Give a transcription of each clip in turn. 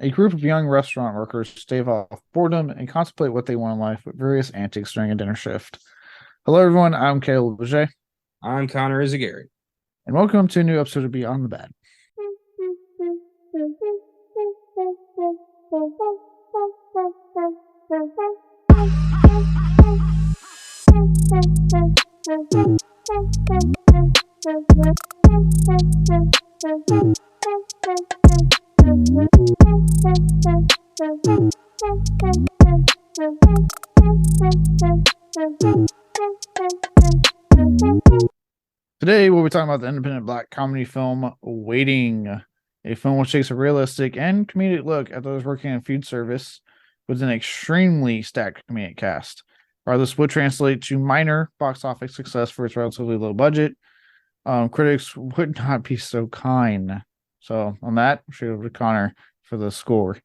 A group of young restaurant workers stave off boredom and contemplate what they want in life with various antics during a dinner shift. Hello, everyone. I'm Caleb Leger, I'm Connor Eyzaguirre. and welcome to a new episode of Beyond the Bad. Today, we'll be talking about the independent black comedy film Waiting, a film which takes a realistic and comedic look at those working in food service with an extremely stacked comedic cast. While this would translate to minor box office success for its relatively low budget, critics would not be so kind. So, on that, we'll shoot over to Connor for the score.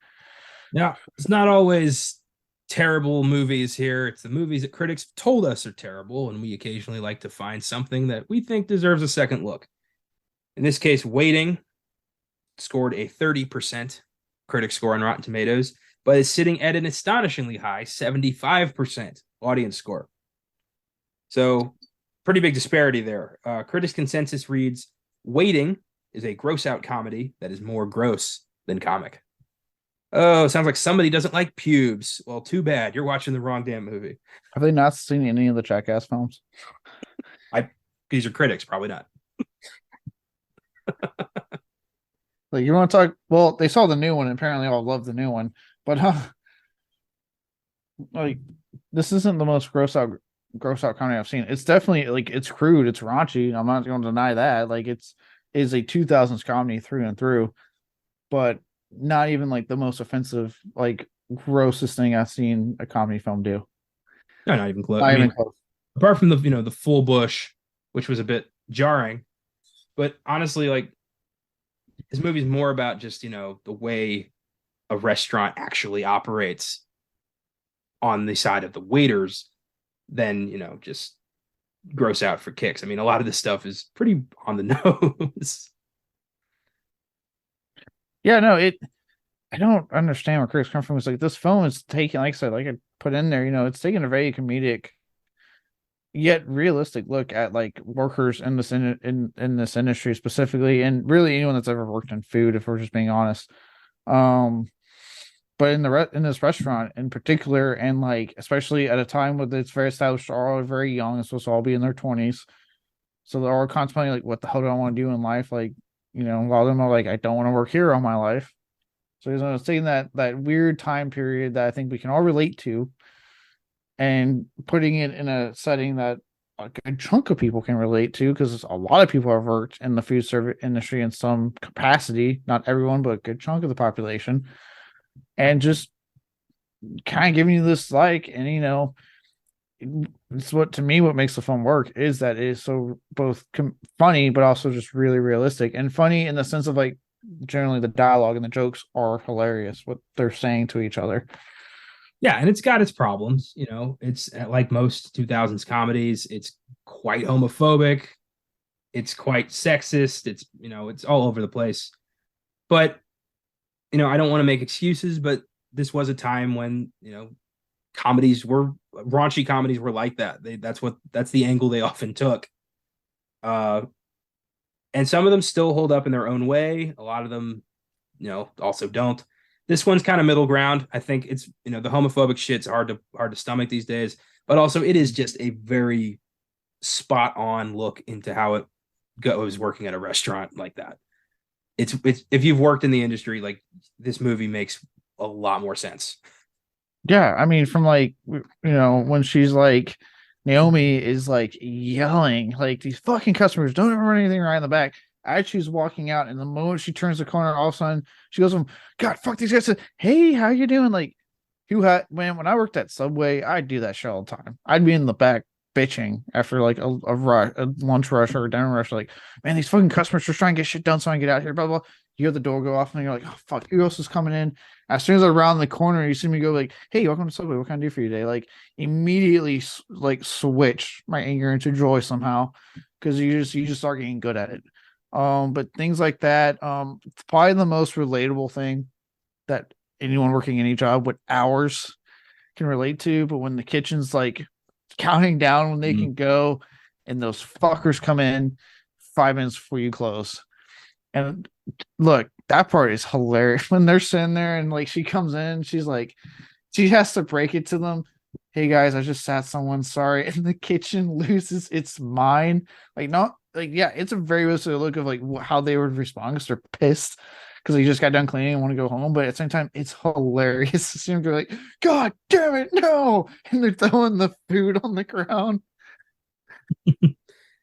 Yeah, it's not always terrible movies here. It's the movies that critics told us are terrible, and we occasionally like to find something that we think deserves a second look. In this case, Waiting scored a 30% critic score on Rotten Tomatoes, but is sitting at an astonishingly high 75% audience score. So, pretty big disparity there. Critics' consensus reads Waiting is a gross out comedy that is more gross than comic. Oh, sounds like somebody doesn't like pubes. Well, too bad. You're watching the wrong damn movie. Have they not seen any of the Jackass films? These are critics, probably not. Like, you want to talk? Well, they saw the new one, and apparently all love the new one. But like, this isn't the most gross out comedy I've seen. It's definitely like it's crude, it's raunchy. I'm not going to deny that. Like, is a 2000s comedy through and through, but not even like the most offensive, like grossest thing I've seen a comedy film do. No, not even close. I Not even mean, close. apart from the full bush, which was a bit jarring, but honestly, like this movie's more about just the way a restaurant actually operates on the side of the waiters than just gross out for kicks. I mean, a lot of this stuff is pretty on the nose. Yeah, no, it. I don't understand where Chris come from. It's like this film is taking, like I said, like I put in there, it's taking a very comedic yet realistic look at like workers in in this industry specifically, and really anyone that's ever worked in food, if we're just being honest. Um, but in this restaurant in particular, and like especially at a time when it's very established, are all very young, and supposed to all be in their 20s, so they're all contemplating like, what the hell do I want to do in life? Like, a lot of them are like, I don't want to work here all my life. So he's taking that weird time period that I think we can all relate to, and putting it in a setting that a good chunk of people can relate to, because a lot of people have worked in the food service industry in some capacity. Not everyone, but a good chunk of the population, and just kind of giving you this like, and it's what makes the film work is that it is so both funny but also just really realistic, and funny in the sense of like generally the dialogue and the jokes are hilarious what they're saying to each other. Yeah, and it's got its problems. It's like most 2000s comedies, it's quite homophobic, it's quite sexist, it's all over the place. But I don't want to make excuses, but this was a time when raunchy comedies were like that. That's the angle they often took. Uh, and some of them still hold up in their own way. A lot of them, also don't. This one's kind of middle ground. I think it's the homophobic shit's hard to stomach these days, but also it is just a very spot on look into how it goes working at a restaurant like that. It's if you've worked in the industry, like this movie makes a lot more sense. Yeah, I mean, from like, when she's like, Naomi is like yelling like, these fucking customers don't ever run anything right in the back. As she's walking out, and the moment she turns the corner, all of a sudden she goes from, God, fuck these guys, to, hey, how you doing? Like, who had, man, when I worked at Subway, I'd do that shit all the time. I'd be in the back bitching after like a rush, a lunch rush or a dinner rush, like, man, these fucking customers are trying to get shit done so I can get out here, blah blah. You hear the door go off, and you're like, oh fuck, who else is coming in? As soon as I round the corner, you see me go like, hey, welcome to Subway, what can I do for you today? Like, immediately like switch my anger into joy somehow, because you just start getting good at it. But things like that, probably the most relatable thing that anyone working any job with hours can relate to. But when the kitchen's like counting down when they Mm. can go, and those fuckers come in 5 minutes before you close. And look, that part is hilarious when they're sitting there and like she comes in, she's like, she has to break it to them. Hey guys, I just sat someone, sorry. And the kitchen loses its mind. Like, not like, yeah, it's a very realistic look of like how they would respond because they're pissed because they just got done cleaning and want to go home. But at the same time, it's hilarious to see them go like, God damn it, no. And they're throwing the food on the ground.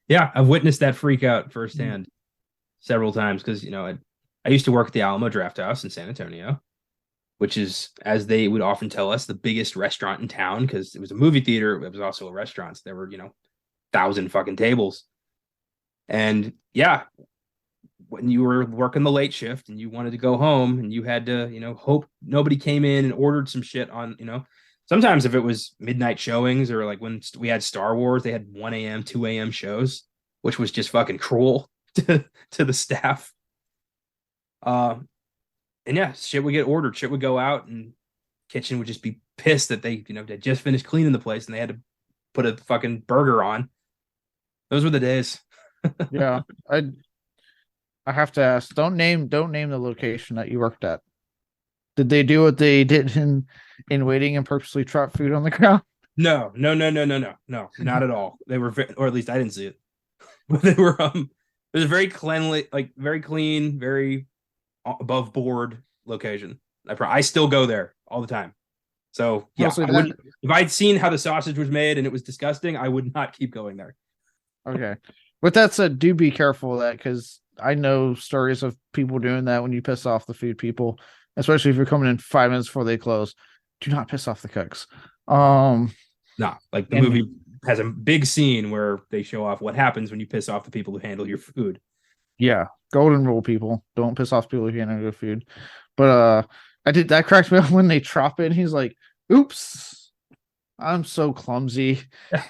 Yeah, I've witnessed that freak out firsthand several times because I used to work at the Alamo Draft House in San Antonio, which is, as they would often tell us, the biggest restaurant in town because it was a movie theater. It was also a restaurant. So there were 1,000 fucking tables. And yeah, when you were working the late shift and you wanted to go home and you had to, hope nobody came in and ordered some shit on, sometimes if it was midnight showings or like when we had Star Wars, they had 1 a.m., 2 a.m. shows, which was just fucking cruel to the staff. And yeah, shit would get ordered, shit would go out, and kitchen would just be pissed that they just finished cleaning the place and they had to put a fucking burger on. Those were the days. Yeah. I have to ask, don't name the location that you worked at. Did they do what they did in waiting and purposely trot food on the ground? No, not at all. They were, or at least I didn't see it. But they were, it was a very cleanly, like very clean, very above board location. I still go there all the time. So yeah, if I'd seen how the sausage was made and it was disgusting, I would not keep going there. Okay. With that said, do be careful of that because I know stories of people doing that when you piss off the food people, especially if you're coming in 5 minutes before they close. Do not piss off the cooks. Nah, like the movie has a big scene where they show off what happens when you piss off the people who handle your food. Yeah, golden rule, people. Don't piss off people who handle your food. But I did that cracked me up when they drop it. He's like, oops, I'm so clumsy.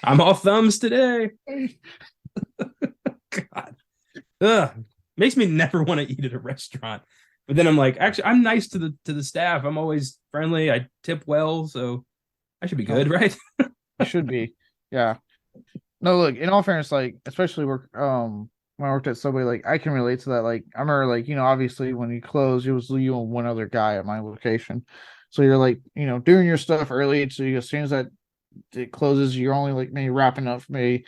I'm all thumbs today. God. Ugh. Makes me never want to eat at a restaurant. But then I'm like, actually, I'm nice to the staff. I'm always friendly. I tip well, so I should be good, right? I should be. Yeah. No, look, in all fairness, like, especially when I worked at Subway, like I can relate to that. Like I remember like, obviously when you close, it was you and one other guy at my location. So you're like, doing your stuff early. So as soon as that it closes, you're only like maybe wrapping up for maybe,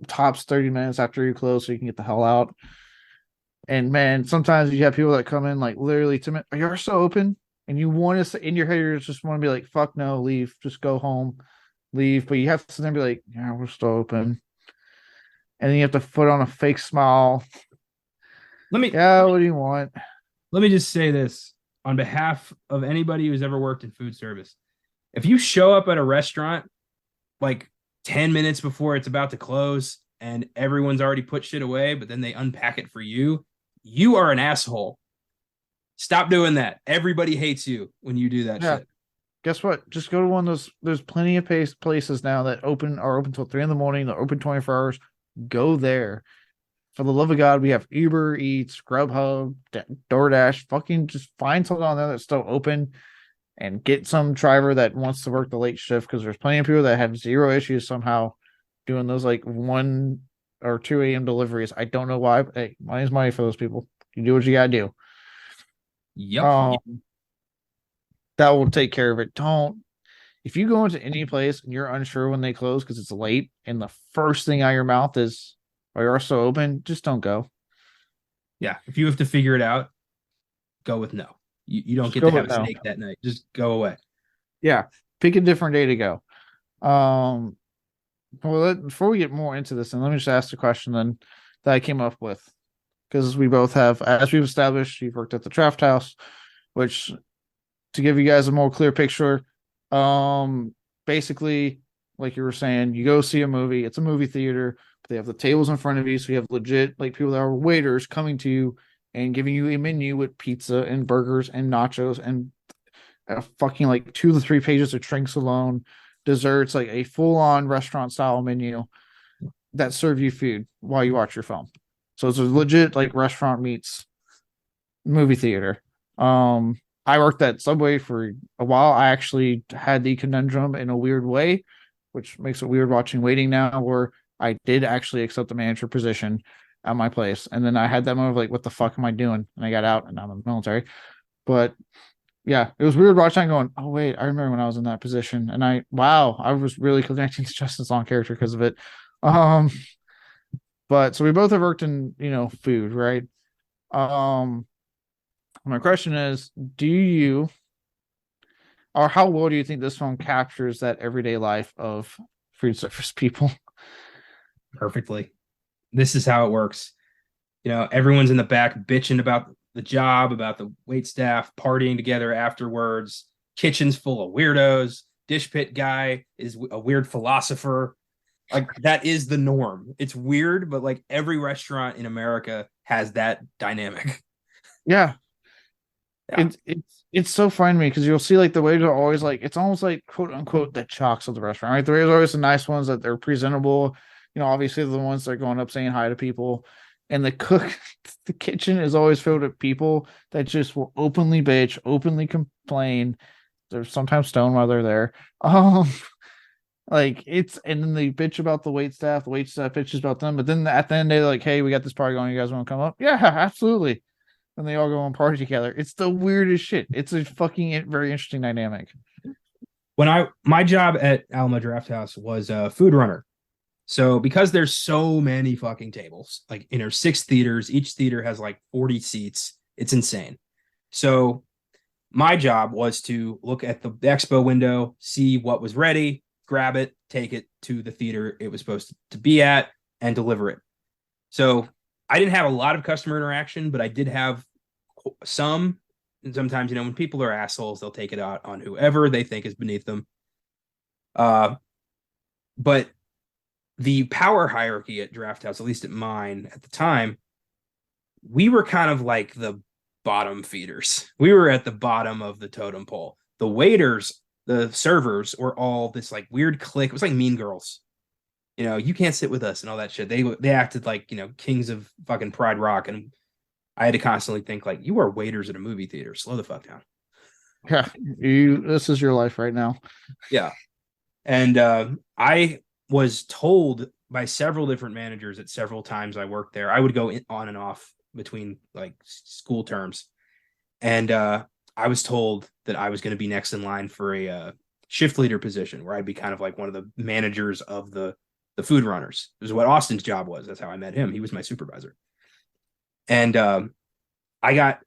tops 30 minutes after you close so you can get the hell out. And man, sometimes you have people that come in like literally 2 minutes. Are you still open? And you want to in your head, you just want to be like, fuck no, leave, just go home, leave. But you have to then be like, yeah, we're still open. And then you have to put on a fake smile. What do you want? Let me just say this on behalf of anybody who's ever worked in food service. If you show up at a restaurant like 10 minutes before it's about to close and everyone's already put shit away, but then they unpack it for you, you are an asshole. Stop doing that. Everybody hates you when you do that shit. Guess what? Just go to one of those. There's plenty of places now that are open till 3 a.m. They're open 24 hours. Go there. For the love of God, we have Uber Eats, Grubhub, DoorDash. Fucking just find something on there that's still open and get some driver that wants to work the late shift because there's plenty of people that have zero issues somehow doing those like 1 or 2 a.m. deliveries. I don't know why. But hey, money's money for those people. You do what you gotta do. Yep. That will take care of it. If you go into any place and you're unsure when they close because it's late and the first thing out of your mouth is, "Are you also open?" Just don't go. Yeah. If you have to figure it out, go with no. You don't get to have a steak that night. Just go away. Yeah. Pick a different day to go. Well, before we get more into this, and let me just ask the question then that I came up with. Because we both have, as we've established, you've worked at the Draft House, which, to give you guys a more clear picture, basically, like you were saying, you go see a movie. It's a movie theater, but they have the tables in front of you, so you have legit like people that are waiters coming to you and giving you a menu with pizza and burgers and nachos and fucking like 2 to 3 pages of drinks alone, desserts, like a full-on restaurant style menu that serve you food while you watch your film. So it's a legit like restaurant meets movie theater. I worked at Subway for a while. I actually had the conundrum in a weird way, which makes it weird watching waiting now, where I did actually accept the manager position at my place. And then I had that moment of like, what the fuck am I doing? And I got out and now I'm in the military. But yeah, it was weird watching going, oh wait, I remember when I was in that position. And I was really connecting to Justin's Long character because of it. Um, but so we both have worked in, food, right? Um, my question is, do you or how well do you think this film captures that everyday life of food service people? Perfectly. This is how it works. Everyone's in the back bitching about the job, about the wait staff, partying together afterwards. Kitchen's full of weirdos. Dish pit guy is a weird philosopher. Like that is the norm. It's weird, but like every restaurant in America has that dynamic. Yeah, Yeah. it's so funny to me because you'll see like the waiters are always like it's almost like quote unquote the chalks of the restaurant, right? The waiters are always the nice ones that they're presentable. Obviously the ones that are going up saying hi to people, and the cook, the kitchen is always filled with people that just will openly bitch, openly complain. They're sometimes stoned while they're there. Um, like and then they bitch about the wait staff. The wait staff bitches about them, but then at the end they're like, "Hey, we got this party going. You guys want to come up?" Yeah, absolutely. And they all go and party together. It's the weirdest shit. It's a fucking very interesting dynamic. When my job at Alma Draft House was a food runner. So because there's so many fucking tables, like there's 6 theaters, each theater has like 40 seats. It's insane. So my job was to look at the expo window, see what was ready, grab it, take it to the theater it was supposed to be at, and deliver it. So I didn't have a lot of customer interaction, but I did have some. And sometimes, when people are assholes, they'll take it out on whoever they think is beneath them. But the power hierarchy at Draft House, at least at mine at the time, we were kind of like the bottom feeders. We were at the bottom of the totem pole. The waiters, the servers were all this like weird clique. It was like Mean Girls. You can't sit with us and all that shit. They acted like, kings of fucking Pride Rock. And I had to constantly think like, you are waiters at a movie theater. Slow the fuck down. Yeah, this is your life right now. Yeah. And I was told by several different managers at several times I worked there. I would go on and off between like school terms. And I was told that I was going to be next in line for a shift leader position where I'd be kind of like one of the managers of the food runners. It was what Austin's job was. That's how I met him. He was my supervisor. And I got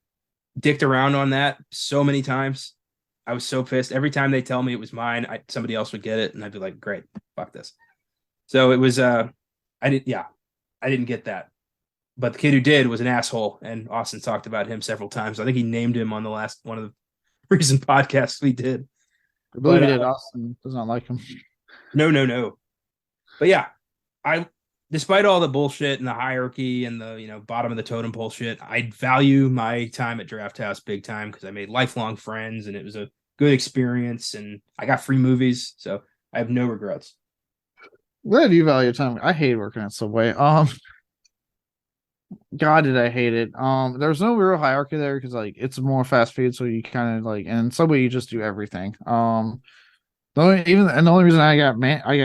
dicked around on that so many times. I was so pissed. Every time they tell me it was mine, somebody else would get it, and I'd be like, "Great, fuck this." So it was. I didn't get that, but the kid who did was an asshole, and Austin talked about him several times. I think he named him on the last one of the recent podcasts we did. I believe he did. Austin does not like him. No. But yeah, despite all the bullshit and the hierarchy and the bottom of the totem pole shit, I value my time at Draft House big time because I made lifelong friends and it was a good experience and I got free movies, so I have no regrets. Where do you value your time? I hate working at Subway. God, did I hate it. There's no real hierarchy there because like it's more fast food, so you kind of like and Subway you just do everything. The only reason I got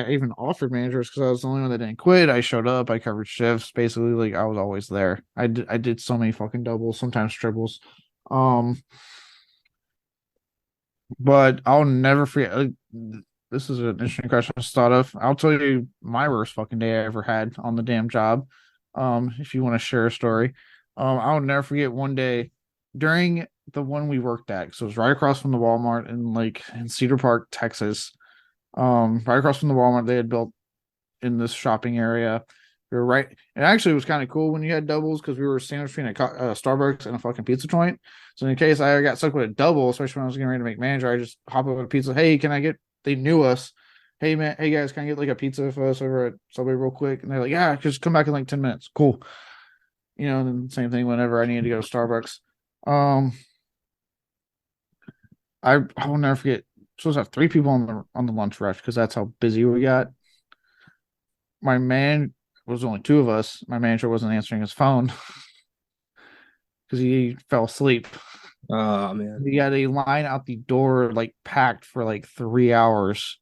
even offered managers because I was the only one that didn't quit. I showed up, I covered shifts, basically like I was always there. I did so many fucking doubles, sometimes triples. But I'll never forget. This is an interesting question I just thought of. I'll tell you my worst fucking day I ever had on the damn job. If you want to share a story, I'll never forget one day during the one we worked at. So it was right across from the Walmart in Cedar Park, Texas. Right across from the Walmart they had built in this shopping area. We were right, and actually it was kind of cool when you had doubles because we were sandwiched between a Starbucks and a fucking pizza joint. So in case I got stuck with a double, especially when I was getting ready to make manager, I just hop up with a pizza. Hey, can I get? They knew us. Hey man, hey guys, can I get like a pizza for us over at Subway real quick? And they're like, yeah, just come back in like 10 minutes. Cool. And then same thing whenever I needed to go to Starbucks. I will never forget. Supposed to have 3 people on the lunch rush because that's how busy we got. My man was only 2 of us. My manager wasn't answering his phone because he fell asleep. Oh man. We had a line out the door, like packed for like 3 hours.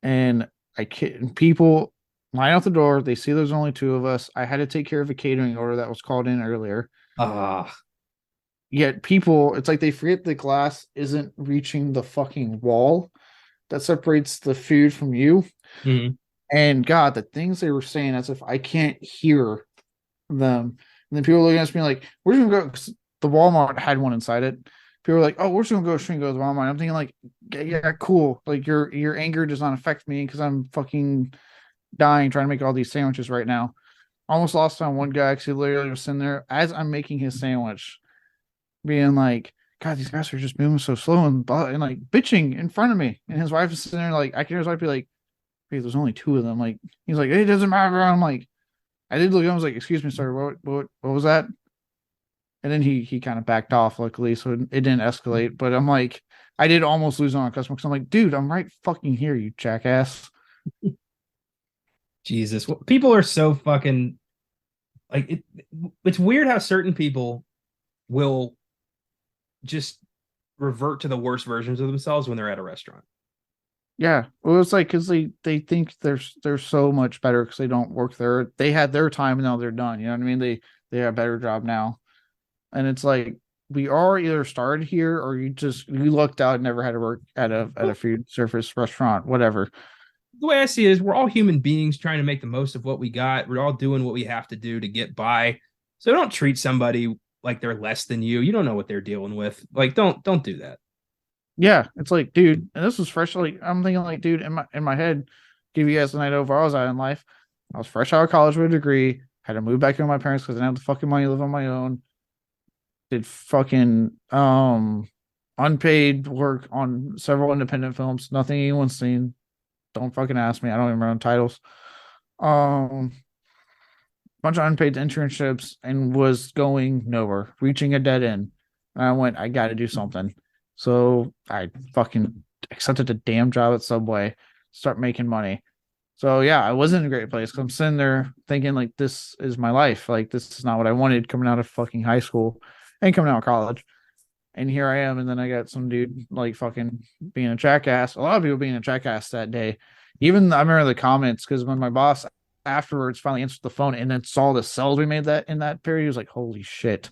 And people line out the door. They see there's only two of us. I had to take care of a catering order that was called in earlier. Ah. Yet people, it's like they forget the glass isn't reaching the fucking wall that separates the food from you. Mhm. And God, the things they were saying as if I can't hear them. And then people looking at me like, "We're just gonna go." 'Cause the Walmart had one inside it. People were like, "Oh, we're just gonna go straight and go to the Walmart." I'm thinking like, yeah, cool. Like your anger does not affect me because I'm fucking dying trying to make all these sandwiches right now. Almost lost on one guy because he literally was sitting there as I'm making his sandwich, being like, "God, these guys are just moving so slow and like bitching in front of me." And his wife is sitting there like, I can hear his wife be like, "Hey, there's only two of them." Like he's like, "It doesn't matter." I'm like, I did look at him, I was like, "Excuse me, sir, what was that?" And then he kind of backed off, luckily, so it didn't escalate. But I'm like, I did almost lose on a customer because I'm like, dude, I'm right fucking here, you jackass. Jesus. People are so fucking like it's weird how certain people will just revert to the worst versions of themselves when they're at a restaurant. Yeah, well, it's like because they think they're so much better because they don't work there. They had their time and now they're done. You know what I mean? They have a better job now, and it's like we are either started here or you lucked out and never had to work at a food service restaurant, whatever. The way I see it is we're all human beings trying to make the most of what we got. We're all doing what we have to do to get by. So don't treat somebody like they're less than you. You don't know what they're dealing with. Like don't do that. Yeah, it's like, dude, and this was fresh. Like I'm thinking, like, dude, in my head, give you guys the night over. I was out in life. I was fresh out of college with a degree. Had to move back in with my parents because I didn't have the fucking money to live on my own. Did fucking unpaid work on several independent films. Nothing anyone's seen. Don't fucking ask me. I don't even remember titles. Um, bunch of unpaid internships and was going nowhere, reaching a dead end. And I went, I got to do something. So I fucking accepted a damn job at Subway, start making money. So yeah, I was in a great place because I'm sitting there thinking like this is my life. Like this is not what I wanted coming out of fucking high school and coming out of college. And here I am, and then I got some dude like fucking being a jackass. A lot of people being a jackass that day. Even I remember the comments because when my boss afterwards finally answered the phone and then saw the sales we made that in that period, he was like, "Holy shit!"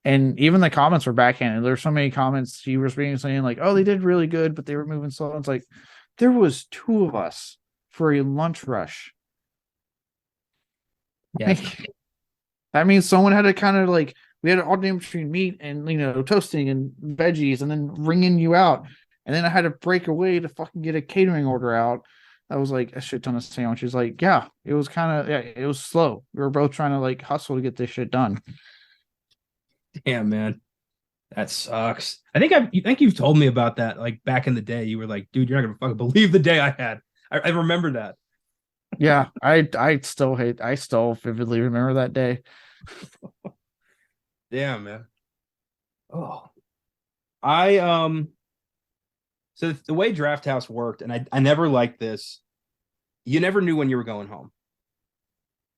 And even the comments were backhanded. There's so many comments he was being saying like, "Oh, they did really good, but they were moving slow." It's like there was two of us for a lunch rush. Yeah. Like that means someone had to kind of like we had to alternate between meat and toasting and veggies and then ringing you out. And then I had to break away to fucking get a catering order out. That was like a shit ton of sandwiches. Like, yeah, it was kind of it was slow. We were both trying to like hustle to get this shit done. Damn, man. That sucks. I think you've told me about that. Like back in the day, you were like, dude, you're not gonna fucking believe the day I had. I remember that. Yeah, I still vividly remember that day. Damn, man. Oh. I so the way Draft House worked, and I never liked this, you never knew when you were going home.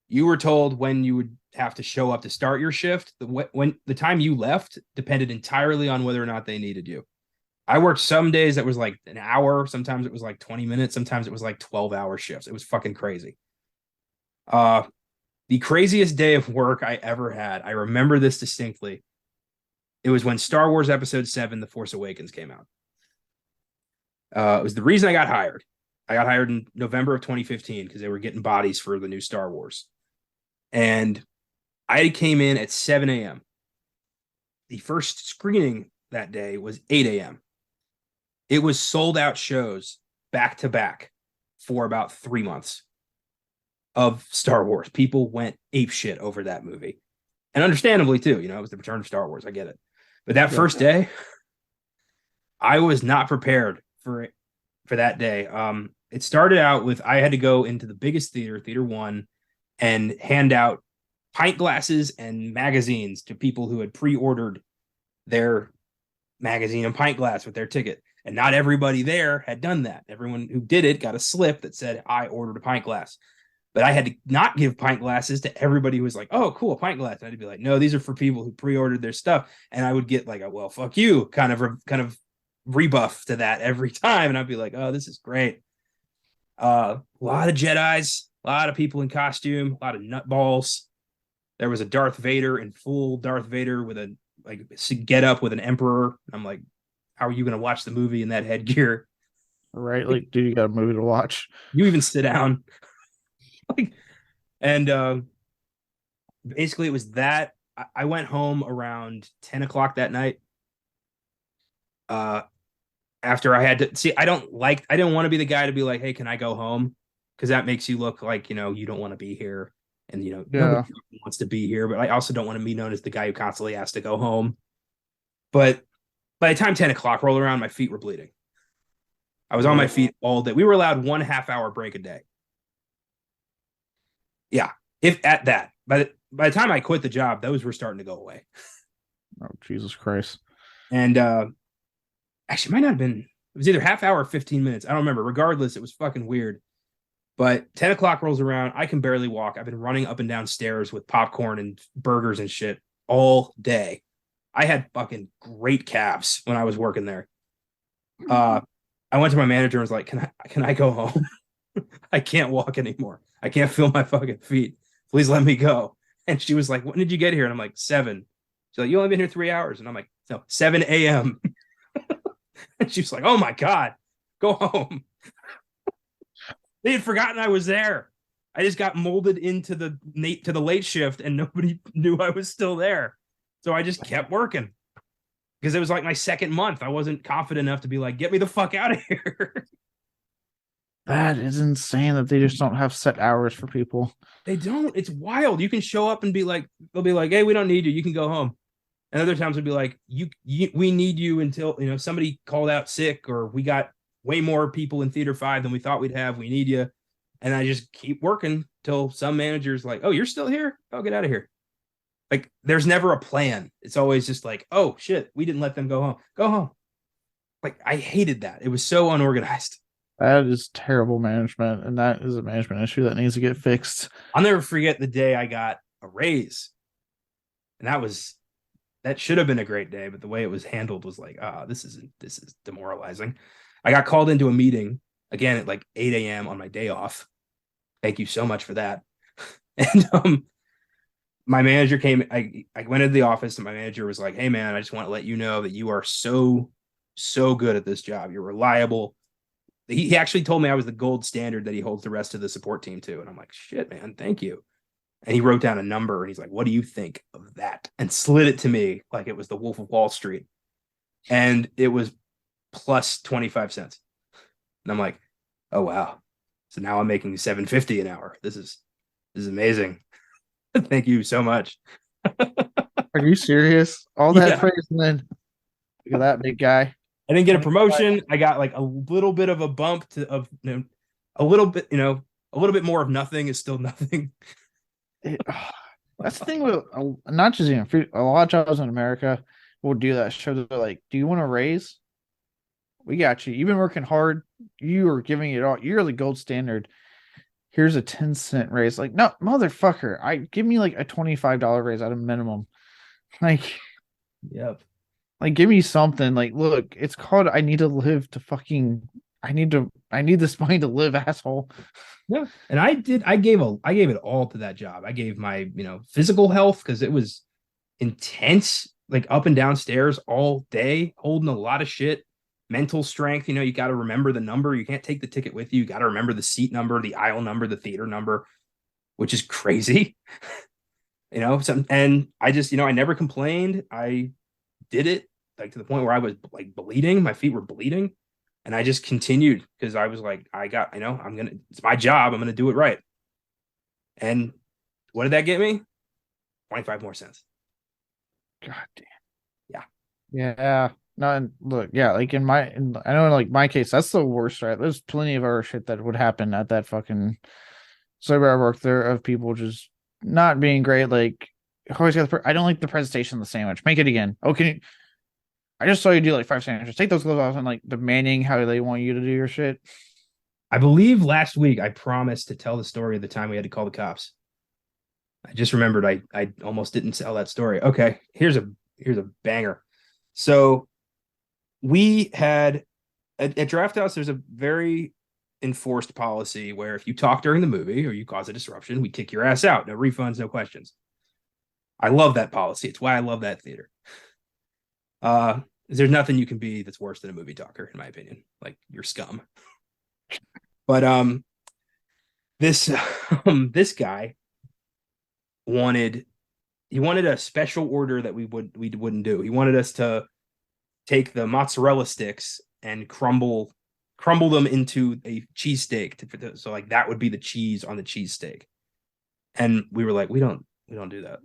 You were told when you would have to show up to start your shift. When the time you left depended entirely on whether or not they needed you. I worked some days that was like an hour, sometimes it was like 20 minutes, sometimes it was like 12-hour shifts. It was fucking crazy. Uh the craziest day of work I ever had, I remember this distinctly. It was when Star Wars Episode 7, The Force Awakens came out. It was the reason I got hired. I got hired in November of 2015 because they were getting bodies for the new Star Wars. And I came in at 7 a.m. The first screening that day was 8 a.m. It was sold out shows back to back for about 3 months of Star Wars. People went ape shit over that movie. And understandably, too, it was the return of Star Wars. I get it. But that first day, I was not prepared for that day. It started out with I had to go into the biggest theater, Theater One, and hand out pint glasses and magazines to people who had pre-ordered their magazine and pint glass with their ticket. And not everybody there had done that. Everyone who did it got a slip that said, I ordered a pint glass. But I had to not give pint glasses to everybody who was like, "Oh, cool, pint glass." And I'd be like, "No, these are for people who pre-ordered their stuff." And I would get like a "well, fuck you" kind of rebuff to that every time, and I'd be like, "Oh, this is great." A lot of Jedis, a lot of people in costume, a lot of nutballs. There was a Darth Vader in full Darth Vader with a like get up with an emperor. I'm like, how are you going to watch the movie in that headgear? Right? Like, dude, you got a movie to watch. You even sit down. Like, and basically, it was that. I went home around 10 o'clock that night. Uh, After I had to see, I didn't want to be the guy to be like, "Hey, can I go home?" Because that makes you look like you don't want to be here, and Yeah. nobody wants to be here. But I also don't want to be known as the guy who constantly has to go home. But by the time 10 o'clock rolled around, my feet were bleeding. I was on my feet all day. We were allowed 1.5 hour break a day. Yeah, if at that. By the time I quit the job, those were starting to go away. Oh, Jesus Christ. And actually, it might not have been. It was either half hour or 15 minutes. I don't remember. Regardless, it was fucking weird. But 10 o'clock rolls around. I can barely walk. I've been running up and down stairs with popcorn and burgers and shit all day. I had fucking great calves when I was working there. I went to my manager and was like, can I go home? I can't walk anymore. I can't feel my fucking feet. Please let me go. And she was like, when did you get here? And I'm like, 7. She's like, you only been here 3 hours. And I'm like, no, 7 a.m. And she was like, oh my God, go home. They had forgotten I was there. I just got molded into the late shift and nobody knew I was still there. So I just kept working because it was like my second month. I wasn't confident enough to be like, get me the fuck out of here. That is insane that they just don't have set hours for people. They don't. It's wild. You can show up and be like, they'll be like, hey, we don't need you. You can go home. And other times it'd be like, we need you until somebody called out sick or we got way more people in theater 5 than we thought we'd have. We need you. And I just keep working till some manager's like, oh, you're still here? Oh, get out of here. Like, there's never a plan. It's always just like, oh, shit, we didn't let them go home. Go home. Like, I hated that. It was so unorganized. That is terrible management, and that is a management issue that needs to get fixed. I'll never forget the day I got a raise. And that should have been a great day, but the way it was handled was like, this is demoralizing. I got called into a meeting again at like 8 a.m. on my day off. Thank you so much for that. And my manager came. I went into the office and my manager was like, hey man, I just want to let you know that you are so good at this job. You're reliable. He actually told me I was the gold standard that he holds the rest of the support team to. And I'm like, shit, man, thank you. And he wrote down a number and he's like, what do you think of that? And slid it to me like it was the Wolf of Wall Street. And it was plus 25 cents. And I'm like, oh, wow. So now I'm making $7.50 an hour. This is amazing. Thank you so much. Are you serious? All that praise and then look at that big guy. I didn't get a promotion. I got like a little bit of a bump a little bit more of nothing is still nothing. That's the thing with not just a lot of jobs in America will do that. Show that they're like, do you want a raise? We got you. You've been working hard. You are giving it all. You're the gold standard. Here's a 10-cent raise. Like, no, motherfucker. Give me like a $25 raise at a minimum. Like, yep. Like, give me something. Like, look, it's called I need to live to fucking I need this money to live, asshole. Yeah. And I gave it all to that job. I gave my, physical health because it was intense, like up and down stairs all day, holding a lot of shit. Mental strength, you got to remember the number. You can't take the ticket with you. You got to remember the seat number, the aisle number, the theater number, which is crazy. And I just, I never complained. I did it like to the point where I was like bleeding. My feet were bleeding. And I just continued because I was like, it's my job. I'm going to do it right. And what did that get me? 25 more cents. God damn. Yeah. Yeah. No, and look, yeah, like I know in like my case, that's the worst, right? There's plenty of other shit that would happen at that fucking cyber I work there of people just not being great. Like, always got I don't like the presentation of the sandwich. Make it again. Oh, can you? I just saw you do like 5 sandwiches. Take those gloves off and like demanding how they want you to do your shit. I believe last week I promised to tell the story of the time we had to call the cops. I just remembered I almost didn't tell that story. Okay, here's a banger. So we had at Draft House, there's a very enforced policy where if you talk during the movie or you cause a disruption, we kick your ass out. No refunds, no questions. I love that policy. It's why I love that theater. There's nothing you can be that's worse than a movie talker, in my opinion. Like, you're scum. But this this guy wanted a special order that we wouldn't do. He wanted us to take the mozzarella sticks and crumble them into a cheesesteak. So like that would be the cheese on the cheesesteak. And we were like, we don't do that.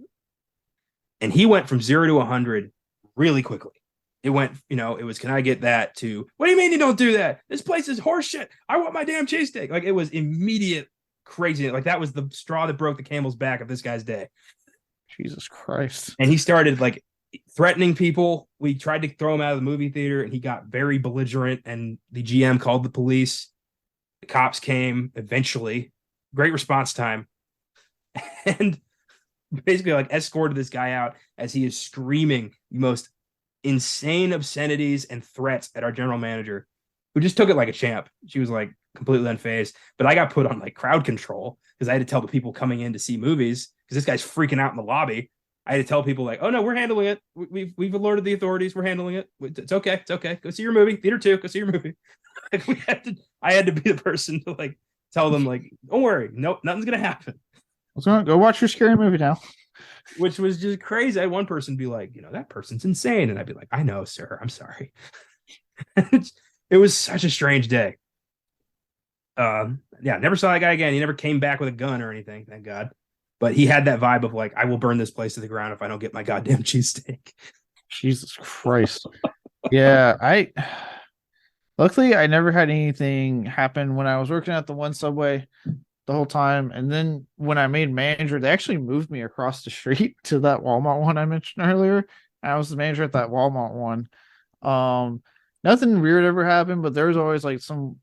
And he went from 0 to 100 really quickly. It went, it was, can I get that, to, what do you mean you don't do that? This place is horseshit. I want my damn cheesesteak. Like, it was immediate crazy. Like, that was the straw that broke the camel's back of this guy's day. Jesus Christ. And he started like threatening people. We tried to throw him out of the movie theater and he got very belligerent, and the GM called the police. The cops came eventually. Great response time. And basically like escorted this guy out as he is screaming the most insane obscenities and threats at our general manager, who just took it like a champ. She was like completely unfazed. But I got put on like crowd control because I had to tell the people coming in to see movies, because this guy's freaking out in the lobby. I had to tell people like, oh no, we're handling it. We've alerted the authorities. We're handling it. It's okay. It's okay. Go see your movie. Theater 2. Go see your movie. Like, I had to be the person to like tell them like, don't worry. Nope, nothing's gonna happen. Go watch your scary movie now. Which was just crazy. I had one person be like, that person's insane. And I'd be like, I know, sir. I'm sorry. It was such a strange day. Never saw that guy again. He never came back with a gun or anything, thank God. But he had that vibe of like, I will burn this place to the ground if I don't get my goddamn cheesesteak. Jesus Christ. Yeah, luckily I never had anything happen when I was working at the one Subway the whole time. And then when I made manager, they actually moved me across the street to that Walmart one I mentioned earlier. I was the manager at that Walmart one. Nothing weird ever happened, but there was always like some,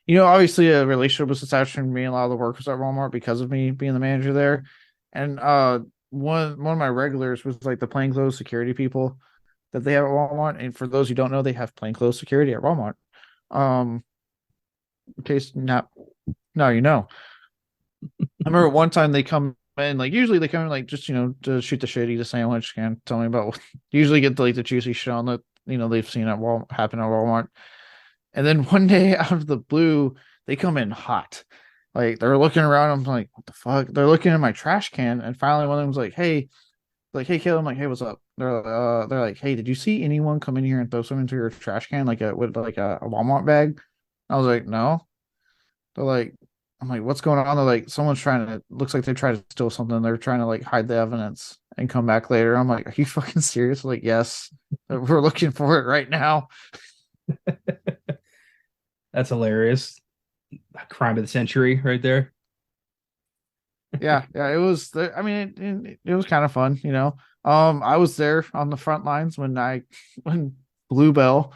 obviously a relationship was attached to me and a lot of the workers at Walmart because of me being the manager there. And one of my regulars was like the plainclothes security people that they have at Walmart. And for those who don't know, they have plainclothes security at Walmart. In case not, no, I remember one time they come in, like usually they come in like just to shoot the shit, eat a sandwich, and tell me about usually get like the juicy shit on that they've seen at happen at Walmart. And then one day out of the blue, they come in hot. Like they're looking around. I'm like, what the fuck? They're looking in my trash can, and finally one of them's like, hey, Caleb. I'm like, hey, what's up? They're like, hey, did you see anyone come in here and throw something into your trash can with a Walmart bag? I was like, no. They're like, I'm like, what's going on? They're like, someone's looks like they tried to steal something. They're trying to like hide the evidence and come back later. I'm like, are you fucking serious? Like, yes, we're looking for it right now. That's hilarious. Crime of the century right there. Yeah, it was. I mean, it was kind of fun, I was there on the front lines when Bluebell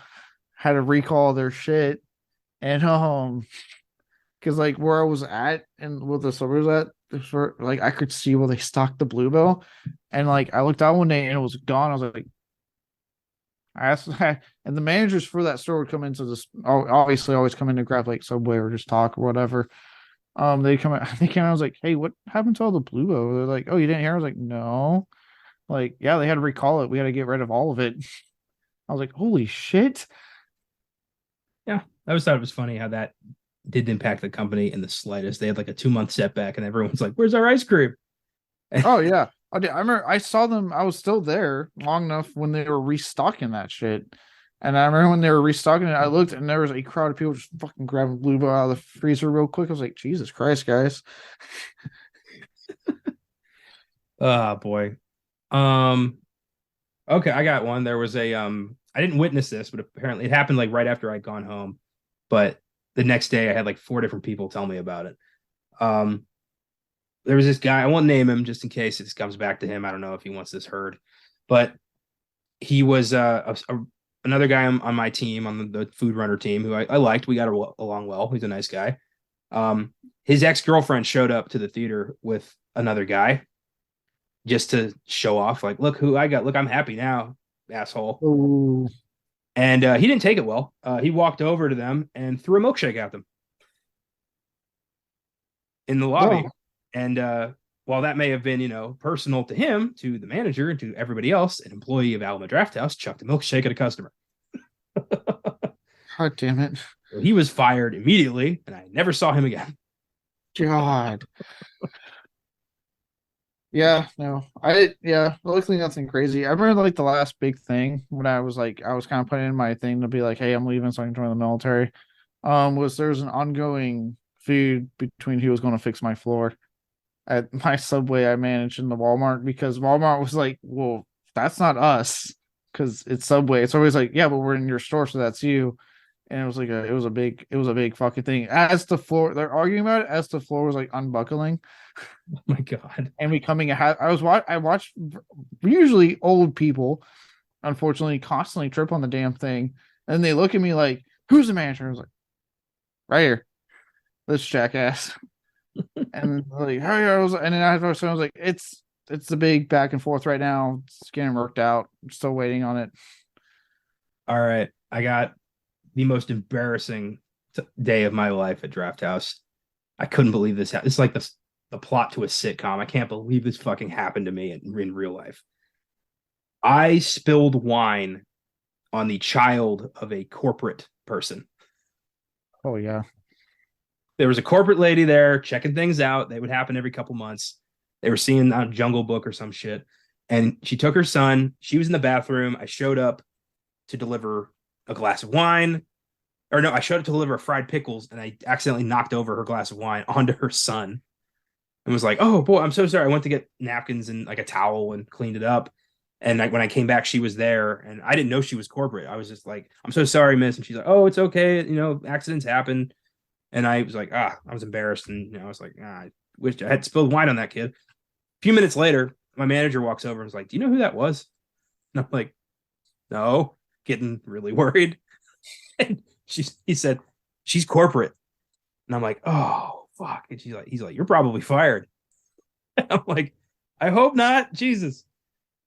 had to recall their shit, and because like where I was at and where the suburbs at, like I could see where they stocked the Bluebell, and like I looked out one day and it was gone. I was like, I asked, and the managers for that store would come into this, obviously always come in to grab like Subway or just talk or whatever. They came. I was like, hey, what happened to all the Bluebell? They're like, oh, you didn't hear? I was like, no. Like, yeah, they had to recall it. We had to get rid of all of it. I was like, holy shit. Yeah, I always thought it was funny how that didn't impact the company in the slightest. They had like a 2-month setback, and everyone's like, "Where's our ice cream?" Oh yeah, I remember I saw them. I was still there long enough when they were restocking that shit, and I remember when they were restocking it, I looked and there was a crowd of people just fucking grabbing Bluebell out of the freezer real quick. I was like, Jesus Christ, guys. Oh boy. Okay, I got one. There was I didn't witness this, but apparently it happened like right after I'd gone home. But the next day I had like 4 different people tell me about it. There was this guy, I won't name him just in case this comes back to him. I don't know if he wants this heard, but he was a another guy on my team, on the food runner team, who I liked. We got along well. He's a nice guy. His ex-girlfriend showed up to the theater with another guy just to show off, like, look who I got. Look, I'm happy now, asshole. Ooh. And he didn't take it well. He walked over to them and threw a milkshake at them in the lobby. No. And while that may have been, personal to him, to the manager, and to everybody else, an employee of Alma Draft House chucked a milkshake at a customer. God damn it. So he was fired immediately, and I never saw him again. God. No. Luckily nothing crazy. I remember like the last big thing when I was kind of putting in my thing to be like, hey, I'm leaving so I can join the military. Was there was an ongoing feud between who was going to fix my floor at my Subway I managed in the Walmart, because Walmart was like, well, that's not us because it's Subway. It's always like, yeah, but we're in your store, so that's you. And it was a big fucking thing. As the floor, they're arguing about it as the floor was like unbuckling. Oh my God. And becoming I watched usually old people, unfortunately, constantly trip on the damn thing, and they look at me like, "Who's the manager?" I was like, "Right here, this jackass." And like, and then I was like, "It's the big back and forth right now. It's getting worked out. I'm still waiting on it." All right. I got the most embarrassing day of my life at Draft House. I couldn't believe this. It's like the plot to a sitcom. I can't believe this fucking happened to me in real life. I spilled wine on the child of a corporate person. Oh yeah. There was a corporate lady there checking things out. They would happen every couple months. They were seeing a Jungle Book or some shit. And she took her son. She was in the bathroom. I showed up to deliver a glass of wine. Or no, I showed up to deliver fried pickles, and I accidentally knocked over her glass of wine onto her son and was like, oh boy, I'm so sorry. I went to get napkins and like a towel and cleaned it up. And when I came back, she was there, and I didn't know she was corporate. I was just like, I'm so sorry, miss. And she's like, oh, it's okay. Accidents happen. And I was like, I was embarrassed. And I was like, I wish I had spilled wine on that kid. A few minutes later, my manager walks over and was like, do you know who that was? And I'm like, no, getting really worried. And he said, she's corporate. And I'm like, oh, fuck. And he's like, you're probably fired. And I'm like, I hope not. Jesus.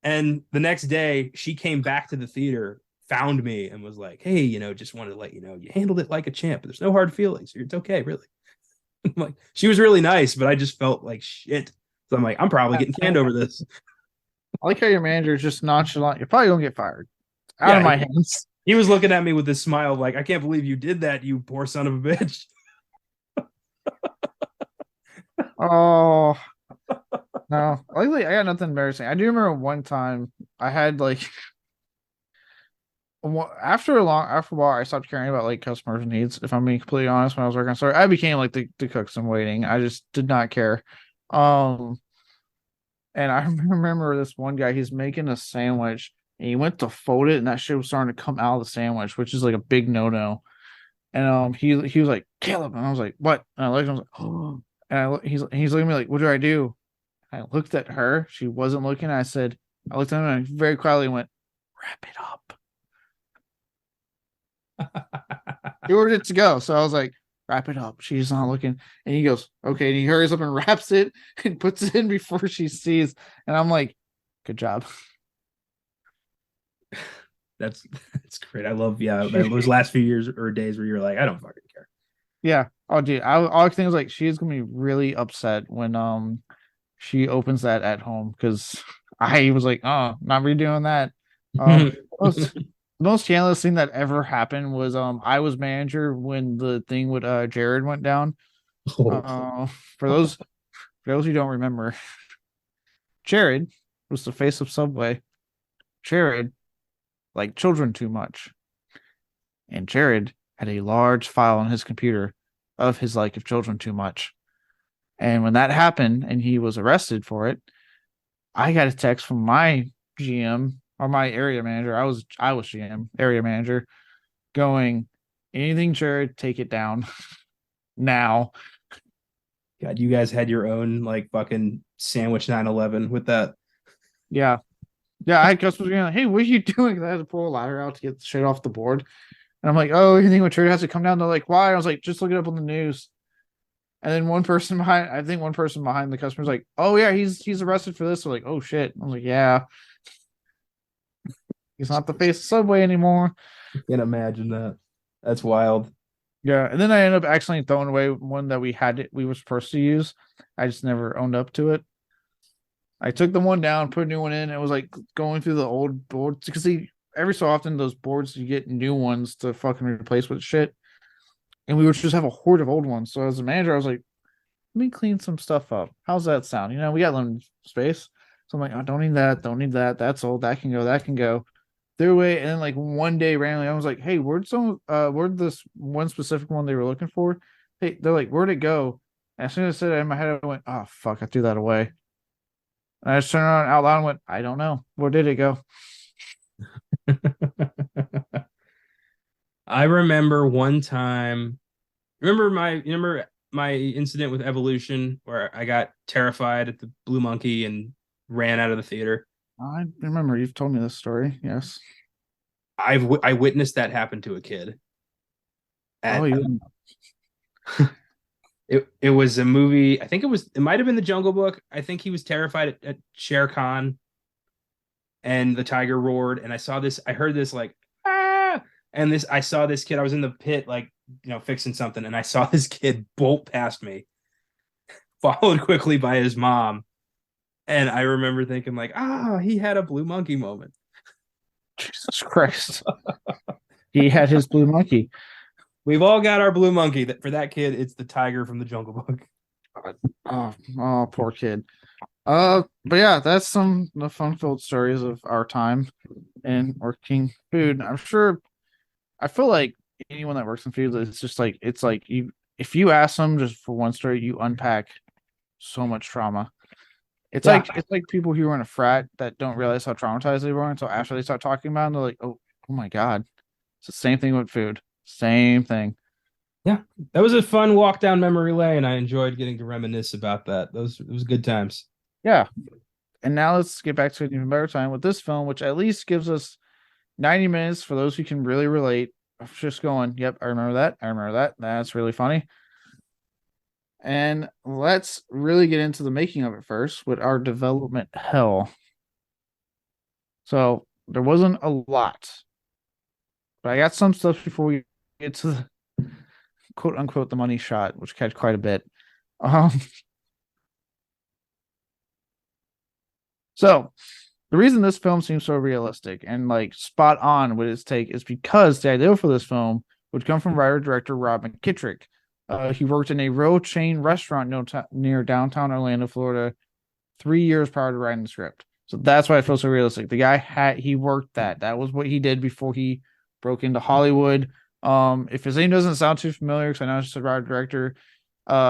And the next day, she came back to the theater, found me, and was like, hey, just wanted to let you know you handled it like a champ. There's no hard feelings. It's okay, really. I'm like, she was really nice, but I just felt like shit. So I'm like, I'm probably getting canned over this. I like how your manager is just nonchalant. You're probably gonna get fired. Out of my hands. He was looking at me with this smile, like, I can't believe you did that, you poor son of a bitch. Oh no, lately I got nothing embarrassing. I do remember one time I had like after a while I stopped caring about like customers' needs. If I'm being completely honest, when I was working on store, I became like the cooks and waiting. I just did not care. Um, and I remember this one guy. He's making a sandwich, and he went to fold it, and that shit was starting to come out of the sandwich, which is like a big no. And he was like, Caleb, and I was like, what? And I looked, and I was like, oh. And he's looking at me like, what do I do? I looked at her. She wasn't looking. I looked at him and I very quietly went, wrap it up. He ordered it to go. So I was like, wrap it up. She's not looking. And he goes, okay. And he hurries up and wraps it and puts it in before she sees. And I'm like, good job. That's great. I love, those last few years or days where you're like, I don't fucking care. Yeah. Oh, dude. All I think is like, she's going to be really upset when she opens that at home, because I was like, oh, not redoing that. The most scandalous thing that ever happened was I was manager when the thing with Jared went down. For those who don't remember, Jared was the face of Subway. Jared liked children too much, and Jared had a large file on his computer of his like of children too much. And when that happened and he was arrested for it, I got a text from my GM or my area manager. I was GM, area manager, going, anything, Jared, take it down now. God, you guys had your own like fucking sandwich 9/11 with that. Yeah. Yeah, I had customers going, "Hey, what are you doing?" I had to pull a ladder out to get the shit off the board. And I'm like, "Oh, anything with Trader has to come down." They're like, "Why?" I was like, "Just look it up on the news." And then one person behind, I think one person behind the customer's like, "Oh yeah, he's arrested for this." So like, "Oh shit." I was like, "Yeah, he's not the face of Subway anymore." Can't imagine that. That's wild. Yeah, and then I ended up accidentally throwing away one that we were supposed to use. I just never owned up to it. I took the one down, put a new one in. It was like going through the old boards because every so often those boards you get new ones to fucking replace with shit, and we would just have a horde of old ones. So as a manager, I was like, let me clean some stuff up. How's that sound? We got limited space. So I'm like, oh, don't need that, don't need that. That's old. That can go. That can go. Threw away, and then like one day randomly, I was like, hey, where'd this one specific one they were looking for? Hey, they're like, where'd it go? And as soon as I said it in my head, I went, oh fuck, I threw that away. And I just turned around out loud and went, I don't know. Where did it go? I remember one time. Remember my incident with Evolution where I got terrified at the blue monkey and ran out of the theater. I remember you've told me this story. Yes. I witnessed that happen to a kid. Oh, At you. it was a movie. I think it might have been The Jungle Book. I think he was terrified at Shere Khan and the tiger roared. And I heard this like ah, and this I saw this kid. I was in the pit like fixing something, and I saw this kid bolt past me, followed quickly by his mom. And I remember thinking like, he had a blue monkey moment. Jesus Christ. He had his blue monkey. We've all got our blue monkey. That for that kid, it's the tiger from the Jungle Book. Oh, poor kid. But yeah, that's some of the fun-filled stories of our time in working food. I feel like anyone that works in food, it's like you if you ask them just for one story, you unpack so much trauma. Yeah, It's like people who are in a frat that don't realize how traumatized they were until after they start talking about it, and they're like, oh my God. It's the same thing with food. Same thing. yeah. That was a fun walk down memory lane. I enjoyed getting to reminisce about that. Those it was good times. Yeah. And now let's get back to an even better time with this film, which at least gives us 90 minutes for those who can really relate of just going, yep, I remember that. I remember that. That's really funny. And let's really get into the making of it first with our development hell. So there wasn't a lot, but I got some stuff before we get to the quote unquote the money shot, which catch quite a bit. Um, so the reason this film seems so realistic and like spot on with its take is because the idea for this film would come from writer director Rob McKittrick. He worked in a row chain restaurant near downtown Orlando, Florida, 3 years prior to writing the script. So that's why it feels so realistic. The guy he worked that. That was what he did before he broke into Hollywood. If his name doesn't sound too familiar, because I know it's a writer director,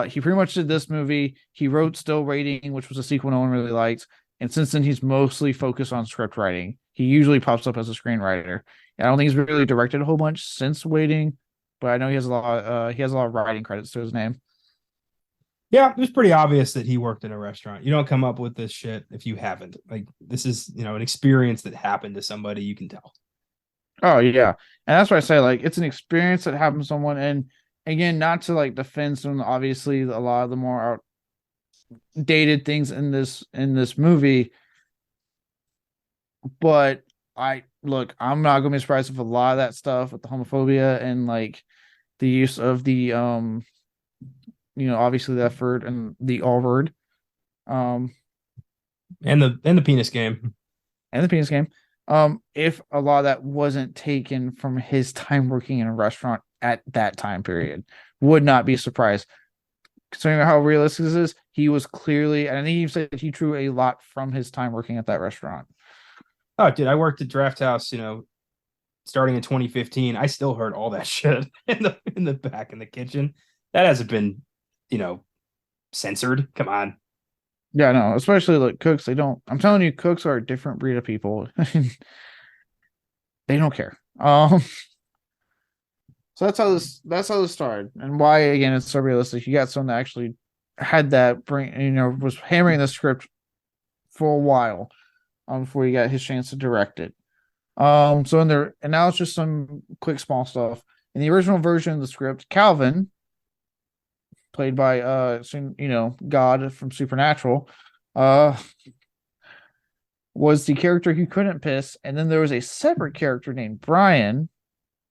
he pretty much did this movie. He wrote Still Waiting, which was a sequel no one really liked. And since then, he's mostly focused on script writing. He usually pops up as a screenwriter. I don't think he's really directed a whole bunch since Waiting, but I know he has a lot. He has a lot of writing credits to his name. Yeah, it was pretty obvious that he worked in a restaurant. You don't come up with this shit if you haven't. Like this is, an experience that happened to somebody, you can tell. Oh yeah, and that's why I say like it's an experience that happened to someone. And again, not to like defend some obviously a lot of the more outdated things in this movie, but I'm not gonna be surprised if a lot of that stuff with the homophobia and like the use of the obviously the F word and the R word, um, And the penis game. and the penis game. If a lot of that wasn't taken from his time working in a restaurant at that time period, would not be surprised. Considering how realistic this is, he was clearly, and I think he said he drew a lot from his time working at that restaurant. Oh, dude, I worked at Draft House, starting in 2015. I still heard all that shit in the back in the kitchen. That hasn't been, you know, censored. Come on. Yeah, no, especially like cooks. They don't. I'm telling you, cooks are a different breed of people. They don't care. So that's how this started, and why again it's so realistic. You got someone that actually had that was hammering the script for a while. before he got his chance to direct it. So in there, and now it's just some quick small stuff. In the original version of the script, Calvin, played by God from Supernatural, uh was the character who couldn't piss, and then there was a separate character named Brian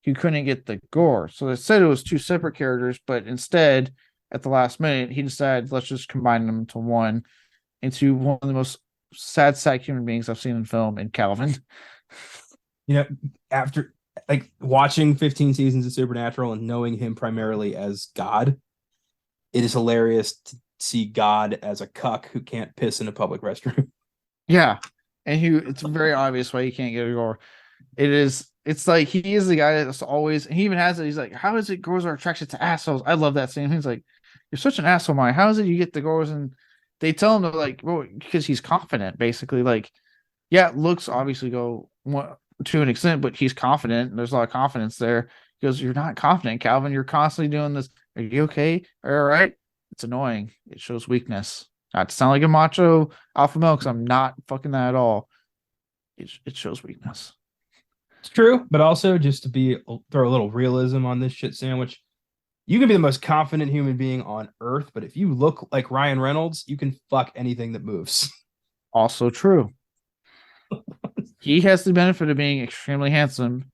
who couldn't get the gore. So they said it was two separate characters, but instead, at the last minute, he decided let's just combine them into one, into one of the most sad sack human beings I've seen in film, in Calvin. After like watching 15 seasons of Supernatural and knowing him primarily as God, it is hilarious to see God as a cuck who can't piss in a public restroom. Yeah. And it's very obvious why he can't get a gore. It's like he is the guy that's always, he even has it. He's like, how is it girls are attracted to assholes? I love that scene. He's like, you're such an asshole, Mike. How is it you get the girls? And they tell him to like, well, because he's confident, basically. Like, yeah, looks obviously go to an extent, but he's confident. And there's a lot of confidence there. He goes, you're not confident, Calvin. You're constantly doing this. Are you okay? All right. It's annoying. It shows weakness. Not to sound like a macho alpha male, because I'm not fucking that at all. It shows weakness. It's true, but also just to throw a little realism on this shit sandwich. You can be the most confident human being on earth, but if you look like Ryan Reynolds, you can fuck anything that moves. Also true. He has the benefit of being extremely handsome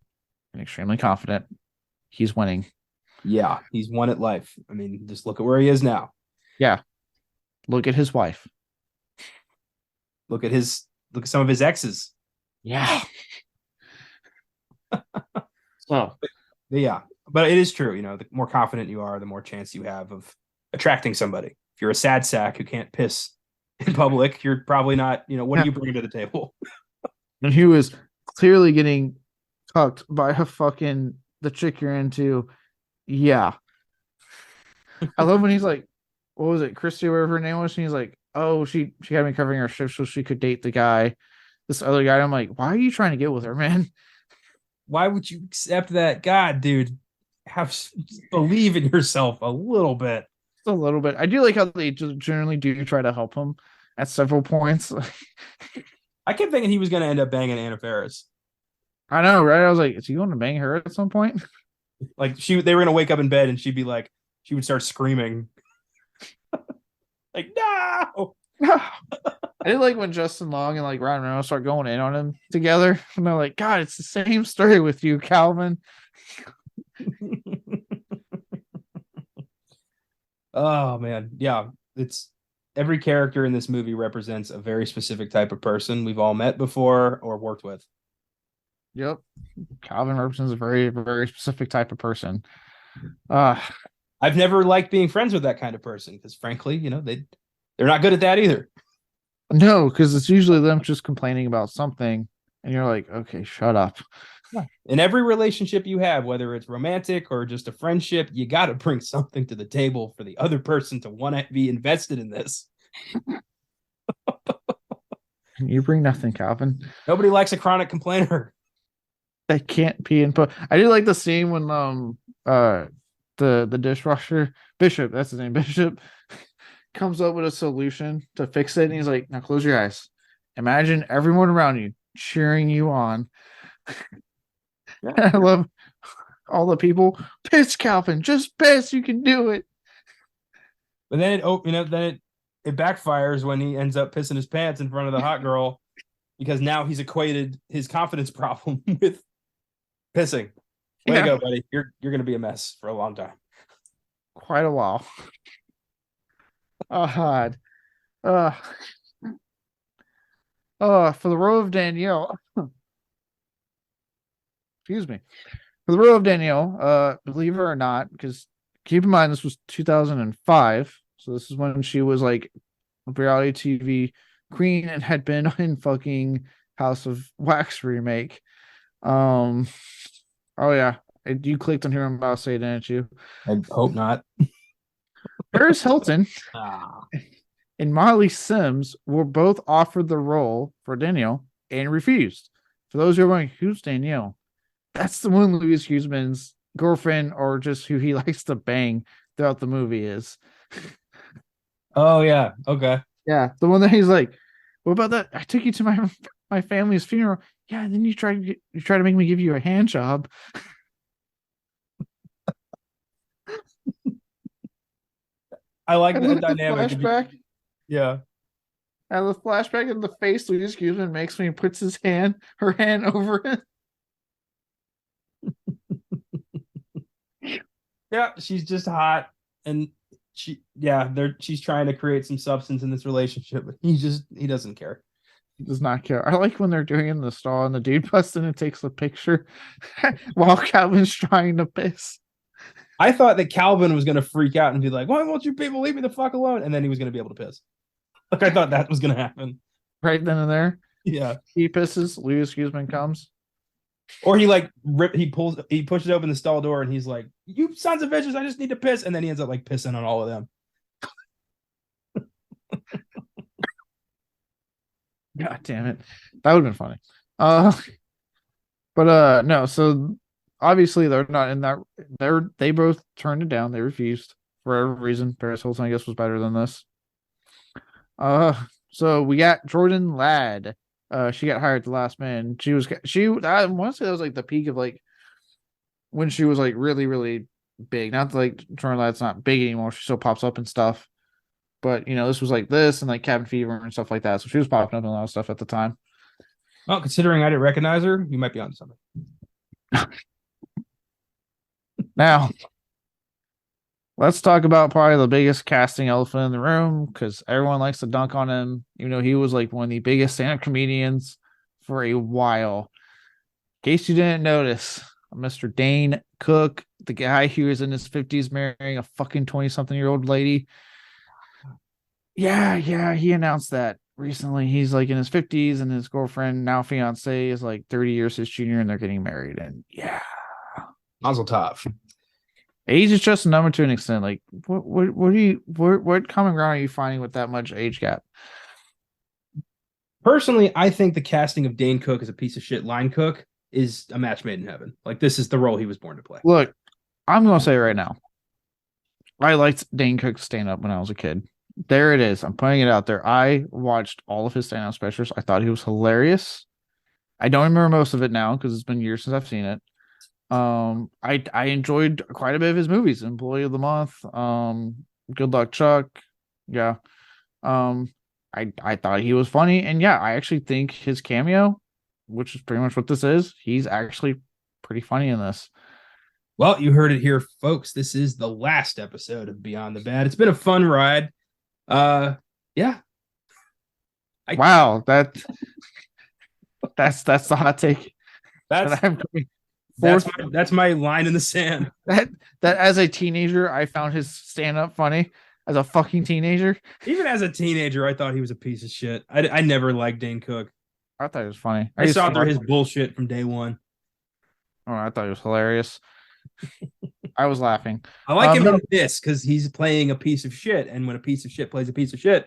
and extremely confident. He's winning. Yeah, he's won at life. I mean, just look at where he is now. Yeah. Look at his wife. Look at some of his exes. Yeah. So, yeah, but it is true. The more confident you are, the more chance you have of attracting somebody. If you're a sad sack who can't piss in public, you're probably not. What do you bring to the table? And he was clearly getting cucked by the chick you're into. Yeah. I love when he's like, what was it, Christy, whatever her name was? And he's like, oh, she had me covering her shift so she could date the guy, this other guy. I'm like, why are you trying to get with her, man? Why would you accept that? God, dude, believe in yourself a little bit. Just a little bit. I do like how they generally do try to help him at several points. I kept thinking he was going to end up banging Anna Faris. I know, right? I was like, is he going to bang her at some point? Like they were going to wake up in bed and she'd be like, she would start screaming. Like, no. I did like when Justin Long and like Ryan Reynolds start going in on him together. And they're like, God, it's the same story with you, Calvin. Oh, man. Yeah. It's every character in this movie represents a very specific type of person we've all met before or worked with. Yep. Calvin represents a very, very specific type of person. I've never liked being friends with that kind of person because, frankly, they're not good at that either. No, because it's usually them just complaining about something, and you're like, okay, shut up. In every relationship you have, whether it's romantic or just a friendship, you got to bring something to the table for the other person to want to be invested in this. You bring nothing, Calvin. Nobody likes a chronic complainer. That can't be input. I do like the scene when the dishwasher Bishop, that's his name, Bishop, comes up with a solution to fix it, and he's like, now close your eyes. Imagine everyone around you cheering you on. Yeah. I love all the people. Piss, Calvin, just piss, you can do it. But then it backfires when he ends up pissing his pants in front of the hot girl because now he's equated his confidence problem with pissing. Way to go, buddy. You're going to be a mess for a long time. Quite a while. Oh, God. For the role of Danielle. Excuse me. For the role of Danielle, believe it or not, because keep in mind this was 2005, so this is when she was like a reality TV queen and had been in fucking House of Wax remake. Oh yeah, you clicked on who I'm about to say, didn't you? I hope not. Paris Hilton and Molly Sims were both offered the role for Danielle and refused. For those who are wondering, who's Danielle? That's the one Louis Huseman's girlfriend, or just who he likes to bang throughout the movie is. Oh yeah, okay. Yeah, the one that he's like, what about that? I took you to my my family's funeral. Yeah, and then you try to make me give you a hand job. I like And that then the dynamic. flashback, Yeah. and the flashback in the face Louise Guzman makes when he puts her hand over it. Yeah, she's just hot, and she's trying to create some substance in this relationship, but he doesn't care. He does not care. I like when they're doing it in the stall and the dude busts in and takes the picture while Calvin's trying to piss. I thought that Calvin was gonna freak out and be like, "Why won't you people leave me the fuck alone?" And then he was gonna be able to piss. Like I thought that was gonna happen. Right then and there. Yeah. He pisses, Louis Guzman comes. Or he pushes open the stall door and he's like, "You sons of bitches, I just need to piss," and then he ends up like pissing on all of them. God damn it. That would have been funny. No, so obviously they're not in that. They both turned it down. They refused for every reason. Paris Hilton, I guess, was better than this. So we got Jordan Ladd. She got hired at the last minute. I want to say that was like the peak of like when she was like really, really big. Not that, like Jordan Ladd's not big anymore. She still pops up and stuff. But this was like this and like Cabin Fever and stuff like that. So she was popping up in a lot of stuff at the time. Well, considering I didn't recognize her, you might be on something. Now, let's talk about probably the biggest casting elephant in the room because everyone likes to dunk on him, even though he was like one of the biggest stand-up comedians for a while. In case you didn't notice, Mr. Dane Cook, the guy who was in his 50s marrying a fucking 20-something-year-old lady. Yeah, he announced that recently. He's like in his 50s and his girlfriend, now fiance, is like 30 years his junior and they're getting married. And yeah. Mazel tov. Age is just a number to an extent. Like, what common ground are you finding with that much age gap? Personally, I think the casting of Dane Cook as a piece of shit line cook is a match made in heaven. Like, this is the role he was born to play. Look, I'm going to say right now, I liked Dane Cook's stand up when I was a kid. There it is. I'm putting it out there. I watched all of his stand up specials. I thought he was hilarious. I don't remember most of it now because it's been years since I've seen it. I enjoyed quite a bit of his movies. Employee of the Month, Good Luck Chuck. Yeah. I thought he was funny, and yeah, I actually think his cameo, which is pretty much what this is, he's actually pretty funny in this. Well, you heard it here, folks. This is the last episode of Beyond the Bad. It's been a fun ride. Yeah. Wow, that's the hot take. That's my line in the sand. That as a teenager, I found his stand up funny. As a fucking teenager, even as a teenager, I thought he was a piece of shit. I never liked Dane Cook. I thought it was funny. I saw through his bullshit from day one. Oh, I thought it was hilarious. I was laughing. I like him in this because he's playing a piece of shit, and when a piece of shit plays a piece of shit,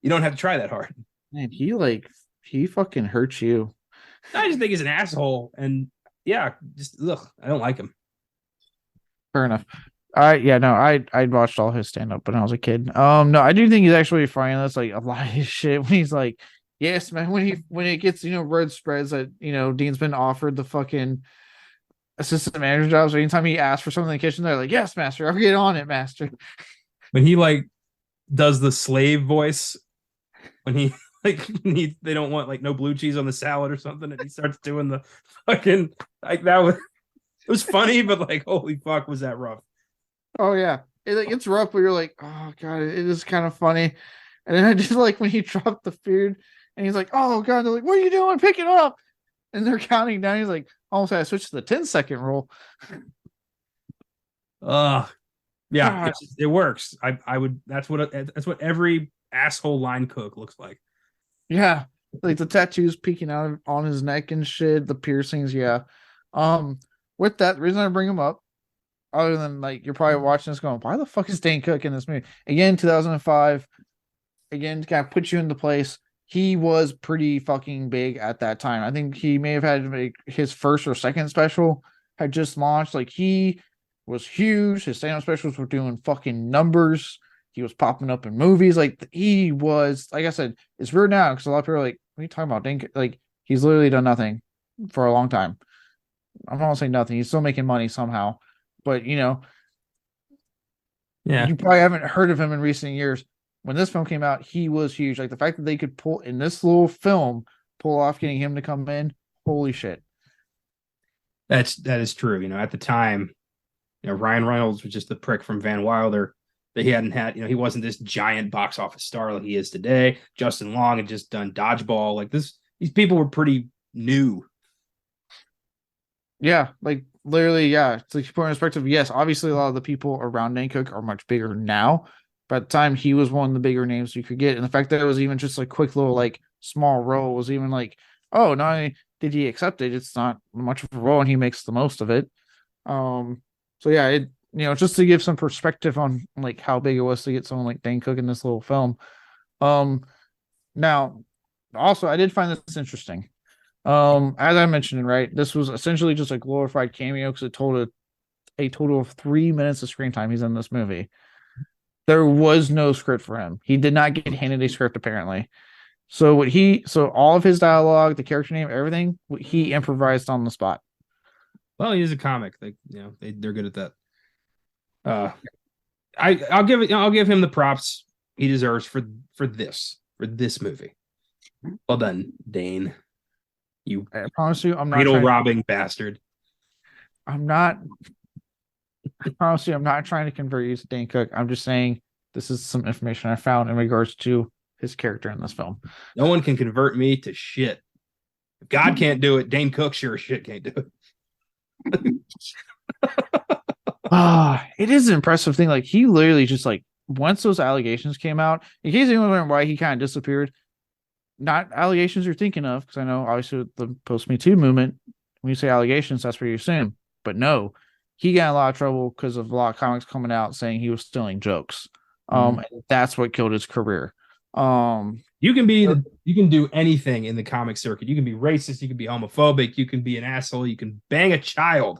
you don't have to try that hard. Man, he fucking hurts you. I just think he's an asshole, and yeah, just I don't like him. Fair enough. I watched all his stand up when I was a kid. No, I do think he's actually funny. That's like a lot of his shit when he's like, yes, man, when it gets red spreads that Dean's been offered the fucking assistant manager jobs. So anytime he asks for something in the kitchen, they're like, yes, master, I'll get on it, master. When he like does the slave voice, when he they don't want like no blue cheese on the salad or something, and he starts doing the fucking like that was it was funny, but like holy fuck, was that rough? Oh yeah, it's rough, but you're like, oh god, it is kind of funny. And then I just like when he dropped the food, and he's like, oh god, they're like, what are you doing? Pick it up. And they're counting down. He's like, almost had to switch to the 10-second rule. Yeah, it works. I would. That's what every asshole line cook looks like. Yeah, like the tattoos peeking out on his neck and shit, the piercings. Yeah. With that, the reason I bring him up, other than like you're probably watching this going, why the fuck is Dane Cook in this movie? Again, 2005. Again, to kind of put you into place. He was pretty fucking big at that time. I think he may have had to make his first or second special had just launched. Like he was huge. His stand-up specials were doing fucking numbers. He was popping up in movies. Like he was, like I said, it's weird now because a lot of people are like, what are you talking about? Dane? Like He's literally done nothing for a long time. I'm not saying nothing. He's still making money somehow, but Yeah, you probably haven't heard of him in recent years. When this film came out, he was huge. Like the fact that they could pull in this little film, pull off getting him to come in, holy shit. that is true. At the time, Ryan Reynolds was just the prick from Van Wilder that he hadn't had. He wasn't this giant box office star like he is today. Justin Long had just done Dodgeball. Like this, these people were pretty new. Yeah, like literally, yeah. It's like put in perspective. Yes, obviously a lot of the people around Dane Cook are much bigger now. But at the time, he was one of the bigger names you could get, and the fact that it was even just like quick little like small role was even like, oh, not only did he accept it, it's not much of a role, and he makes the most of it. So yeah, just to give some perspective on like how big it was to get someone like Dane Cook in this little film. Um, now, also I did find this interesting. As I mentioned, right, this was essentially just a glorified cameo because it told a total of 3 minutes of screen time he's in this movie. There was no script for him. He did not get handed a script apparently. So all of his dialogue, the character name, everything, he improvised on the spot. Well, he is a comic. They're good at that. I'll give him the props he deserves for this movie. Well done, Dane. You I promise you, I'm not needle trying robbing bastard. I'm not. I promise you, I'm not trying to convert you to Dane Cook. I'm just saying this is some information I found in regards to his character in this film. No one can convert me to shit. If God can't do it, Dane Cook sure as shit can't do it. It is an impressive thing. Like he literally just like once those allegations came out, in case anyone wondering why he kind of disappeared, not allegations you're thinking of, because I know obviously with the post Me Too movement, when you say allegations, that's what you assume. But no, he got in a lot of trouble because of a lot of comics coming out saying he was stealing jokes. And that's what killed his career. You can do anything in the comic circuit. You can be racist, you can be homophobic, you can be an asshole, you can bang a child,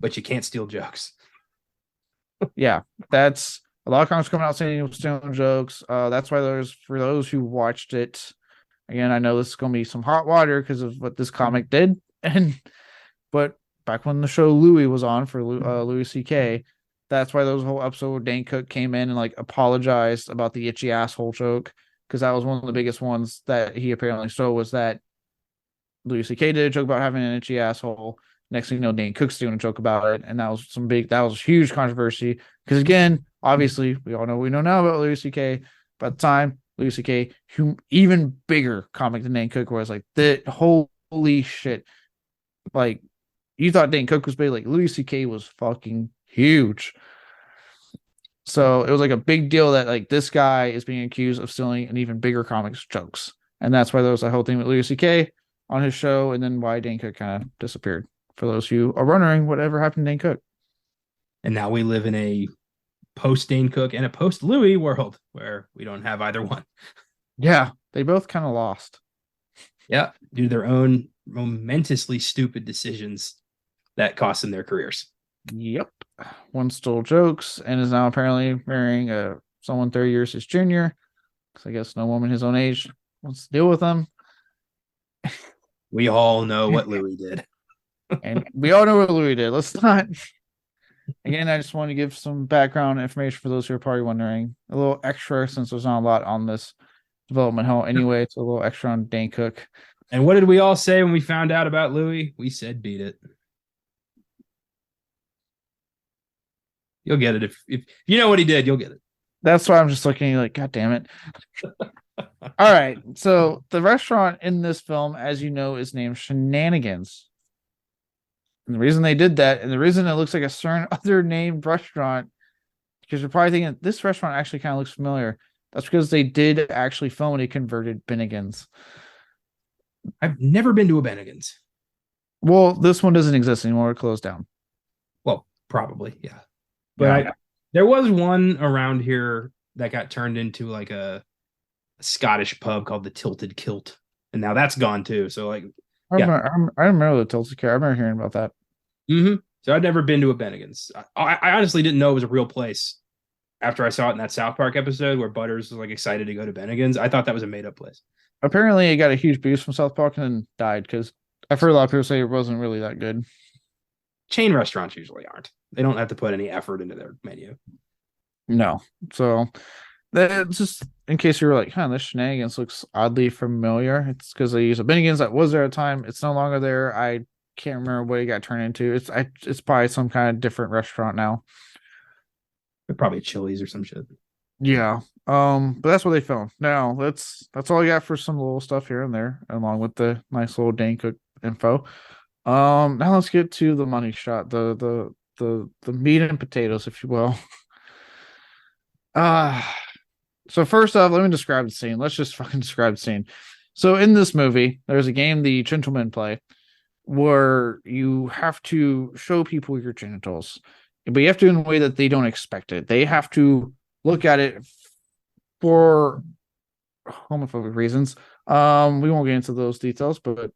but you can't steal jokes. Yeah, that's a lot of comics coming out saying he was stealing jokes. That's why for those who watched it, again, I know this is gonna be some hot water because of what this comic did, but back when the show Louis was on for Louis C.K., that's why there was a whole episode where Dane Cook came in and like apologized about the itchy asshole joke because that was one of the biggest ones that he apparently stole was that Louis C.K. did a joke about having an itchy asshole. Next thing you know, Dane Cook's doing a joke about it, and that was huge controversy. Because again, obviously, we all know what we know now about Louis C.K. But at the time, Louis C.K., even bigger comic than Dane Cook was, like the holy shit. Like you thought Dane Cook was big, like Louis C.K. was fucking huge. So it was like a big deal that like this guy is being accused of stealing an even bigger comics jokes, and that's why there was a whole thing with Louis C.K. on his show, and then why Dane Cook kind of disappeared. For those who are wondering whatever happened to Dane Cook. And now we live in a post Dane Cook and a post Louis world where we don't have either one. Yeah, they both kind of lost. Yeah, due to their own momentously stupid decisions that cost them their careers. Yep. One stole jokes and is now apparently marrying someone 30 years his junior. Because I guess no woman his own age wants to deal with them. We all know what Louis did. And we all know what Louis did. Let's not. Again, I just want to give some background information for those who are probably wondering. A little extra since there's not a lot on this development hell anyway. It's a little extra on Dane Cook. And what did we all say when we found out about Louis? We said beat it. You'll get it. If you know what he did, you'll get it. That's why I'm just looking like, God damn it. All right. So the restaurant in this film, as you know, is named Shenanigans. And the reason they did that, and the reason it looks like a certain other named restaurant, because you're probably thinking this restaurant actually kind of looks familiar. That's because they did actually film a converted Bennigan's. I've never been to a Bennigan's. Well, this one doesn't exist anymore. It closed down. Well, probably, yeah. But there was one around here that got turned into like a Scottish pub called the Tilted Kilt, and now that's gone too. So like, I remember the Tilted Kilt. I remember hearing about that. So I'd never been to a Bennigan's. I honestly didn't know it was a real place after I saw it in that South Park episode where Butters was like excited to go to Bennigan's. I thought that was a made up place. Apparently, it got a huge boost from South Park and then died because I've heard a lot of people say it wasn't really that good. Chain restaurants usually aren't. They don't have to put any effort into their menu. No. So that just in case you were like, huh, this shenanigans looks oddly familiar. It's because they use a Bennigan's that was there at the time. It's no longer there. I can't remember what it got turned into. It's probably some kind of different restaurant now. They're probably Chili's or some shit. Yeah. But that's what they filmed. Now that's all I got for some little stuff here and there, along with the nice little Dane Cook info. Now let's get to the money shot, the meat and potatoes, if you will. Uh so first off, let me describe the scene. Let's just fucking describe the scene. So in this movie, there's a game the gentlemen play where you have to show people your genitals, but you have to do it in a way that they don't expect it. They have to look at it for homophobic reasons. We won't get into those details, but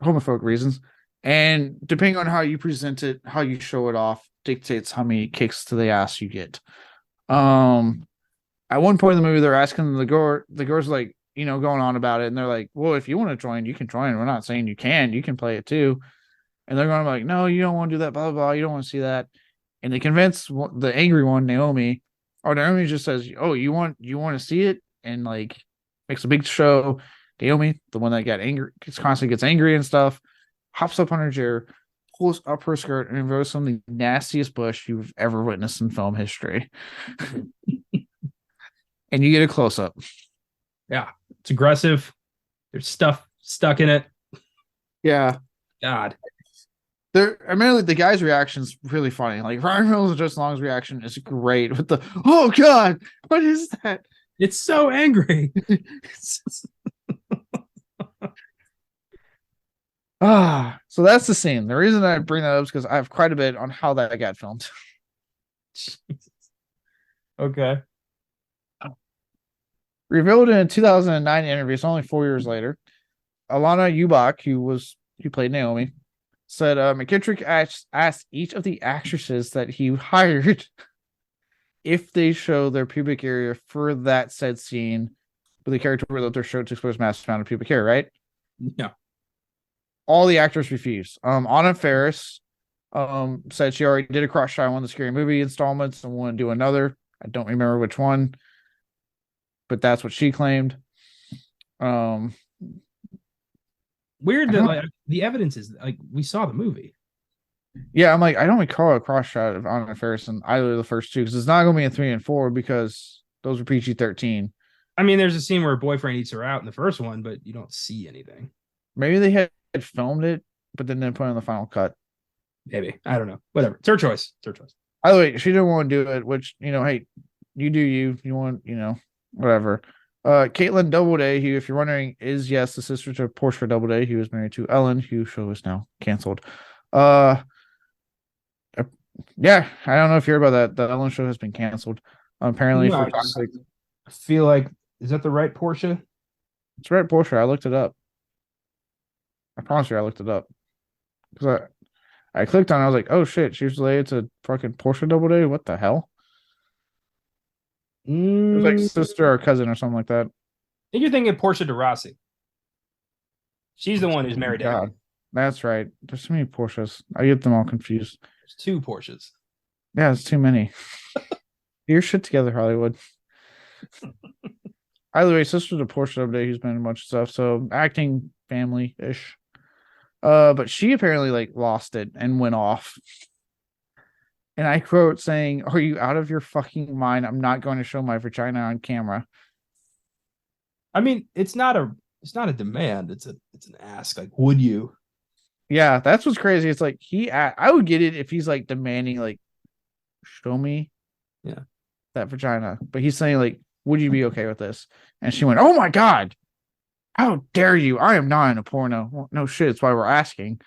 homophobic reasons. And depending on how you present it, how you show it off, dictates how many kicks to the ass you get. At one point in the movie, they're asking the girls like, going on about it, and they're like, well, if you want to join, you can join. We're not saying you can play it too. And they're going like, no, you don't want to do that, blah, blah, blah. You don't want to see that. And they convince the angry one, Naomi, or Naomi just says, oh, you want to see it? And like makes a big show. Naomi, the one that got angry, constantly gets angry and stuff, hops up on her chair, pulls up her skirt, and reveals some of the nastiest bush you've ever witnessed in film history. And you get a close up. Yeah, it's aggressive. There's stuff stuck in it. Yeah. God. Like the guy's reaction is really funny. Like Ryan Reynolds Just Long's reaction is great with the oh god, what is that? It's so angry. So that's the scene. The reason I bring that up is because I have quite a bit on how that got filmed. Okay. Revealed in a 2009 interview, so only 4 years later, Alana Ubach, who played Naomi, said McKittrick asked each of the actresses that he hired if they show their pubic area for that said scene, with the character without their shirt to expose massive amount of pubic hair, right? Yeah. All the actors refused. Anna Faris said she already did a cross shot on one of the Scary Movie installments and wanted to do another. I don't remember which one, but that's what she claimed. Weird that like the evidence is like we saw the movie. Yeah, I'm like, I don't recall a cross shot of Anna Faris in either of the first two because it's not going to be in 3 and 4 because those were PG-13. I mean, there's a scene where a boyfriend eats her out in the first one, but you don't see anything. Maybe they had filmed it, but then they put it in the final cut. Maybe. I don't know. Whatever. It's her choice. It's her choice. Either way, she didn't want to do it, which, hey, you do you want, whatever. Caitlin Doubleday, who, if you're wondering, is, yes, the sister to Portia Doubleday, who was married to Ellen, whose show is now canceled. Yeah, I don't know if you heard about that. The Ellen show has been canceled. Apparently, No, for toxic. I feel like, is that the right Portia? It's right, Portia. I looked it up. I promise you, I looked it up. Because I clicked on it, I was like, oh shit, she's related to fucking Portia Doubleday? What the hell? It was like sister or cousin or something like that. I think you're thinking Portia de Rossi. She's the one who's married to God, Harry. that's right. There's too many Portias. I get them all confused. There's 2 Portias. Yeah, it's too many. Get your shit together, Hollywood. Either way, sister to Portia Doubleday, who's been in a bunch of stuff. So acting family-ish. But she apparently like lost it and went off. And I quote saying, "Are you out of your fucking mind? I'm not going to show my vagina on camera." I mean, it's not a demand. It's an ask. Like, would you? Yeah, that's what's crazy. It's like I would get it if he's like demanding, like, show me, yeah, that vagina. But he's saying like, would you be okay with this? And she went, "Oh my god, how dare you? I am not in a porno." Well, no shit. It's why we're asking.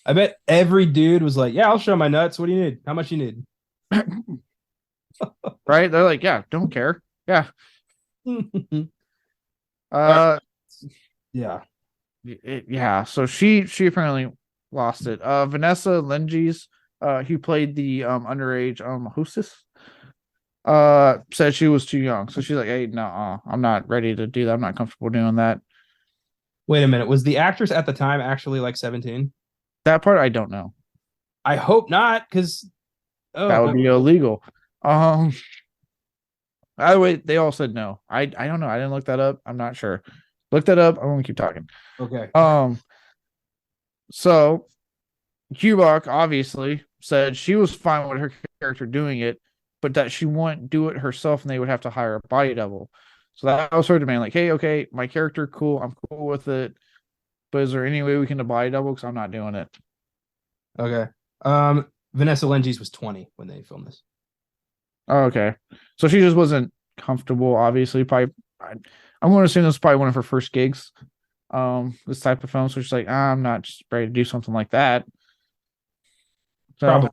I bet every dude was like, "Yeah, I'll show my nuts. What do you need? How much you need?" Right? They're like, "Yeah, don't care." Yeah. Yeah. Yeah. So she apparently lost it. Vanessa Lenges, who played the underage hostess, said she was too young. So she's like, hey, no, I'm not ready to do that. I'm not comfortable doing that. Wait a minute. Was the actress at the time actually like 17? That part I don't know. I hope not, because That would oh, be illegal. Um, either way, they all said no. I don't know. I didn't look that up. I'm not sure. Look that up. I won't keep talking. okay. So Cubach obviously said she was fine with her character doing it, but that she wouldn't do it herself and they would have to hire a body double. So that was her demand. Like, hey, okay, my character, cool. I'm cool with it. But is there any way we can do body double? Because I'm not doing it. Okay. Vanessa Lenges was 20 when they filmed this. Oh, okay. So she just wasn't comfortable, obviously. Probably I'm going to assume this was probably one of her first gigs. This type of film. So she's like, I'm not just ready to do something like that. So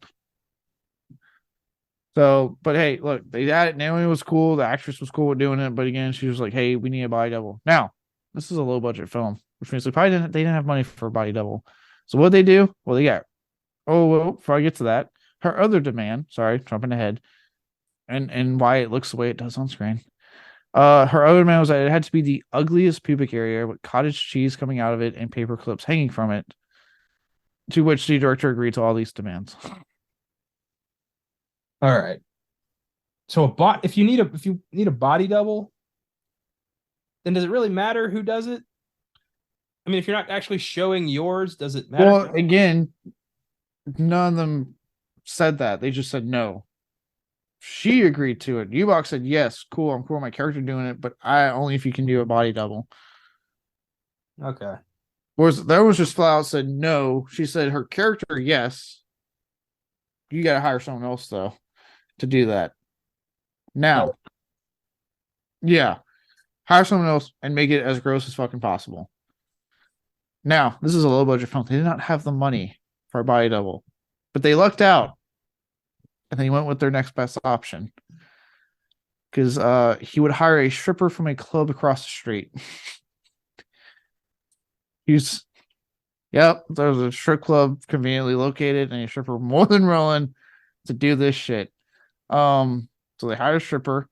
Probably. But hey, look, they had it. Naomi was cool. The actress was cool with doing it. But again, she was like, hey, we need a body double. Now, this is a low budget film, which means they didn't have money for a body double. So what they do? Well, they got, before I get to that, her other demand, sorry, jumping ahead, and why it looks the way it does on screen. Her other demand was that it had to be the ugliest pubic area with cottage cheese coming out of it and paper clips hanging from it. To which the director agreed to all these demands. All right. So if you need a body double, then does it really matter who does it? I mean, if you're not actually showing yours, does it matter? Well, again, none of them said that. They just said no. She agreed to it. Ubach said, yes, cool, I'm cool with my character doing it, but I only if you can do a body double. Okay. Whereas there was just flat out said no. She said her character, yes. You gotta hire someone else though to do that. Now, yeah, hire someone else and make it as gross as fucking possible. Now, this is a low budget film. They did not have the money for a body double, but they lucked out and they went with their next best option because he would hire a stripper from a club across the street. Yep, there's a strip club conveniently located and a stripper more than willing to do this shit. So they hired a stripper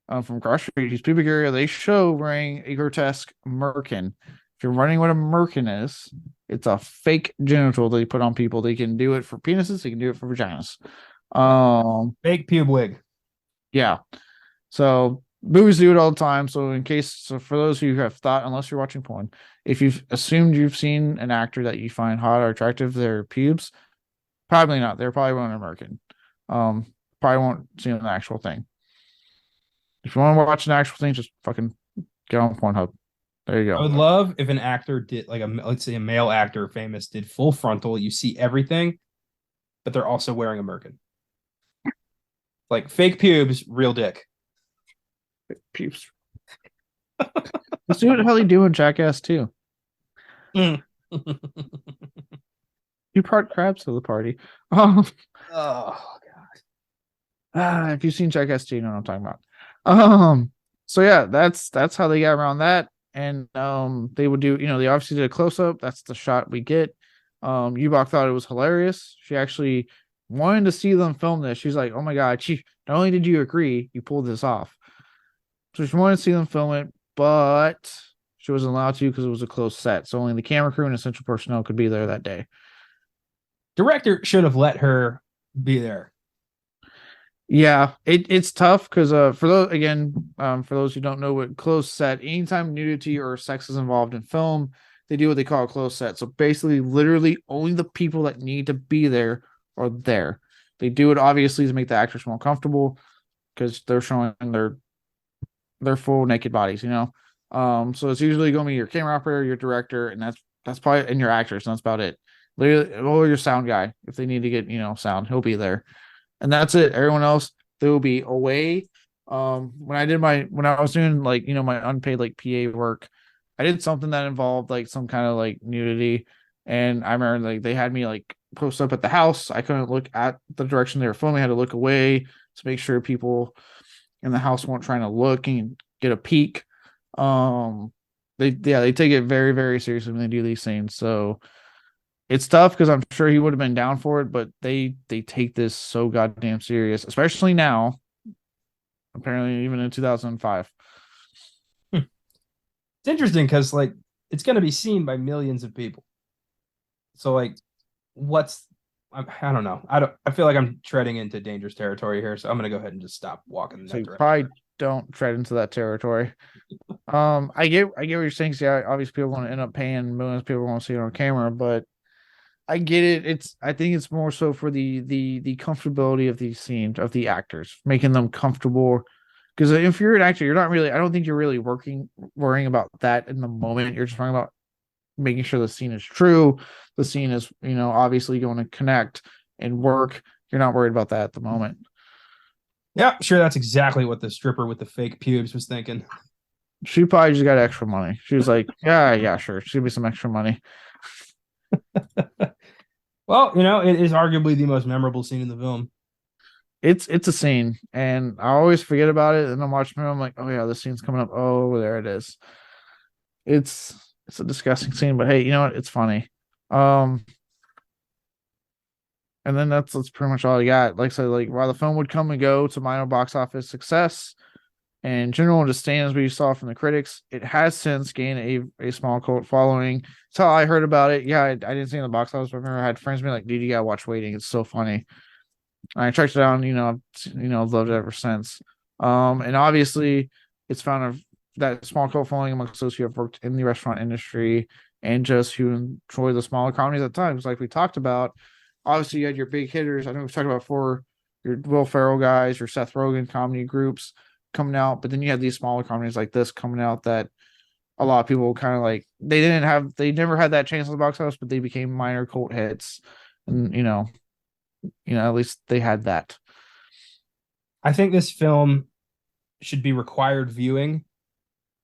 from across the street. He's pubic area. They show wearing a grotesque merkin. If you're running what a merkin is, it's a fake genital they put on people. They can do it for penises. They can do it for vaginas. Fake pube wig. Yeah. So movies do it all the time. So for those who have thought, unless you're watching porn, if you've assumed you've seen an actor that you find hot or attractive, their pubes, probably not. They're probably wearing a merkin. Probably won't see an actual thing. If you want to watch an actual thing, just fucking get on Pornhub. There you go. I would love if an actor did, like, let's say a male actor famous did full frontal. You see everything, but they're also wearing a merkin. Like fake pubes, real dick. Pubes. Let's see what the hell he do in Jackass too. You brought crabs to the party. Oh God. If you've seen Jackass 2, you know what I'm talking about. So yeah, that's how they got around that. And they would do, they obviously did a close-up. That's the shot we get. Ubach thought it was hilarious. She actually wanted to see them film this. She's like, oh my god, Chief, not only did you agree, you pulled this off. So she wanted to see them film it, but she wasn't allowed to because it was a closed set. So only the camera crew and essential personnel could be there that day. Director should have let her be there. Yeah, it's tough because for those who don't know what closed set, anytime nudity or sex is involved in film, they do what they call a closed set. So basically, literally, only the people that need to be there are there. They do it obviously to make the actors more comfortable because they're showing their full naked bodies, So it's usually going to be your camera operator, your director, and that's probably and your actors, and that's about it. Literally, or your sound guy if they need to get sound, he'll be there. And that's it. Everyone else, they will be away. When I was doing my unpaid PA work, I did something that involved some kind of nudity. And I remember they had me post up at the house. I couldn't look at the direction they were filming. I had to look away to make sure people in the house weren't trying to look and get a peek. They take it very, very seriously when they do these things. So it's tough because I'm sure he would have been down for it, but they take this so goddamn serious, especially now apparently even in 2005. It's interesting because like it's going to be seen by millions of people. So like, what's I don't know. I feel like I'm treading into dangerous territory here, so I'm gonna go ahead and just stop walking in So that you direction. probably don't tread into that territory. I get what you're saying. Yeah, obviously people want to end up paying millions of people want to see it on camera, but I get it. I think it's more so for the comfortability of these scenes of the actors, making them comfortable. Because if you're an actor, you're not really. I don't think you're really worrying about that in the moment. You're just worrying about making sure the scene is true. The scene is, obviously going to connect and work. You're not worried about that at the moment. Yeah, sure. That's exactly what the stripper with the fake pubes was thinking. She probably just got extra money. She was like, yeah, sure. She'll be some extra money. Well, it is arguably the most memorable scene in the film. It's a scene, and I always forget about it. And I'm watching it. I'm like, oh yeah, this scene's coming up. Oh, there it is. It's it's a disgusting scene, but hey, you know what? It's funny. Um, and then that's pretty much all I got. Like I said, like while the film would come and go to minor box office success and general understands what you saw from the critics, it has since gained a small cult following. That's how I heard about it. Yeah, I didn't see it in the box office, but I remember I had friends be like, dude, you gotta watch Waiting. It's so funny. I checked it out, and I've loved it ever since. And obviously, it's found that small cult following amongst those who have worked in the restaurant industry and just who enjoy the smaller comedies at times, like we talked about. Obviously, you had your big hitters. I know we've talked about before, your Will Ferrell guys, your Seth Rogen comedy groups coming out, but then you had these smaller comedies like this coming out that a lot of people kind of like. They never had that chance in the box office, but they became minor cult hits, and at least they had that. I think this film should be required viewing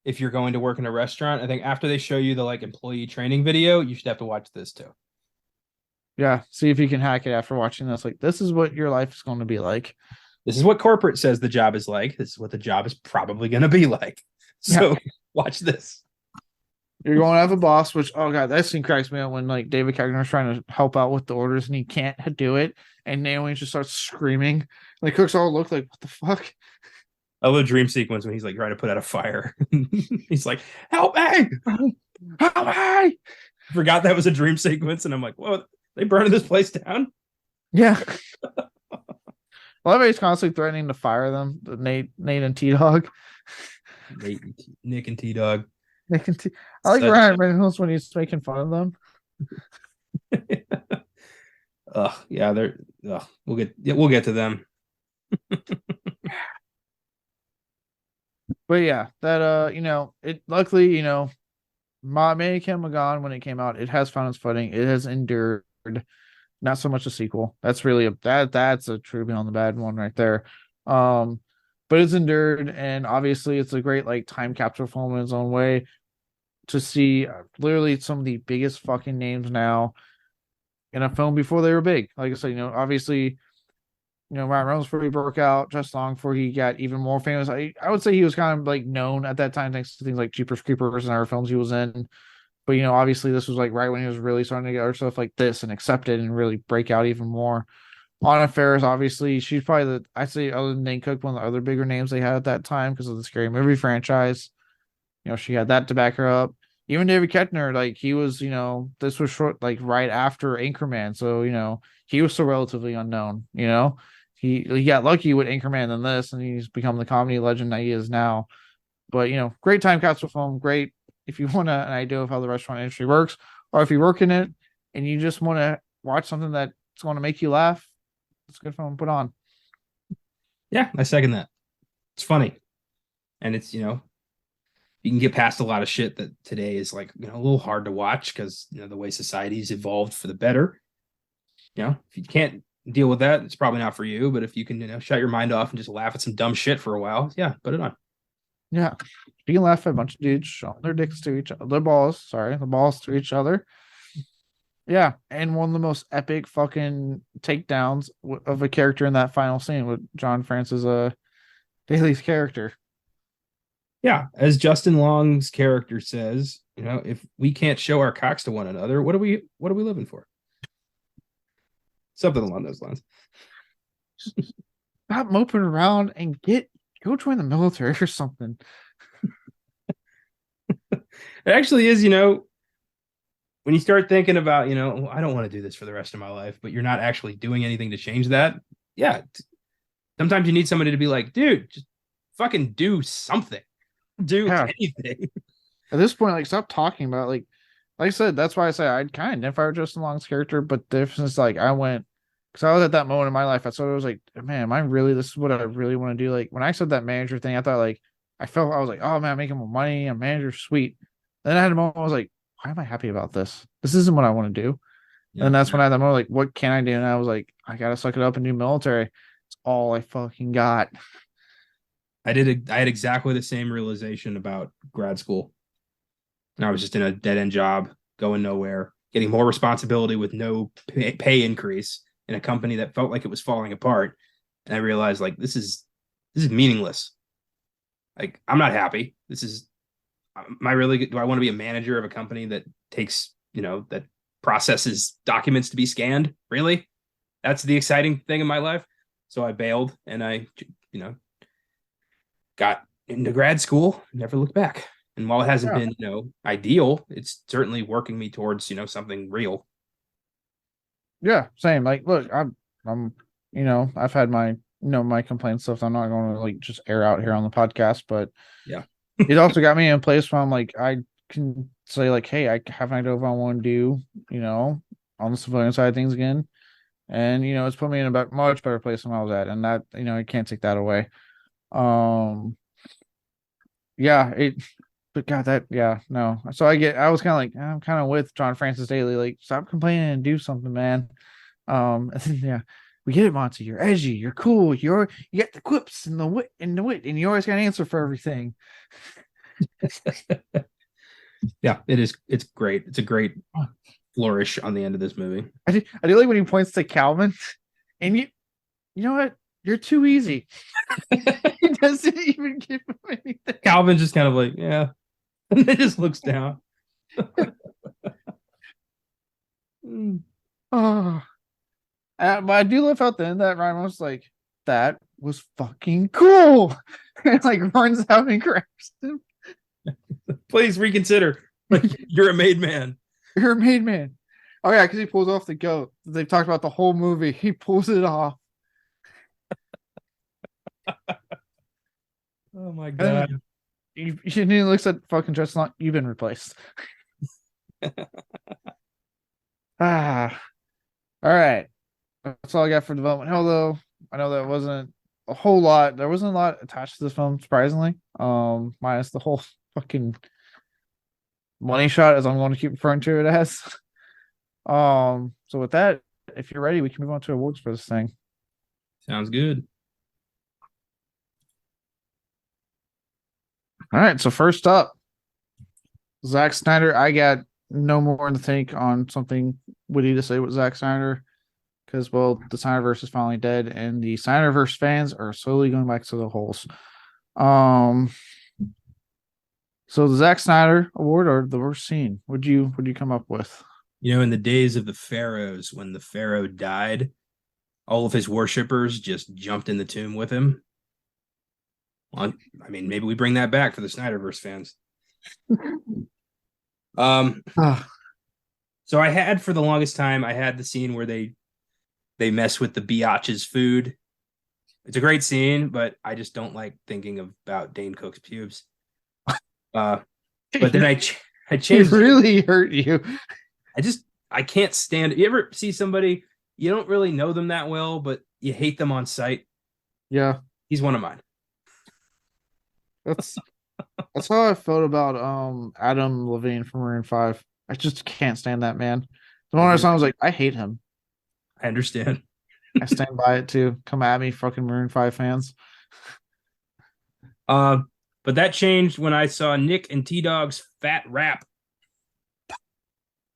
if you're going to work in a restaurant. I think after they show you the like employee training video, you should have to watch this too. Yeah, see if you can hack it after watching this. Like, this is what your life is going to be like. This is what corporate says the job is like. This is what the job is probably going to be like. So watch this. You're going to have a boss, which, oh god, that scene cracks me up when like David Koechner is trying to help out with the orders and he can't do it, and Naomi just starts screaming. Like cooks all look like, what the fuck? I love dream sequence when he's like trying to put out a fire. He's like, "Help me! Help me!" Forgot that was a dream sequence, and I'm like, "Whoa, they burning this place down?" Yeah. Well, everybody's constantly threatening to fire them. Nate and T Dog. Nick and T Dog. Nick and T. I like Ryan Reynolds when he's making fun of them. Yeah, they're. We'll get to them. But yeah, that it luckily, Mannequin Magan when it came out, it has found its footing. It has endured. Not so much a sequel. That's really that's a true beyond the bad one right there. But it's endured, and obviously it's a great like time capsule film in its own way to see literally some of the biggest fucking names now in a film before they were big. Like I said, obviously, Ryan Reynolds before he broke out, just long before he got even more famous. I would say he was kind of like known at that time thanks to things like Jeepers Creepers and other films he was in. But obviously this was like right when he was really starting to get other stuff like this and accepted and really break out even more. Anna Faris, obviously, she's probably I'd say other than Dane Cook, one of the other bigger names they had at that time because of the Scary Movie franchise. She had that to back her up. Even David Koechner, like he was, this was short, like right after Anchorman, so he was still relatively unknown. He got lucky with Anchorman than this, and he's become the comedy legend that he is now. But great time capsule film. Great if you want an idea of how the restaurant industry works, or if you work in it and you just want to watch something that's going to make you laugh. It's a good film to put on. Yeah, I second that. It's funny, and it's you can get past a lot of shit that today is like a little hard to watch because the way society's evolved for the better. If you can't deal with that, it's probably not for you. But if you can shut your mind off and just laugh at some dumb shit for a while, yeah, put it on. Yeah, you can laugh at a bunch of dudes showing their dicks to each other, the balls to each other. Yeah, and one of the most epic fucking takedowns of a character in that final scene with John Francis Daly's character. Yeah, as Justin Long's character says, if we can't show our cocks to one another, what are we living for? Something along those lines. Stop moping around and get Go join the military or something. It actually is, when you start thinking about, I don't want to do this for the rest of my life, but you're not actually doing anything to change that. Yeah. Sometimes you need somebody to be like, dude, just fucking do something. Do Yeah. anything. At this point, like, stop talking about like I said, that's why I say I'd kind of identify with Justin Long's character, but the difference is like I went because I was at that moment in my life. I sort of was like, man, am I really this is what I really want to do? Like when I said that manager thing, I thought like I was like, oh man, I'm making more money, I'm manager, sweet. Then I had a moment I was like, why am I happy about this? This isn't what I want to do. Yeah. And that's when I had the moment like, what can I do? And I was like, I gotta suck it up and do military. It's all I fucking got. I had exactly the same realization about grad school. And I was just in a dead end job, going nowhere, getting more responsibility with no pay increase in a company that felt like it was falling apart. And I realized like this is meaningless. Like I'm not happy. Am I really, do I want to be a manager of a company that takes, that processes documents to be scanned? Really? That's the exciting thing in my life. So I bailed and I, got into grad school, never looked back. And while it hasn't Yeah. been, ideal, it's certainly working me towards, something real. Yeah, same. Like, look, I'm, I've had my, my complaints stuff. I'm not going to like just air out here on the podcast, but Yeah. it also got me in a place where I'm like, I can say like, hey, I have an idea of what I want to do, on the civilian side of things again, and it's put me in a much better place than I was at, and that I can't take that away. Um, yeah, but God, that yeah, no. So I was kind of like, I'm kind of with John Francis Daly, like, stop complaining and do something, man. And then, yeah, we get it, Monty. You're edgy, you're cool, you got the quips and the wit, and you always got an answer for everything. Yeah, it is. It's great. It's a great flourish on the end of this movie. I do like when he points to Calvin, and you know what? You're too easy. He doesn't even give him anything. Calvin's just kind of like, yeah. And then just looks down. Oh, but I do love how the end that Ryan was like, that was fucking cool. And like runs out and grabs him. Please reconsider. Like, you're a made man. You're a made man. Oh yeah, because he pulls off the goat. They've talked about the whole movie. He pulls it off. Oh my god. He looks at fucking Justin. You've been replaced. All right. That's all I got for development hell, though. I know that wasn't a whole lot. There wasn't a lot attached to this film, surprisingly. Minus the whole fucking money shot, as I'm going to keep referring to it as. So with that, if you're ready, we can move on to awards for this thing. Sounds good. All right. So first up, Zack Snyder. I got no more to think on something witty to say with Zack Snyder. Because, well, the Snyderverse is finally dead, and the Snyderverse fans are slowly going back to the holes. So the Zack Snyder Award or the worst scene? Would you come up with? In the days of the pharaohs, when the pharaoh died, all of his worshippers just jumped in the tomb with him. Well, I mean, maybe we bring that back for the Snyderverse fans. So I had, for the longest time, I had the scene where they mess with the biatch's food. It's a great scene, but I just don't like thinking about Dane Cook's pubes. But then I changed. It really hurt you. I can't stand it. You ever see somebody, you don't really know them that well, but you hate them on sight? Yeah. He's one of mine. That's how I felt about Adam Levine from Maroon 5. I just can't stand that man. The moment I was like, I hate him. I understand. I stand by it too. Come at me, fucking Maroon 5 fans. But that changed when I saw Nick and T-Dog's fat rap.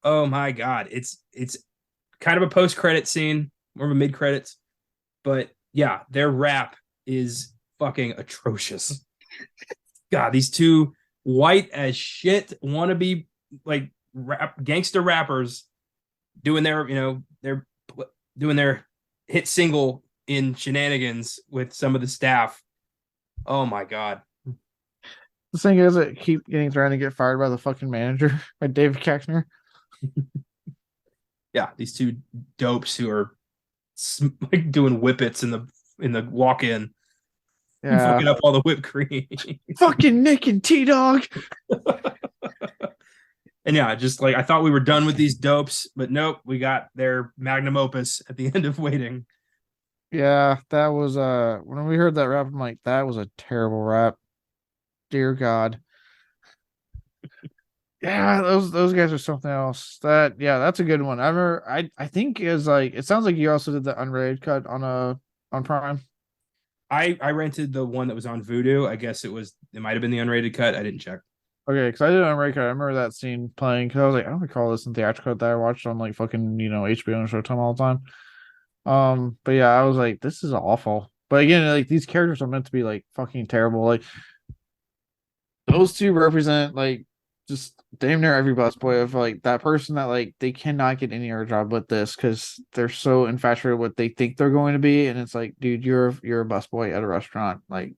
Oh my god. It's kind of a post-credit scene, more of a mid-credits. But yeah, their rap is fucking atrocious. God, these two white as shit wannabe like gangster rappers doing their, they're doing their hit single in shenanigans with some of the staff. Oh my god. The thing is that keep getting trying to get fired by the fucking manager by David Koechner. Yeah, these two dopes who are like doing whippets in the walk-in, Yeah. fucking up all the whipped cream. Fucking Nick and T Dog. And yeah, just like I thought we were done with these dopes, but nope, we got their magnum opus at the end of waiting. Yeah, that was when we heard that rap, I'm like, that was a terrible rap. Dear God. Yeah, those guys are something else. That's a good one. I think is like it sounds like you also did the unrated cut on Prime. I rented the one that was on Vudu. I guess it might have been the unrated cut. I didn't check. Okay, because I did unrated cut. I remember that scene playing because I was like, I don't recall this in theatrical cut that I watched on like fucking HBO and Showtime all the time. But yeah, I was like, this is awful. But again, like these characters are meant to be like fucking terrible. Like those two represent like just damn near every busboy of like that person that like they cannot get any other job but this because they're so infatuated with what they think they're going to be, and it's like, dude, you're a busboy at a restaurant. Like,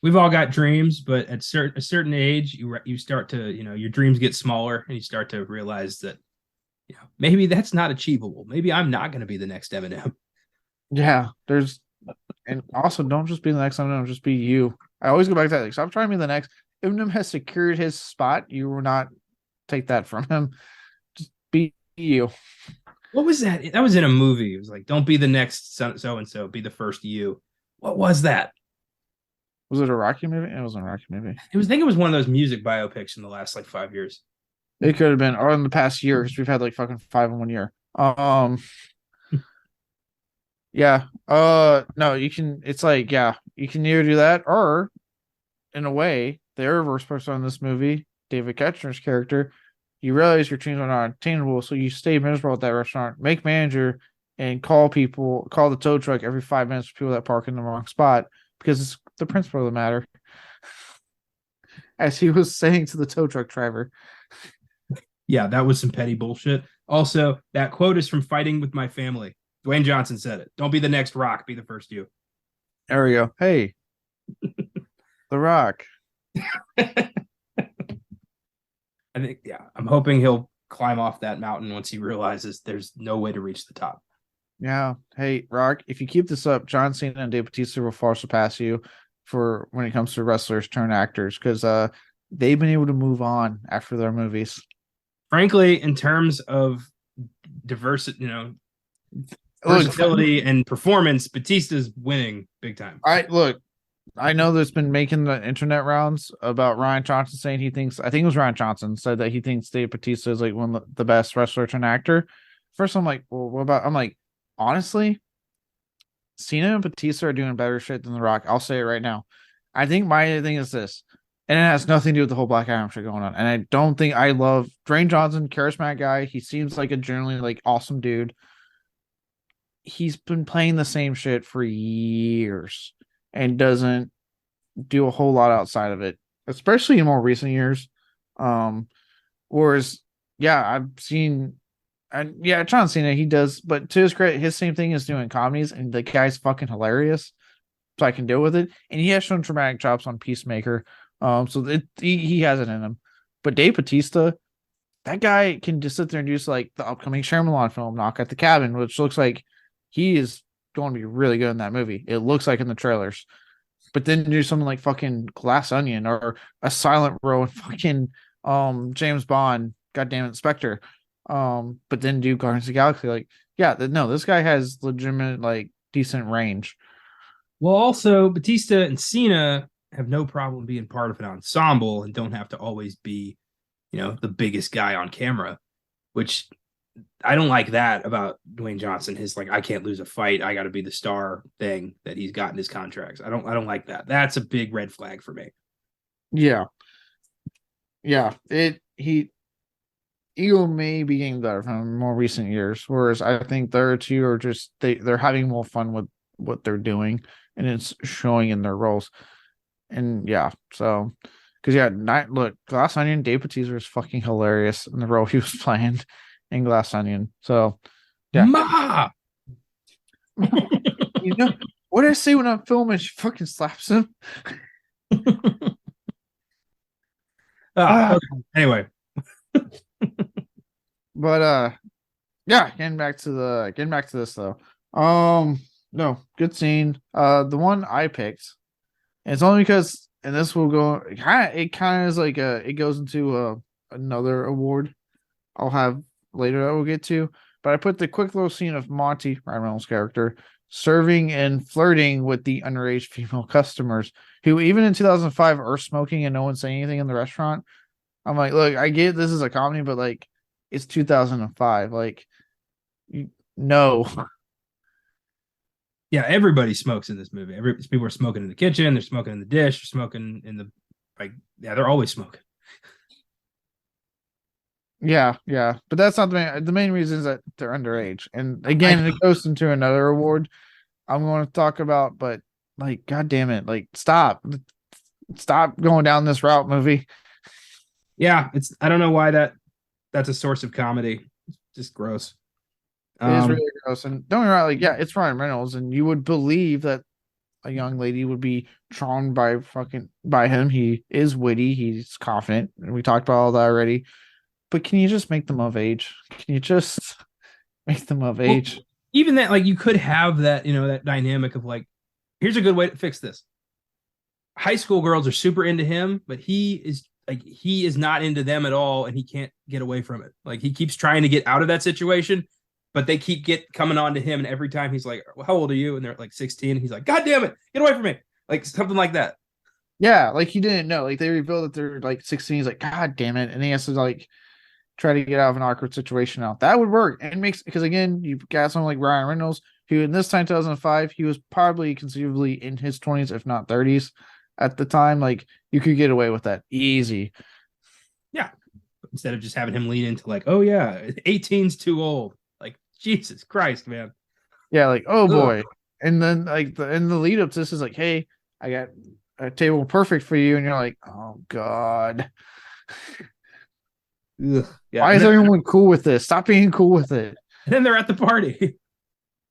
We've all got dreams, but at a certain age, you start to your dreams get smaller, and you start to realize that maybe that's not achievable. Maybe I'm not going to be the next Eminem. yeah, there's and also don't just be the next Eminem, just be you. I always go back to that. Like, stop trying to be the next. Eminem has secured his spot. You will not take that from him. Just be you. What was that? That was in a movie. It was like, don't be the next so and so, be the first you. What was that? Was it a Rocky movie? It wasn't a Rocky movie. I think it was one of those music biopics in the last like 5 years. It could have been, or in the past year, because we've had like fucking 5 in 1 year. Yeah. No, you can. It's like, yeah, you can either do that, or in a way, the reverse person in this movie, David Ketchner's character, you realize your dreams are not attainable, so you stay miserable at that restaurant, make manager, and call the tow truck every 5 minutes for people that park in the wrong spot because it's the principle of the matter. As he was saying to the tow truck driver. Yeah, that was some petty bullshit. Also, that quote is from Fighting with My Family. Dwayne Johnson said it. Don't be the next Rock, be the first you. There we go. Hey, The Rock. I think, yeah, I'm hoping he'll climb off that mountain once he realizes there's no way to reach the top. Yeah. Hey, Rock, if you keep this up, John Cena and Dave Bautista will far surpass you for when it comes to wrestlers turn actors because they've been able to move on after their movies. Frankly, in terms of diversity, versatility and performance, Batista's winning big time. I know there's been making the internet rounds about Ryan Johnson saying I think it was Ryan Johnson said that he thinks Dave Bautista is like one of the best wrestler turn actor. First, I'm like, well, what about? I'm like, honestly, Cena and Batista are doing better shit than The Rock. I'll say it right now. I think my thing is this, and it has nothing to do with the whole Black Adam shit going on. And I don't think I love Dwayne Johnson, charismatic guy. He seems like a generally like awesome dude. He's been playing the same shit for years and doesn't do a whole lot outside of it, especially in more recent years. Whereas, yeah, I've seen, and yeah, John Cena, he does, but to his credit, his same thing is doing comedies, and the guy's fucking hilarious, so I can deal with it. And he has shown dramatic chops on Peacemaker, so he has it in him. But Dave Bautista, that guy can just sit there and do like the upcoming Shyamalan film, Knock at the Cabin, which looks like he is going to be really good in that movie. It looks like in the trailers. But then do something like fucking Glass Onion or a silent role in fucking James Bond, goddamn it, Spectre. But then do Guardians of the Galaxy. Like, yeah, no, this guy has legitimate, like, decent range. Well, also, Batista and Cena have no problem being part of an ensemble and don't have to always be, the biggest guy on camera, which I don't like that about Dwayne Johnson. His like, I can't lose a fight. I got to be the star thing that he's got in his contracts. I don't like that. That's a big red flag for me. Yeah. Yeah. Ego may be getting better from more recent years, whereas I think their two are just they're having more fun with what they're doing, and it's showing in their roles. And yeah, so because look, Glass Onion, Dave Bautista is fucking hilarious in the role he was playing in Glass Onion. So yeah. Ma! What did I say when I'm filming? She fucking slaps him. Ah, Ah, okay. Anyway, but yeah, getting back to this though. No, good scene. The one I picked, and it's only because, and this will go. It kind of is like it goes into another award I'll have later that we'll get to. But I put the quick little scene of Monty, Ryan Reynolds' character, serving and flirting with the underage female customers who, even in 2005, are smoking and no one's saying anything in the restaurant. I'm like, look, I get this is a comedy, but like, it's 2005. Like, no. yeah, everybody smokes in this movie. People are smoking in the kitchen. They're smoking in the dish. They're smoking in the Yeah, they're always smoking. Yeah, yeah, but that's not the main reason is that they're underage. And I again, it goes into another award I'm going to talk about, but like, god damn it, like, stop going down this route, movie. Yeah, it's I don't know why that's a source of comedy. It's just gross. It is Um, really gross. And don't get me wrong, like, yeah, it's Ryan Reynolds, and you would believe that a young lady would be charmed by him. He is witty, he's confident, and we talked about all that already. But can you just make them of age? Can you just make them of well, age? even that, like, you could have that, that dynamic of like, here's a good way to fix this. High school girls are super into him, but he is not into them at all, and he can't get away from it. Like, he keeps trying to get out of that situation, but they keep coming on to him, and every time he's like, well, "How old are you?" And they're like 16, and he's like, "God damn it, get away from me!" Like something like that. Yeah, like he didn't know. Like they reveal that they're like 16. He's like, God damn it. And he has to like try to get out of an awkward situation now. That would work. And it makes because again, you got someone like Ryan Reynolds, who in this time 2005, he was probably conceivably in his 20s, if not 30s at the time. Like you could get away with that easy. Yeah, instead of just having him lean into like, "Oh yeah, 18's too old." Like, Jesus Christ, man. Yeah, like, oh Ugh. boy. And then like in the lead up to this is like, hey, I got a table perfect for you, and you're like, oh God. Ugh. Yeah, Why is everyone cool with this? Stop being cool with it. and then they're at the party.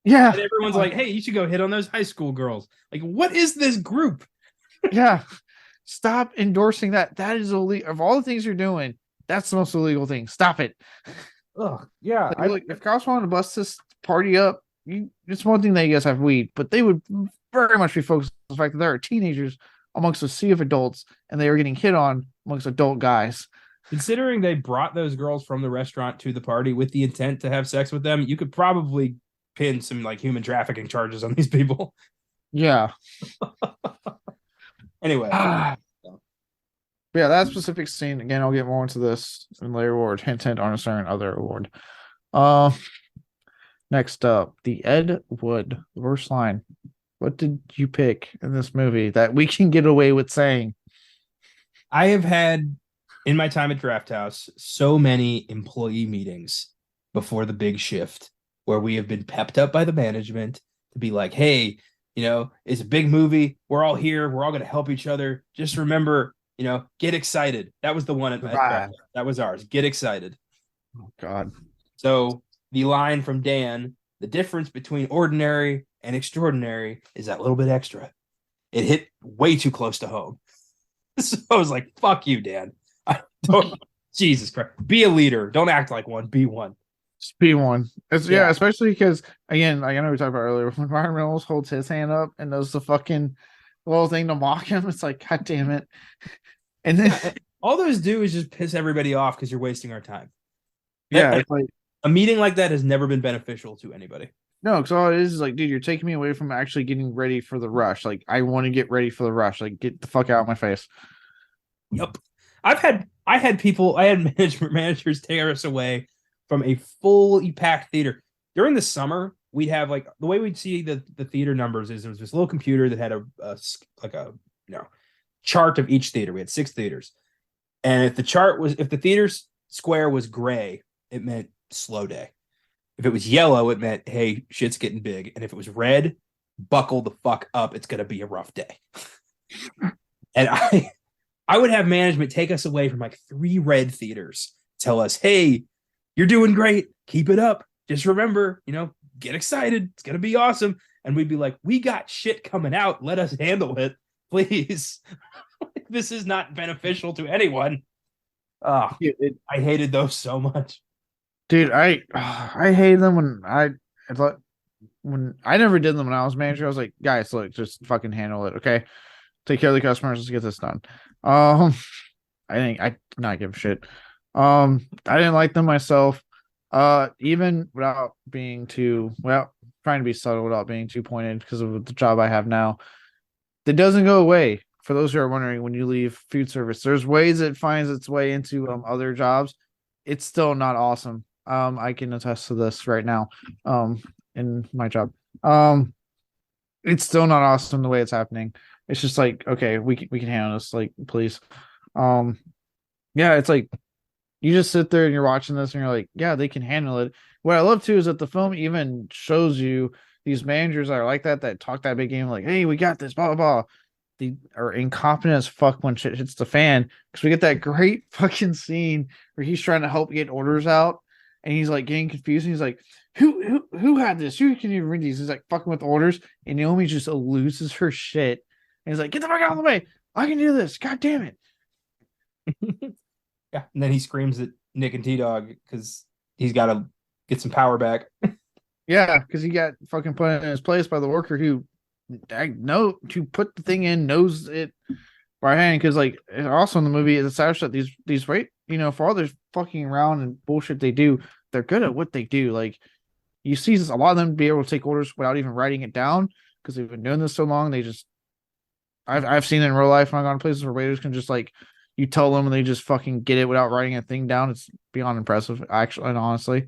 Yeah. And everyone's like, "Hey, you should go hit on those high school girls." Like, what is this group? Yeah. Stop endorsing that. That is illegal. Of all the things you're doing, that's the most illegal thing. Stop it. Ugh, yeah. Like, look, if cops wanted to bust this party up, it's one thing that you guys have weed, but they would very much be focused on the fact that there are teenagers amongst a sea of adults and they are getting hit on amongst adult guys. Considering they brought those girls from the restaurant to the party with the intent to have sex with them, you could probably pin some like human trafficking charges on these people. Yeah. Anyway, But yeah, that specific scene, again, I'll get more into this in later award. Hint, hint, on a certain other award. Uh, Next up, the Ed Wood, worst line. What did you pick in this movie that we can get away with saying? I have had in my time at Draft House so many employee meetings before the big shift where we have been pepped up by the management to be like, "Hey, it's a big movie. We're all here. We're all going to help each other. Just remember, get excited." That was the one at Draft House. That was ours. Get excited. Oh, God. So the line from Dan, the difference between ordinary and extraordinary is that little bit extra. It hit way too close to home. So I was like, fuck you, Dan. I don't, Jesus Christ. Be a leader. Don't act like one. Be one. Just be one. Yeah, especially because, again, like I know we talked about earlier, when Ryan Reynolds holds his hand up and does the fucking little thing to mock him, it's like, God damn it. And then, all those do is just piss everybody off because you're wasting our time. yeah, it's like, a meeting like that has never been beneficial to anybody. no, because all it is like, dude, you're taking me away from actually getting ready for the rush. Like, I want to get ready for the rush. Like, get the fuck out of my face. Yep. I had managers take us away from a fully packed theater. During the summer, we'd have like the way we'd see the theater numbers is there was this little computer that had a chart of each theater. We had 6 theaters. And if the theater's square was gray, it meant slow day. If it was yellow, it meant, hey, shit's getting big. And if it was red, buckle the fuck up. It's going to be a rough day. And I would have management take us away from like 3 red theaters, tell us, hey, you're doing great. Keep it up. Just remember, get excited. It's going to be awesome. And we'd be like, we got shit coming out. Let us handle it, please. This is not beneficial to anyone. Oh, Dude, I hated those so much. I hate them when I never did them when I was manager. I was like, guys, look, just fucking handle it, okay? Take care of the customers. Let's get this done. I think I did not give a shit. I didn't like them myself. Even without being too trying to be subtle without being too pointed because of the job I have now. That doesn't go away. For those who are wondering, when you leave food service, there's ways it finds its way into other jobs. It's still not awesome. I can attest to this right now. In my job. It's still not awesome the way it's happening. It's just like, okay, we can handle this, like, please. Yeah, it's like you just sit there and you're watching this and you're like, yeah, they can handle it. What I love too is that the film even shows you these managers that are like that talk that big game, like, hey, we got this, blah blah blah. They are incompetent as fuck when shit hits the fan, because we get that great fucking scene where he's trying to help get orders out and he's like getting confused and he's like, who had this? Who can even read these? He's like fucking with orders, and Naomi just loses her shit and he's like, get the fuck out of the way. I can do this. God damn it. Yeah, and then he screams at Nick and T-Dog because he's got to get some power back. Yeah, because he got fucking put in his place by the worker who I know to put the thing in knows it by hand. Because like also in the movie, it's established that these right, for all their fucking around and bullshit they do, they're good at what they do. Like you see a lot of them be able to take orders without even writing it down because they've been doing this so long. They just I've seen it in real life when I've gone to places where waiters can just like you tell them and they just fucking get it without writing a thing down. It's beyond impressive, actually, and honestly.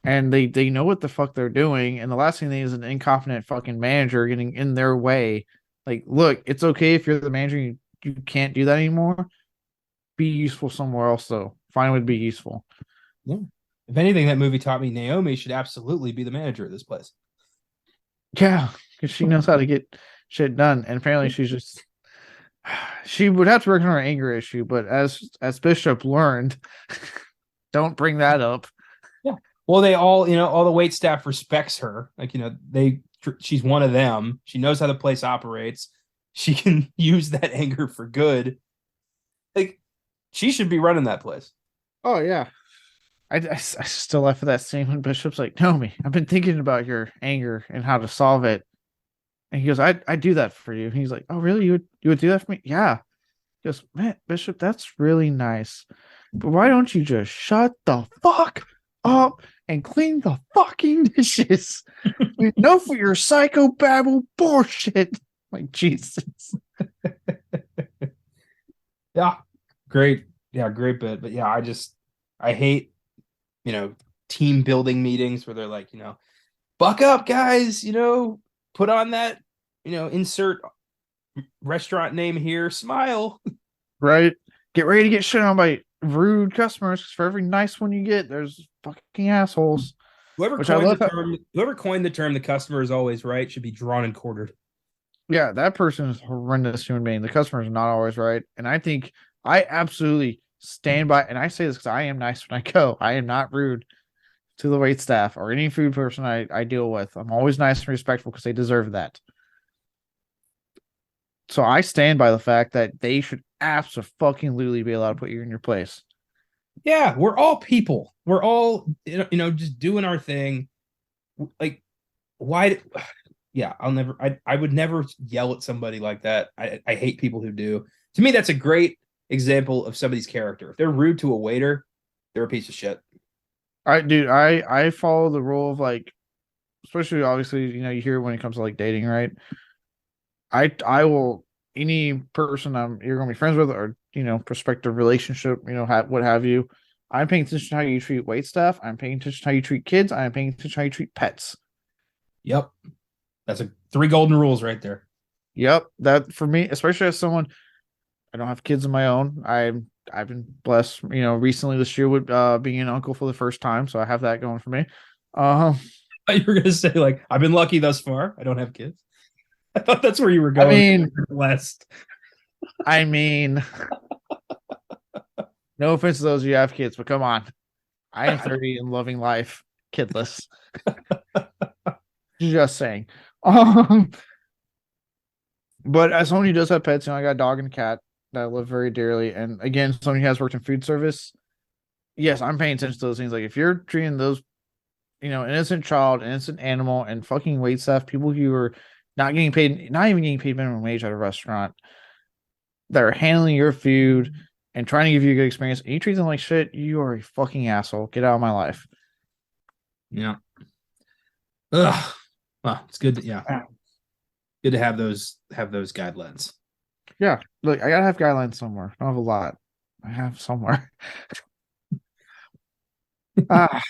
And they know what the fuck they're doing. And the last thing they need is an incompetent fucking manager getting in their way. Like, look, it's okay if you're the manager, you can't do that anymore. Be useful somewhere else, though. Find a way to be useful. Yeah. If anything, that movie taught me Naomi should absolutely be the manager of this place. Yeah, because she knows how to get shit done. And apparently she's just she would have to work on her anger issue, but as Bishop learned, don't bring that up. Yeah. Well, they all, all the wait staff respects her. Like, she's one of them. She knows how the place operates. She can use that anger for good. Like, she should be running that place. Oh, yeah. I still laugh at that scene when Bishop's like, Naomi, I've been thinking about your anger and how to solve it. And he goes, I do that for you. And he's like, oh, really? You would do that for me? Yeah. He goes, man, Bishop, that's really nice. But why don't you just shut the fuck up and clean the fucking dishes? No, for your psychobabble bullshit. Like, Jesus. Yeah. Great. Yeah, great bit. But yeah, I hate, team building meetings where they're like, buck up, guys, put on that, insert restaurant name here, smile. Right? Get ready to get shit on by rude customers, because for every nice one you get, there's fucking assholes. Whoever coined the term, the customer is always right, should be drawn and quartered. Yeah, that person is a horrendous human being. The customer is not always right. And I think I absolutely stand by, and I say this because I am nice when I go. I am not rude to the wait staff or any food person I deal with. I'm always nice and respectful because they deserve that. So I stand by the fact that they should absolutely be allowed to put you in your place. Yeah, we're all people. We're all, just doing our thing. Like, why? Yeah, I would never yell at somebody like that. I hate people who do. To me, that's a great example of somebody's character. If they're rude to a waiter, they're a piece of shit. I follow the rule of, like, especially obviously, you hear when it comes to like dating, right? I will, any person you're gonna be friends with, or prospective relationship, what have you. I'm paying attention to how you treat wait staff. I'm paying attention to how you treat kids. I'm paying attention to how you treat pets. Yep, that's 3 golden rules right there. Yep, that for me, especially as someone, I don't have kids of my own. I've been blessed, recently this year with being an uncle for the first time, so I have that going for me. You were gonna say, like, I've been lucky thus far. I don't have kids. I thought that's where you were going. Blessed. I mean, no offense to those of you who have kids, but come on. I am 30 and loving life, kidless. Just saying. But as someone who does have pets, I got a dog and a cat. that I love very dearly. And again, someone who has worked in food service, yes, I'm paying attention to those things. Like if you're treating those, innocent child, innocent animal, and fucking wait staff, people who are not getting paid, not even getting paid minimum wage at a restaurant, that are handling your food and trying to give you a good experience, and you treat them like shit, you are a fucking asshole. Get out of my life. Yeah. Ugh. Well, it's good. Yeah. Good to have those guidelines. Yeah, look, I gotta have guidelines somewhere. I don't have a lot. I have somewhere. Ah,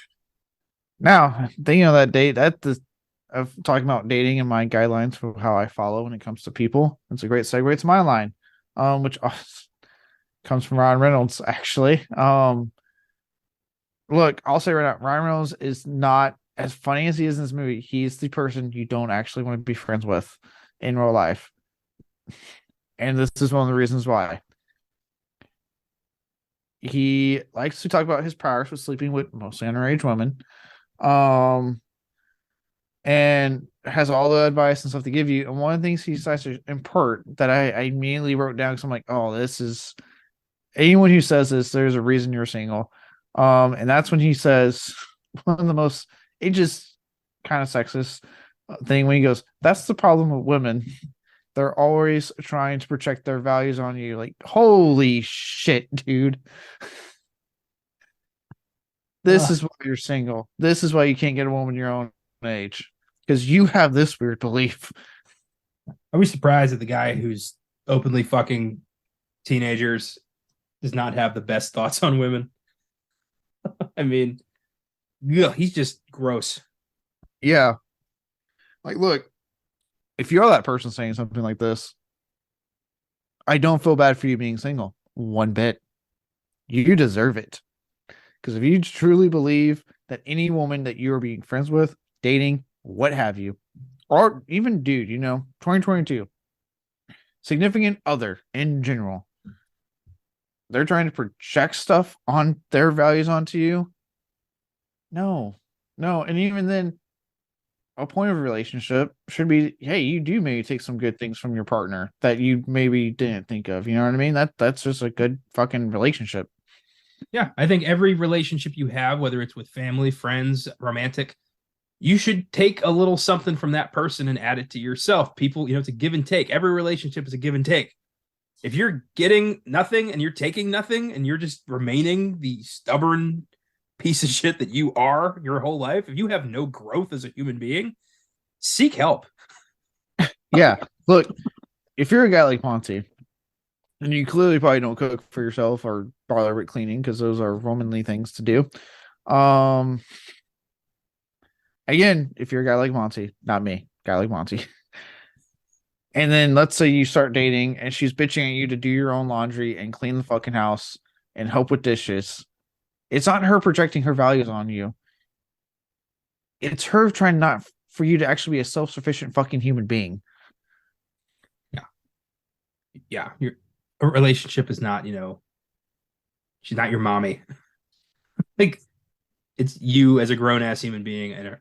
now thinking of that date, of talking about dating and my guidelines for how I follow when it comes to people. It's a great segue to my line, which comes from Ryan Reynolds, actually. Look, I'll say right now, Ryan Reynolds is not as funny as he is in this movie. He's the person you don't actually want to be friends with in real life. And this is one of the reasons why. He likes to talk about his prowess with sleeping with mostly underage women. Um, and has all the advice and stuff to give you. And one of the things he decides to impart that I immediately wrote down because I'm like, oh, this is anyone who says this, there's a reason you're single. And that's when he says one of the most, it just kind of sexist thing when he goes, that's the problem with women. They're always trying to project their values on you. Like, holy shit, dude. This is why you're single. This is why you can't get a woman your own age. Because you have this weird belief. Are we surprised that the guy who's openly fucking teenagers does not have the best thoughts on women? I mean, yeah, he's just gross. Yeah. Like, look, if you're that person saying something like this, I don't feel bad for you being single one bit. You deserve it. Because if you truly believe that any woman that you are being friends with, dating, what have you, or even dude, 2022, significant other in general, they're trying to project stuff on their values onto you. No, no. And even then, a point of a relationship should be, hey, you do maybe take some good things from your partner that you maybe didn't think of. You know what I mean? That's just a good fucking relationship. Yeah, I think every relationship you have, whether it's with family, friends, romantic, you should take a little something from that person and add it to yourself. People, it's a give and take. Every relationship is a give and take. If you're getting nothing and you're taking nothing and you're just remaining the stubborn piece of shit that you are your whole life, if you have no growth as a human being, seek help. Yeah. Look, if you're a guy like Monty, and you clearly probably don't cook for yourself or bother with cleaning because those are womanly things to do. Again, if you're a guy like Monty, not me, guy like Monty. And then let's say you start dating and she's bitching at you to do your own laundry and clean the fucking house and help with dishes. It's not her projecting her values on you. It's her trying not for you to actually be a self-sufficient fucking human being. Yeah. Yeah. A relationship is not, she's not your mommy. Like, it's you as a grown ass human being and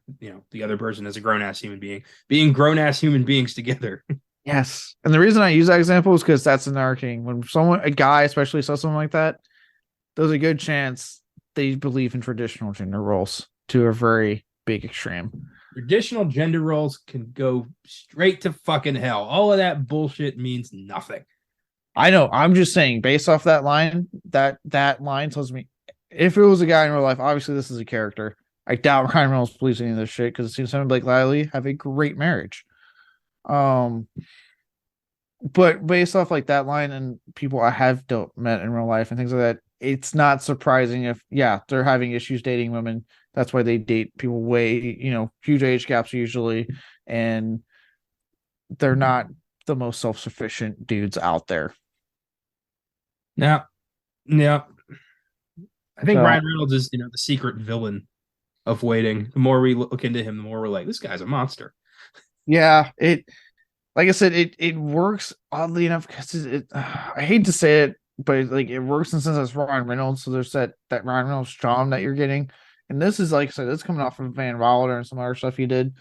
the other person as a grown ass human being grown ass human beings together. Yes. And the reason I use that example is because that's an arcing. When a guy especially says something like that, there's a good chance they believe in traditional gender roles to a very big extreme. Traditional gender roles can go straight to fucking hell. All of that bullshit means nothing. I know. I'm just saying, based off that line, that line tells me if it was a guy in real life, obviously this is a character. I doubt Ryan Reynolds believes any of this shit because it seems him and Blake Lively have a great marriage. But based off like that line and people I have met in real life and things like that, it's not surprising if they're having issues dating women. That's why they date people way huge age gaps usually, and they're not the most self-sufficient dudes out there. Now, yeah, I think So Ryan Reynolds is the secret villain of waiting. The more we look into him, the more we're like, this guy's a monster. yeah, like I said, it works oddly enough because I hate to say it, but like it works in the sense it's Ryan Reynolds. So there's that Ryan Reynolds charm that you're getting, and this is like I said, this coming off of Van Wilder and some other stuff he did.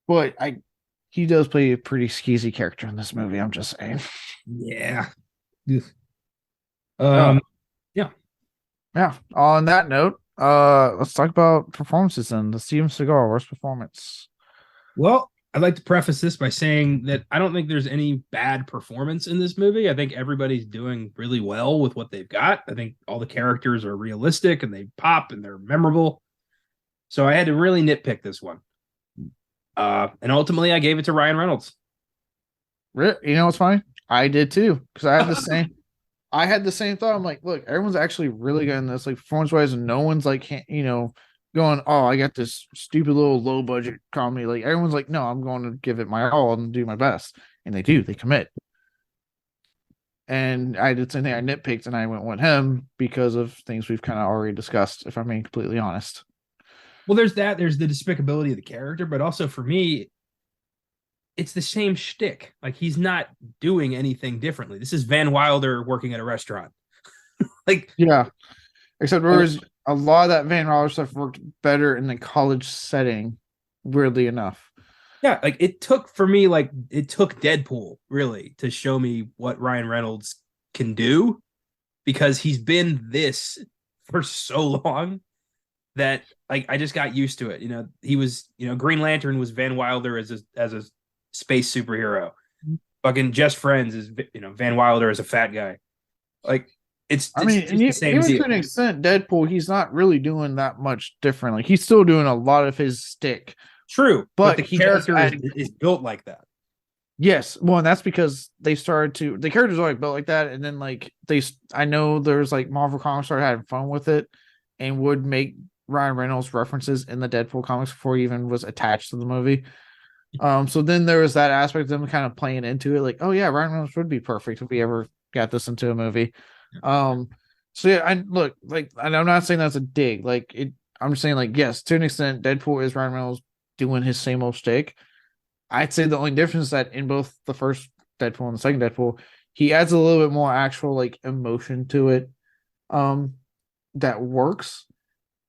But he does play a pretty skeezy character in this movie. I'm just saying. Yeah, Ugh. Oh, Yeah. yeah. On that note, let's talk about performances then. The Steven Seagal worst performance. Well, I'd like to preface this by saying that I don't think there's any bad performance in this movie. I think everybody's doing really well with what they've got. I think all the characters are realistic and they pop and they're memorable. So I had to really nitpick this one. And ultimately, I gave it to Ryan Reynolds. You know what's funny? I did too, because I had the same. I had the same thought. I'm like, look, everyone's actually really good in this, like performance wise, and no one's like, going, oh, I got this stupid little low budget comedy. Like everyone's like, no, I'm going to give it my all and do my best, and they do. They commit. And I did the same thing. I nitpicked and I went with him because of things we've kind of already discussed. If I'm being completely honest. Well, there's that. There's the despicability of the character, but also for me, it's the same shtick. Like he's not doing anything differently. This is Van Wilder working at a restaurant. Like, Yeah, except whereas a lot of that Van Wilder stuff worked better in the college setting, weirdly enough. yeah, like it took for me, like it took Deadpool really to show me what Ryan Reynolds can do because he's been this for so long that like I just got used to it. You know, he was, Green Lantern was Van Wilder as a space superhero. Fucking Just Friends is Van Wilder as a fat guy. Like I it's mean, and just the same even deal. to an extent, Deadpool, he's not really doing that much different. Like he's still doing a lot of his stick, True, but but the he does character add. is built like that. Yes, well, and that's because they started to the characters always built like that, and then like I know there's like Marvel Comics started having fun with it, and would make Ryan Reynolds references in the Deadpool comics before he even was attached to the movie. So then there was that aspect of them kind of playing into it, like, oh yeah, Ryan Reynolds would be perfect if we ever got this into a movie. Um, so yeah, I look like, and I'm not saying that's a dig, like it. I'm just saying like yes, to an extent, Deadpool is Ryan Reynolds doing his same old shtick. I'd say the only difference is that in both the first Deadpool and the second Deadpool, he adds a little bit more actual like emotion to it. That works.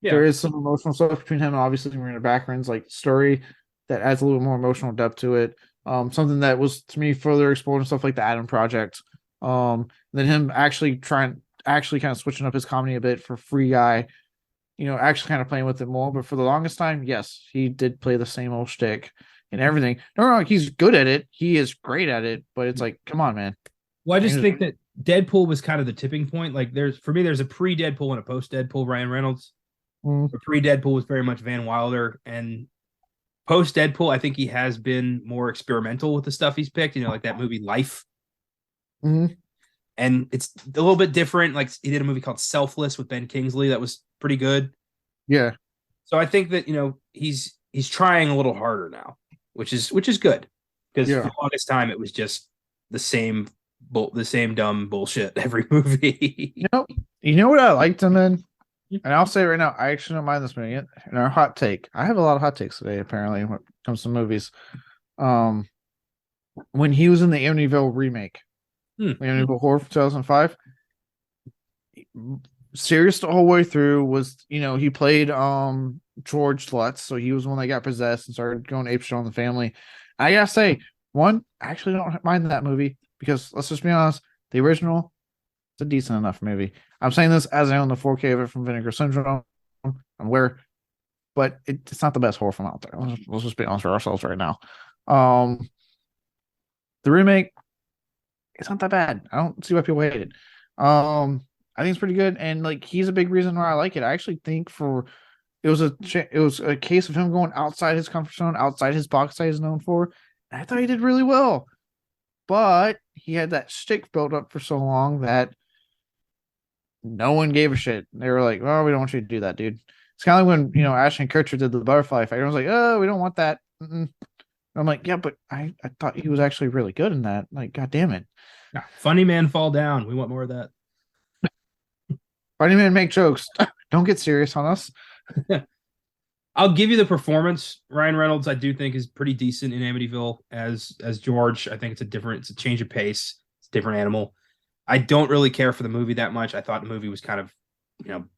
Yeah, There is some emotional stuff between him and obviously Marina Baccarin's like story that adds a little more emotional depth to it. Something that was to me further explored and stuff like the Adam Project. Then him actually kind of switching up his comedy a bit for Free Guy. Actually kind of playing with it more. But for the longest time, yes, he did play the same old shtick and everything. No, no, he's good at it. He is great at it. But it's like, come on, man. well, I just think that Deadpool was kind of the tipping point. Like there's a pre-Deadpool and a post-Deadpool Ryan Reynolds. Mm, Pre-Deadpool was very much Van Wilder, and post-Deadpool, I think he has been more experimental with the stuff he's picked. Like that movie Life, mm, and it's a little bit different. Like he did a movie called Selfless with Ben Kingsley that was pretty good. yeah, So I think that he's trying a little harder now, which is good because for yeah. the longest time it was just the same the same dumb bullshit every movie. You know what I liked him in? And I'll say right now, I actually don't mind this movie. In our hot take, I have a lot of hot takes today, apparently, when it comes to movies. Um, when he was in the Amityville remake, the Amityville Horror from 2005, serious the whole way through was, he played George Lutz, so he was the one that got possessed and started going apeshit on the family. I gotta say, one, I actually don't mind that movie because let's just be honest, the original, it's a decent enough movie. I'm saying this as I own the 4K of it from Vinegar Syndrome. I'm aware, but it's not the best horror film out there. Let's just be honest with ourselves right now. The remake, it's not that bad. I don't see why people hate it. I think it's pretty good, and like he's a big reason why I like it. I actually think it was a case of him going outside his comfort zone, outside his box that he's known for. And I thought he did really well, but he had that shtick built up for so long that no one gave a shit. They were like, "Oh, we don't want you to do that, dude." It's kind of like when Ashton Kutcher did the butterfly fight. Everyone's like, "Oh, we don't want that." I'm like, "Yeah, but I thought he was actually really good in that. Like, god damn it, Funny man fall down. We want more of that. funny man make jokes. Don't get serious on us." I'll give you the performance. Ryan Reynolds, I do think, is pretty decent in Amityville as George. I think it's a change of pace. It's a different animal. I don't really care for the movie that much. I thought the movie was kind of,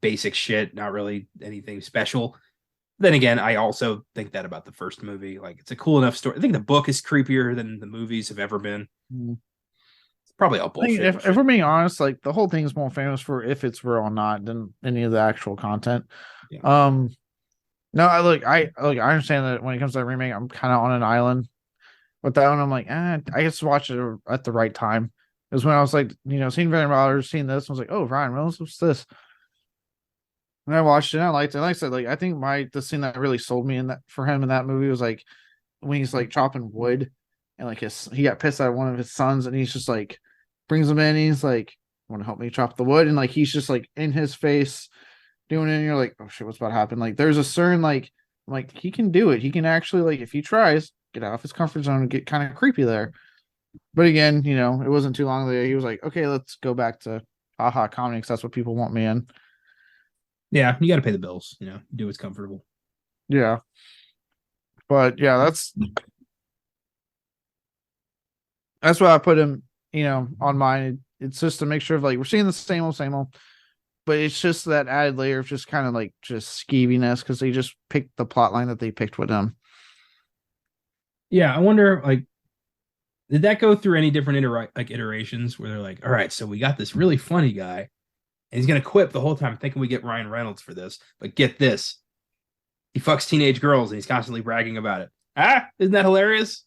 basic shit, not really anything special. Then again, I also think that about the first movie. Like, it's a cool enough story. I think the book is creepier than the movies have ever been. Probably all I think bullshit. if we're being honest, like the whole thing is more famous for if it's real or not than any of the actual content. Yeah. Um, no, I understand that when it comes to that remake, I'm kind of on an island with that one. I'm like, I just watch it at the right time. Because when I was like, seeing Venom Brothers, seeing this, I was like, oh, Ryan Reynolds, what's this? And I watched it, and I liked it. Like I said, like I think the scene that really sold me in that for him in that movie was like when he's like chopping wood, and like he got pissed at one of his sons, and he's just like brings him in. He's like, "Want to help me chop the wood?" And like he's just like in his face doing it, and you're like, "Oh shit, what's about to happen?" Like there's a certain like he can do it. He can actually like if he tries, get out of his comfort zone and get kind of creepy there. But again, it wasn't too long later. He was like, "Okay, let's go back to haha comedy because that's what people want me in." Yeah, you got to pay the bills. Do what's comfortable. Yeah, but yeah, that's why I put him, on mine. It's just to make sure of like we're seeing the same old, but it's just that added layer of just kind of like just skeeviness because they just picked the plot line that they picked with him. Yeah, I wonder, like, did that go through any different iterations where they're like, all right, so we got this really funny guy, and he's gonna quip the whole time thinking we get Ryan Reynolds for this, but get this, he fucks teenage girls and he's constantly bragging about it. Isn't that hilarious?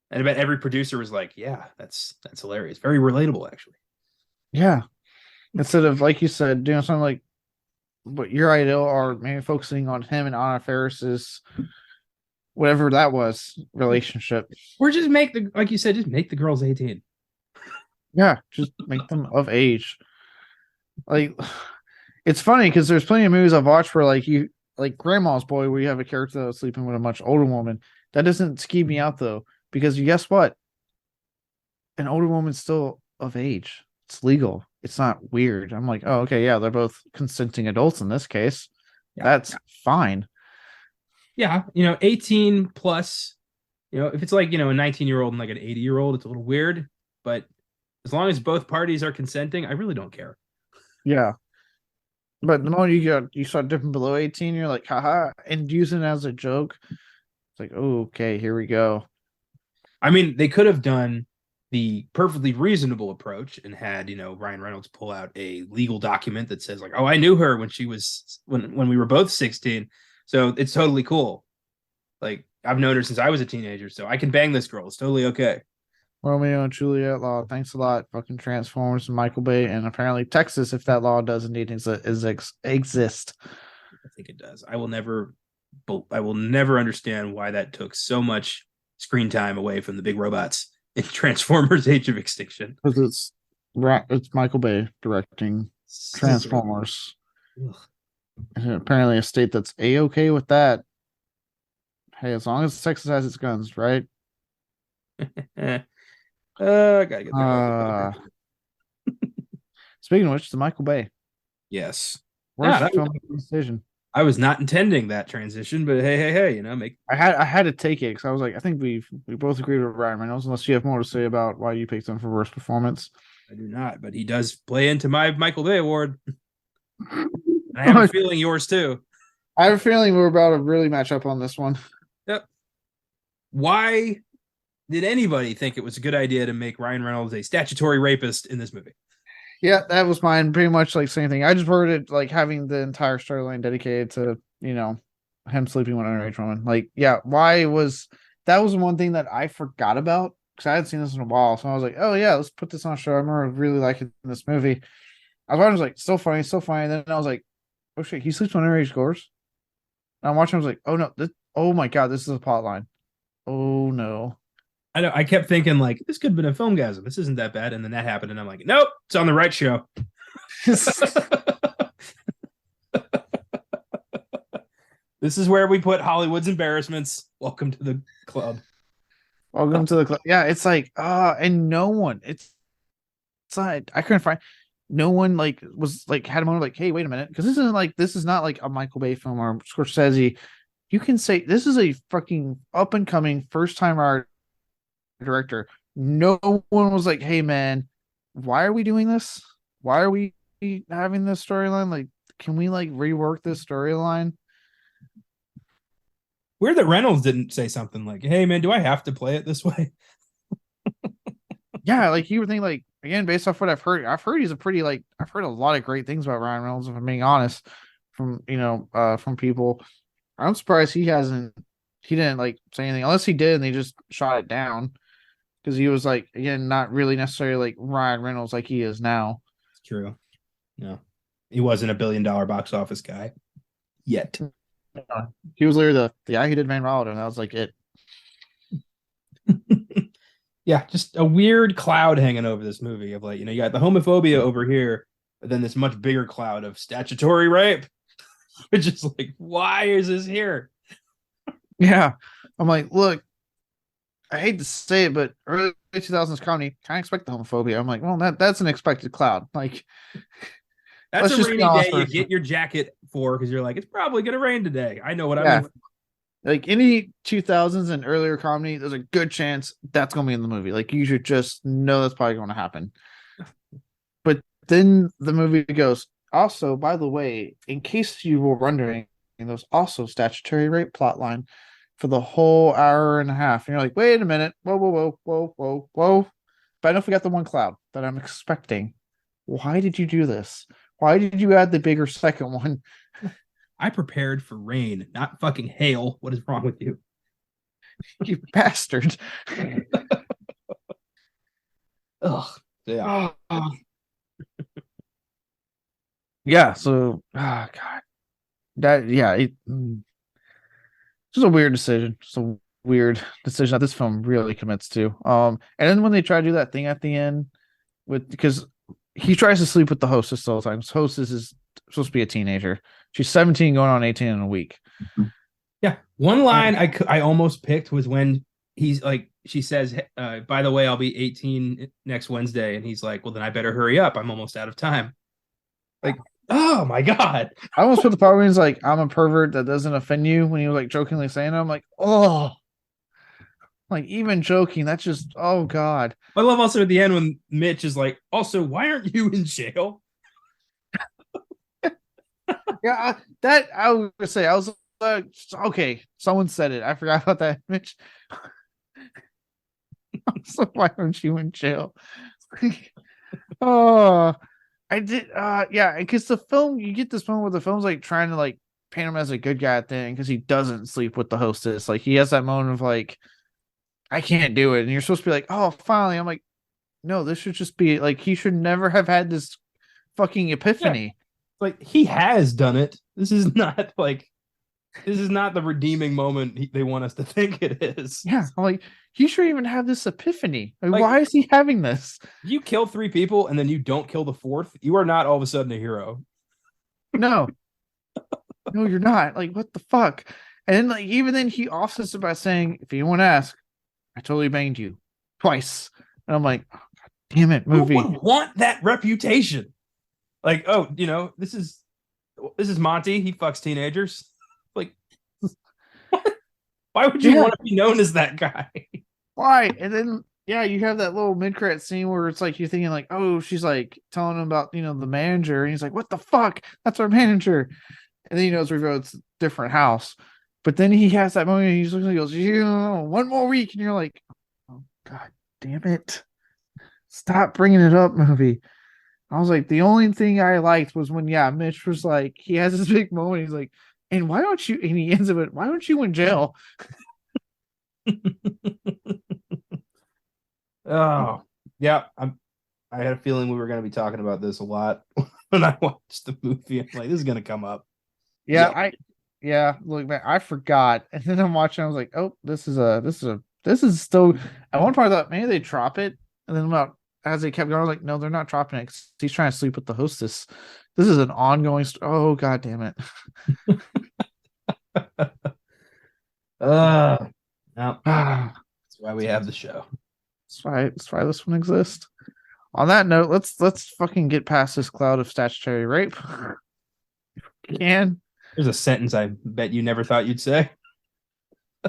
And I bet every producer was like, yeah, that's hilarious, very relatable, actually. Yeah, instead of like you said, doing something like what your ideal, or maybe focusing on him and Anna Faris's whatever that was relationship. Or just make the like you said, just make the girls 18. Yeah, just make them of age. Like it's funny because there's plenty of movies I've watched where like you like Grandma's Boy where you have a character that was sleeping with a much older woman. That doesn't skeeve me out though, because guess what? An older woman's still of age. It's legal. It's not weird. I'm like, oh, okay, yeah, they're both consenting adults in this case. Yeah. That's fine. Yeah, 18 plus, if it's like, a 19-year-old and like an 80-year-old, it's a little weird. But as long as both parties are consenting, I really don't care. Yeah. But the moment you start dipping below 18, you're like, haha, and using it as a joke. It's like, oh, okay, here we go. I mean, they could have done the perfectly reasonable approach and had, Ryan Reynolds pull out a legal document that says like, oh, I knew her when she was when we were both 16. So it's totally cool. Like I've known her since I was a teenager, so I can bang this girl. It's totally okay. Romeo and Juliet law. Thanks a lot. Fucking Transformers and Michael Bay, and apparently Texas, if that law does indeed exist. I think it does. I will never understand why that took so much screen time away from the big robots in Transformers: Age of Extinction. Because it's Michael Bay directing Transformers. And apparently a state that's a-okay with that. Hey, as long as Texas has its guns, right? I gotta get the Speaking of which, the Michael Bay. Yes. Worst Yeah, filmmaking decision. I was not intending that transition, but hey, make. I had to take it because I was like, I think we both agreed with Ryan Reynolds, unless you have more to say about why you picked him for worst performance. I do not, but he does play into my Michael Bay award. I have a feeling yours too. I have a feeling we're about to really match up on this one. Yep. Why did anybody think it was a good idea to make Ryan Reynolds a statutory rapist in this movie? Yeah, that was mine. Pretty much like same thing. I just heard it like having the entire storyline dedicated to, him sleeping with an underage woman. Like, yeah, that was one thing that I forgot about because I hadn't seen this in a while. So I was like, oh yeah, let's put this on a show. I remember really liking this movie. I was like, so funny, so funny. And then I was like, oh shit, he sleeps with underage girls. And I'm watching, I was like, oh no, oh my god, this is a plot line. Oh no. I know. I kept thinking like this could have been a filmgasm. This isn't that bad, and then that happened, and I'm like, nope, it's on the right show. This is where we put Hollywood's embarrassments. Welcome to the club. Welcome to the club. Yeah, it's like and no one. It's like I couldn't find. No one like was like had a moment like, hey, wait a minute, because this is not like a Michael Bay film or Scorsese. You can say this is a fucking up and coming first time art director. No one was like, hey man, why are we doing this? Why are we having this storyline? Like, can we like rework this storyline? Weird that Reynolds didn't say something like, hey man, do I have to play it this way? Yeah, like you would think, like, again, based off what I've heard he's a pretty, like, I've heard a lot of great things about Ryan Reynolds, if I'm being honest, from from people. I'm surprised he didn't like say anything, unless he did and they just shot it down, because he was, like, again, not really necessarily like Ryan Reynolds like he is now. It's true. No, he wasn't a $1 billion box office guy yet. He was literally the guy who did Van Wilder, and that was like it. Yeah, just a weird cloud hanging over this movie of, like, you got the homophobia over here, but then this much bigger cloud of statutory rape. It's just like, why is this here? Yeah. I'm like, look, I hate to say it, but early 2000s comedy, kind of expect the homophobia. I'm like, well, that's an expected cloud. Like, That's let's a just be rainy honest day you for, get your jacket for, because you're like, it's probably going to rain today. I know what yeah. I'm in. Like any 2000s and earlier comedy, there's a good chance that's going to be in the movie. Like, you should just know that's probably going to happen. But then the movie goes, also, by the way, in case you were wondering, there's also statutory rape plotline for the whole hour and a half. And you're like, wait a minute. Whoa, whoa, whoa, whoa, whoa, whoa. But I don't forget the one cloud that I'm expecting. Why did you do this? Why did you add the bigger second one? I prepared for rain, not fucking hail. What is wrong with you? You bastard. Ugh. Yeah. Oh. Yeah, so God. That yeah, just a weird decision. Just a weird decision that this film really commits to. And then when they try to do that thing at the end with, because he tries to sleep with the hostess all the time. Hostess is supposed to be a teenager. She's 17 going on 18 in a week. Yeah. One line And I almost picked was when he's like, she says, by the way, I'll be 18 next Wednesday. And he's like, well, then I better hurry up. I'm almost out of time. Like, oh my God. I almost put the part where he's like, I'm a pervert that doesn't offend you, when he was like jokingly saying it. I'm like, oh, like, even joking, that's just, oh God. I love also at the end when Mitch is like, also, why aren't you in jail? Yeah, that I would say, I was okay, someone said it. I forgot about that, Mitch. So why aren't you in jail? Oh, I did. Yeah, because the film, you get this moment where the film's like trying to like paint him as a good guy thing, because he doesn't sleep with the hostess. Like, he has that moment of like, I can't do it, and you're supposed to be like, oh, finally. I'm like, no, this should just be like, he should never have had this fucking epiphany. Yeah. Like, he has done it. This is not the redeeming moment they want us to think it is. Yeah, I'm like, he should even have this epiphany. Like, Like, why is he having this? you kill 3 people and then you don't kill the 4th, you are not all of a sudden a hero. No, no, you're not. Like, what the fuck? And then, like, even then, he offsets it by saying, if anyone asks, I totally banged you twice. And I'm like, oh, God damn it, movie. Who would want that reputation? Like, oh, this is Monty. He fucks teenagers. Like, what? Why would you want to be known as that guy? Why? And then, yeah, you have that little mid-credit scene where it's like, you're thinking like, oh, she's like telling him about, the manager, and he's like, what the fuck? That's our manager. And then, it's revealed it's a different house. But then he has that moment, he looks, he goes, one more week, and you're like, oh, God damn it. Stop bringing it up, movie. I was like, the only thing I liked was when, Mitch was like, he has this big moment. He's like, and why don't you, and he ends up with, why don't you in jail? Oh, yeah. I had a feeling we were going to be talking about this a lot when I watched the movie. I'm like, this is going to come up. Look, man, I forgot. And then I'm watching, I was like, oh, this is still, at one part I thought maybe they drop it. And then as they kept going, I was like, no, they're not dropping it. He's trying to sleep with the hostess. This is an ongoing oh, God damn it. No. That's why we have the show. That's why this one exists. On that note, let's fucking get past this cloud of statutory rape. Can. There's a sentence I bet you never thought you'd say.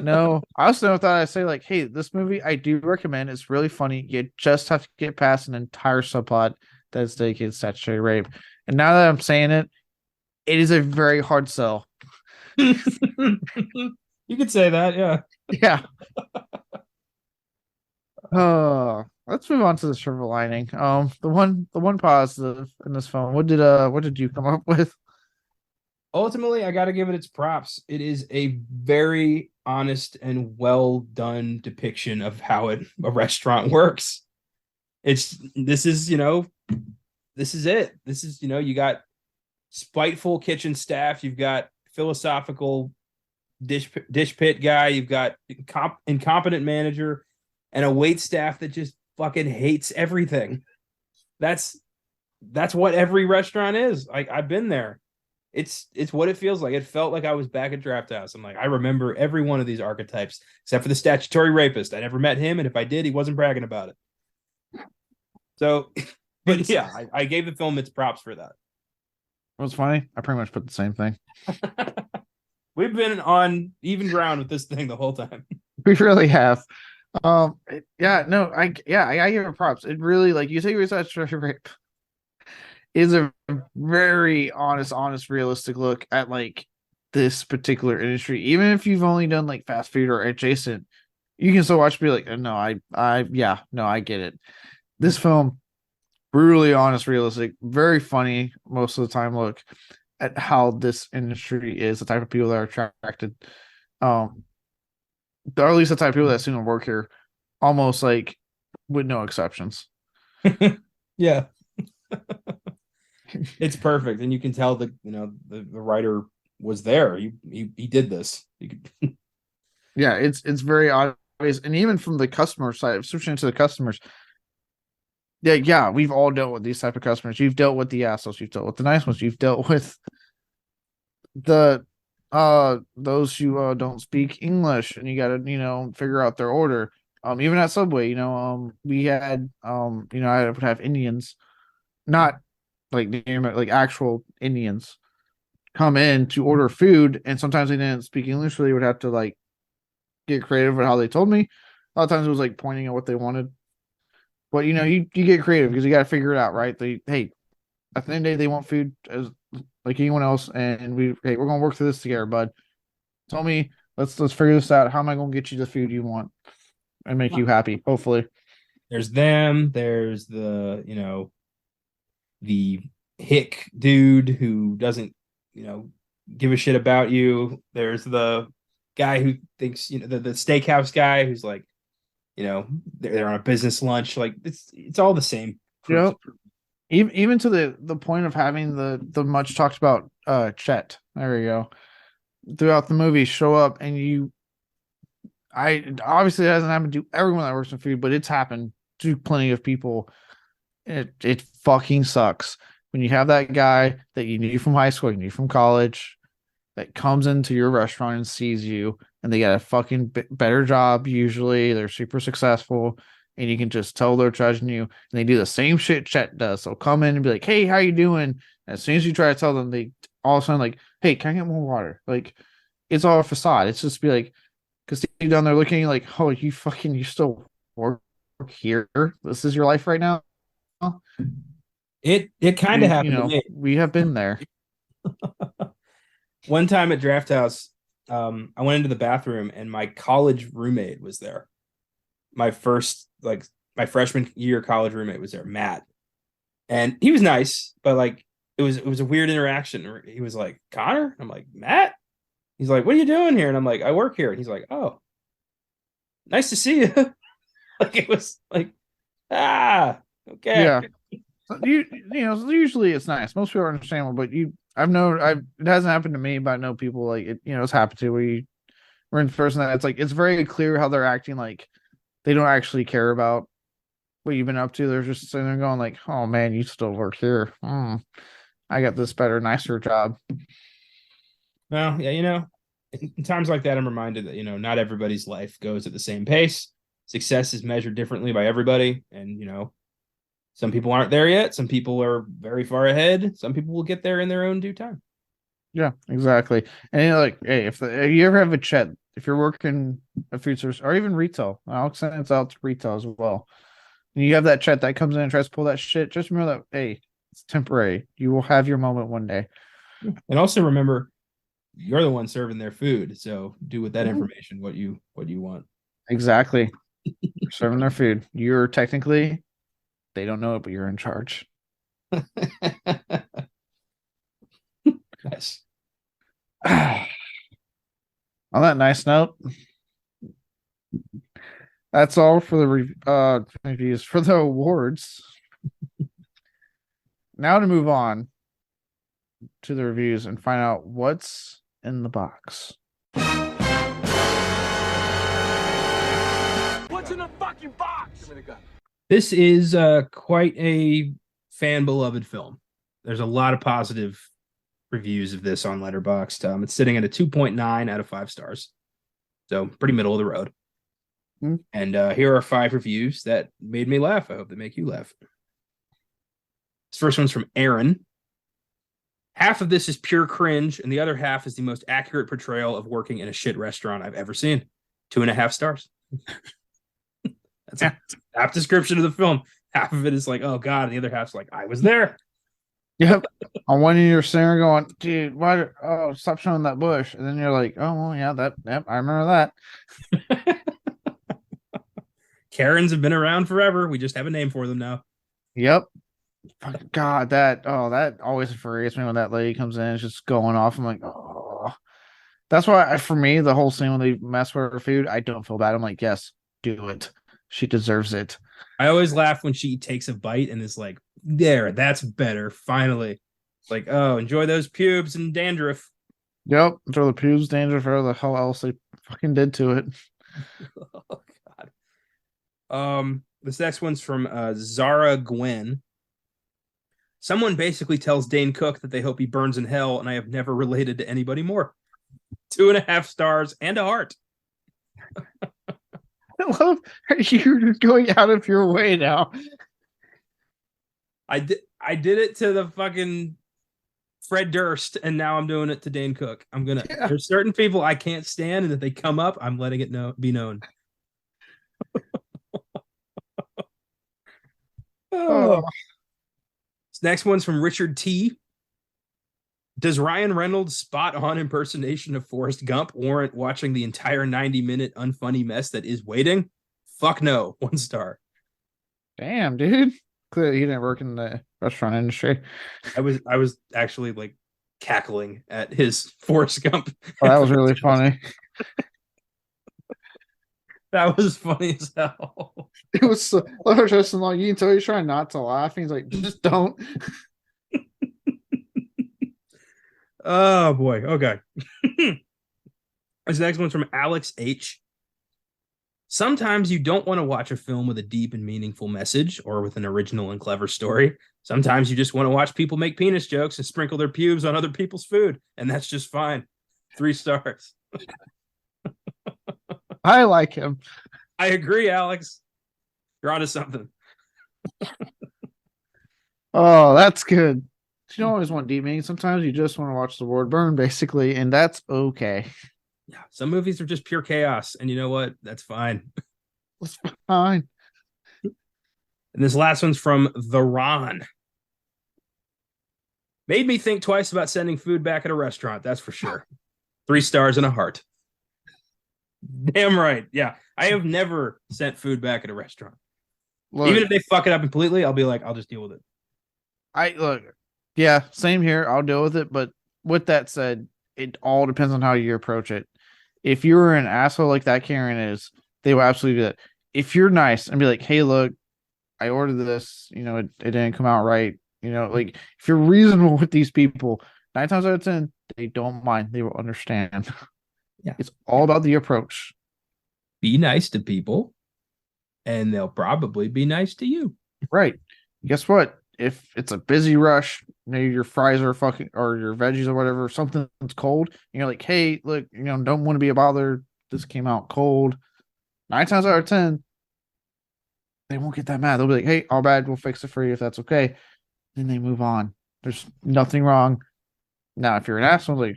No, I also never thought I'd say, like, hey, this movie I do recommend. It's really funny. You just have to get past an entire subplot that's dedicated to statutory rape. And now that I'm saying it, it is a very hard sell. You could say that, yeah. Yeah. Oh, let's move on to the silver lining. The one positive in this film. What did you come up with? Ultimately, I got to give it its props. It is a very honest and well done depiction of how a restaurant works. This is, this is it. This is, you got spiteful kitchen staff, you've got philosophical dish pit guy, you've got incompetent manager, and a wait staff that just fucking hates everything. That's what every restaurant is. I've been there. It's what it feels like. It felt like I was back at Draft House. I'm like, I remember every one of these archetypes, except for the statutory rapist. I never met him, and if I did, he wasn't bragging about it. So, but yeah, I gave the film its props for that. What's funny? I pretty much put the same thing. We've been on even ground with this thing the whole time. We really have. Yeah, no, I give it props. It really, like you say, statutory rape is a very honest, realistic look at like this particular industry. Even if you've only done like fast food or adjacent, you can still watch and be like, no, I get it. This film, brutally honest, realistic, very funny most of the time. Look at how this industry is, the type of people that are attracted, or at least the type of people that seem to work here, almost like with no exceptions. Yeah. It's perfect, and you can tell that the writer was there. He did this. Yeah, it's very obvious, and even from the customer side, switching to the customers. Yeah, we've all dealt with these type of customers. You've dealt with the assholes. You've dealt with the nice ones. You've dealt with the those who don't speak English, and you got to figure out their order. Even at Subway, we had I would have Indians, not like actual Indians, come in to order food, and sometimes they didn't speak English, so they would have to like get creative with how they told me. A lot of times it was like pointing at what they wanted. But you get creative because you got to figure it out, right? Hey, at the end of the day, they want food as like anyone else, and we're gonna work through this together, bud. Tell me, let's figure this out. How am I gonna get you the food you want and make you happy? Hopefully, there's them. There's the hick dude who doesn't give a shit about you. There's the guy who thinks the steakhouse guy who's like they're on a business lunch. Like it's all the same. Even to the point of having the much talked about Chet. There we go. Throughout the movie, show up and obviously it hasn't happened to everyone that works in food, but it's happened to plenty of people. It fucking sucks when you have that guy that you knew from high school, you knew from college, that comes into your restaurant and sees you, and they got a fucking better job. Usually, they're super successful, and you can just tell they're judging you. And they do the same shit Chet does. So come in and be like, "Hey, how you doing?" And as soon as you try to tell them, they all of a sudden like, "Hey, can I get more water?" Like, it's all a facade. It's just be like, because deep down they're looking like, "Oh, you still work here? This is your life right now." It kind of happened to me. We have been there. One time at Draft House, I went into the bathroom and my college roommate was there. My freshman year college roommate was there, Matt, and he was nice, but like it was a weird interaction. He was like, "Connor," I'm like, "Matt." He's like, "What are you doing here?" And I'm like, "I work here." And he's like, "Oh, nice to see you." Like it was like, okay, yeah. Usually it's nice. Most people are understandable, but it hasn't happened to me, but I know people like it. It's happened to where you were in person that it's like it's very clear how they're acting like they don't actually care about what you've been up to. They're just sitting there going like, "Oh man, you still work here. I got this better, nicer job." Well, yeah, in times like that, I'm reminded that not everybody's life goes at the same pace. Success is measured differently by everybody, and some people aren't there yet. Some people are very far ahead. Some people will get there in their own due time. Yeah, exactly. And like, hey, if you ever have a chat, if you're working a food service or even retail, I'll extend it out to retail as well. And you have that chat that comes in and tries to pull that shit. Just remember that, hey, it's temporary. You will have your moment one day. And also remember, you're the one serving their food, so do with that information what you want. Exactly. serving their food. You're technically, they don't know it, but you're in charge. Nice. On that nice note, that's all for the reviews for the awards. Now to move on to the reviews and find out what's in the box. What's in the fucking box? Give me the gun. This is quite a fan beloved film. There's a lot of positive reviews of this on Letterboxd. It's sitting at a 2.9 out of 5 stars. So pretty middle of the road. And here are 5 reviews that made me laugh. I hope they make you laugh. This first one's from Aaron. Half of this is pure cringe, and the other half is the most accurate portrayal of working in a shit restaurant I've ever seen. 2.5 stars. That's a apt description of the film. Half of it is like, oh God, and the other half's like, I was there. Yep. On one end, you're sitting there going, dude, why? Oh, stop showing that bush. And then you're like, oh, well, yeah, yep, I remember that. Karens have been around forever. We just have a name for them now. Yep. God, that always infuriates me when that lady comes in and is just going off. I'm like, oh, that's why for me, the whole scene when they mess with her food, I don't feel bad. I'm like, yes, do it. She deserves it. I always laugh when she takes a bite and is like, there, that's better. Finally. It's like, oh, enjoy those pubes and dandruff. Yep. Throw the pubes, dandruff, or the hell else they fucking did to it. Oh, God. This next one's from Zara Gwen. Someone basically tells Dane Cook that they hope he burns in hell, and I have never related to anybody more. 2.5 stars and a heart. I love you're going out of your way now. I did it to the fucking Fred Durst, and now I'm doing it to Dane Cook. There's certain people I can't stand, and if they come up, I'm letting it be known. Oh. This next one's from Richard T. Does Ryan Reynolds' spot-on impersonation of Forrest Gump warrant watching the entire 90-minute unfunny mess that is Waiting? Fuck no. 1 star. Damn, dude. Clearly he didn't work in the restaurant industry. I was actually like cackling at his Forrest Gump. Oh, that was really funny. That was funny as hell. It was so just like you can tell he's trying not to laugh. He's like, just don't. Oh boy. Okay. This next one's from Alex H. Sometimes you don't want to watch a film with a deep and meaningful message or with an original and clever story. Sometimes you just want to watch people make penis jokes and sprinkle their pubes on other people's food, and that's just fine. 3 stars. I like him. I agree, Alex. You're onto something. Oh, that's good. You don't always want deep meaning. Sometimes you just want to watch the world burn, basically, and that's okay. Yeah, some movies are just pure chaos, and you know what? That's fine. That's fine. And this last one's from The Ron. Made me think twice about sending food back at a restaurant, that's for sure. 3 stars and a heart. Damn right. Yeah, I have never sent food back at a restaurant. Look, even if they fuck it up completely, I'll be like, I'll just deal with it. Yeah, same here. I'll deal with it. But with that said, it all depends on how you approach it. If you're an asshole like that Karen is, they will absolutely do that. If you're nice and be like, hey, look, I ordered this, it didn't come out right. Like if you're reasonable with these people, 9 times out of 10, they don't mind. They will understand. Yeah. It's all about the approach. Be nice to people, and they'll probably be nice to you. Right. Guess what? If it's a busy rush, maybe your fries are fucking, or your veggies or whatever, something's cold, and you're like, hey, look, don't want to be a bother. This came out cold. 9 times out of 10, they won't get that mad. They'll be like, hey, all bad, we'll fix it for you if that's okay. Then they move on. There's nothing wrong. Now, if you're an asshole, like,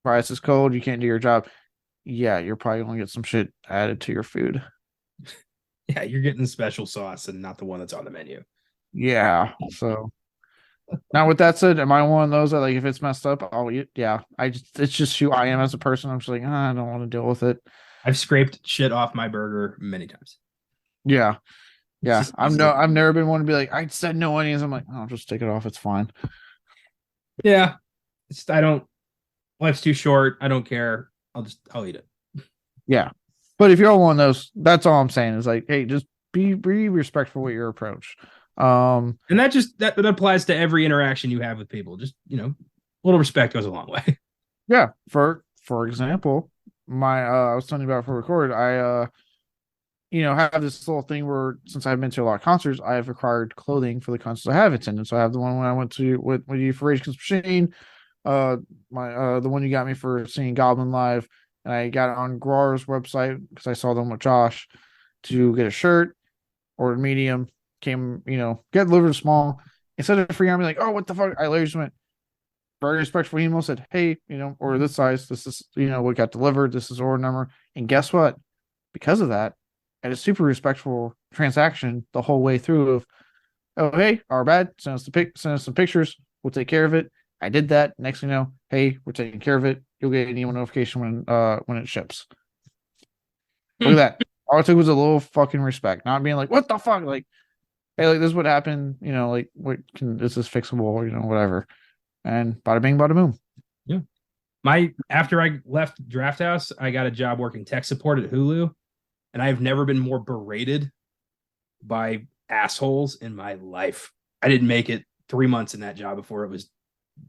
rice is cold, you can't do your job. Yeah, you're probably going to get some shit added to your food. Yeah, you're getting special sauce and not the one that's on the menu. Yeah, so now with that said, am I one of those that, like, if it's messed up, I'll eat? Yeah, it's just who I am as a person. I'm just like, I don't want to deal with it. I've scraped shit off my burger many times. Yeah. Yeah. Just- I've never been one to be like, I said no onions. I'm like, I'll just take it off. It's fine. Yeah. I don't, life's too short. I don't care. I'll eat it. Yeah. But if you're one of those, that's all I'm saying is like, hey, just be respectful with your approach. And that applies to every interaction you have with people. Just, a little respect goes a long way. Yeah. For example, I was telling you about for record, I have this little thing where since I've been to a lot of concerts, I've acquired clothing for the concerts I have attended. So I have the one when I went to with you for Rage Against the Machine, the one you got me for seeing Goblin live, and I got it on Grar's website because I saw them with Josh to get a shirt or medium. Came, get delivered small. Instead of freaking out, me like, oh, what the fuck? I literally just went very respectful email, said, hey, order this size. This is, what got delivered. This is order number. And guess what? Because of that, and a super respectful transaction the whole way through of, oh, hey, our bad. Send us some pictures. We'll take care of it. I did that. Next thing you know, hey, we're taking care of it. You'll get an email notification when it ships. Look at that. All it took was a little fucking respect, not being like, what the fuck? Like, hey, like this is what happened, like is this fixable, or whatever. And bada bing, bada boom. Yeah. After I left Draft House, I got a job working tech support at Hulu, and I've never been more berated by assholes in my life. I didn't make it 3 months in that job before it was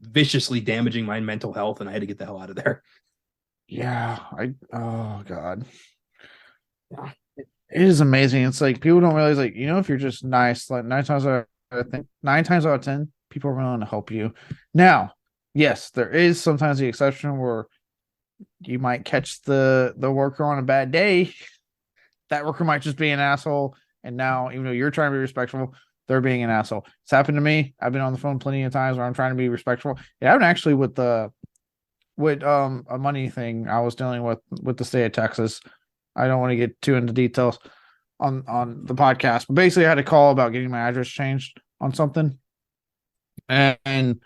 viciously damaging my mental health, and I had to get the hell out of there. Yeah, oh god. Yeah. It is amazing. It's like people don't realize, like, if you're just nice, like 9 times out of 10, people are willing to help you. Now, yes, there is sometimes the exception where you might catch the worker on a bad day. That worker might just be an asshole, and now even though you're trying to be respectful, they're being an asshole. It's happened to me. I've been on the phone plenty of times where I'm trying to be respectful. It happened actually with a money thing I was dealing with the state of Texas. I don't want to get too into details on the podcast, but basically I had a call about getting my address changed on something, and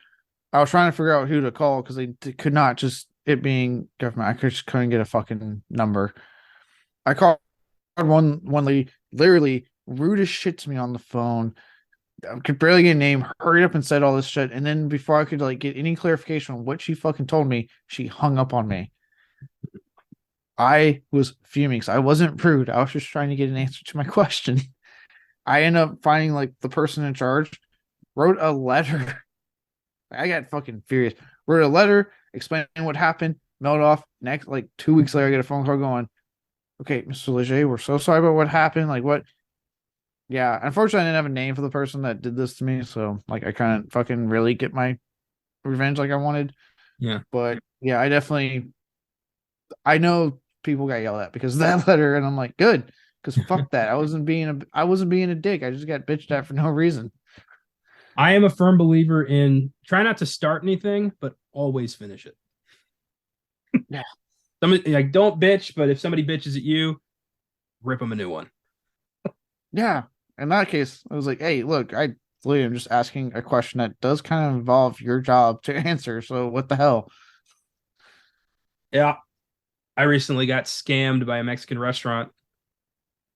I was trying to figure out who to call because they could not, just it being government, I just couldn't get a fucking number. I called one lady, literally rude as shit to me on the phone. I could barely get a name, hurried up and said all this shit, and then before I could get any clarification on what she fucking told me, she hung up on me. I was fuming because I wasn't rude. I was just trying to get an answer to my question. I ended up finding the person in charge, wrote a letter. I got fucking furious. Wrote a letter explaining what happened, mailed off. Next, 2 weeks later, I get a phone call going, okay, Mr. Leger, we're so sorry about what happened. What? Yeah, unfortunately, I didn't have a name for the person that did this to me. So, I couldn't fucking really get my revenge like I wanted. Yeah. But, yeah, I know people got yelled at because of that letter, and I'm like, good, because fuck that. I wasn't being a dick. I just got bitched at for no reason. I am a firm believer in try not to start anything, but always finish it. Yeah. Somebody don't bitch, but if somebody bitches at you, rip them a new one. Yeah. In that case, I was like, hey, look, I literally am just asking a question that does kind of involve your job to answer. So what the hell? Yeah. I recently got scammed by a Mexican restaurant.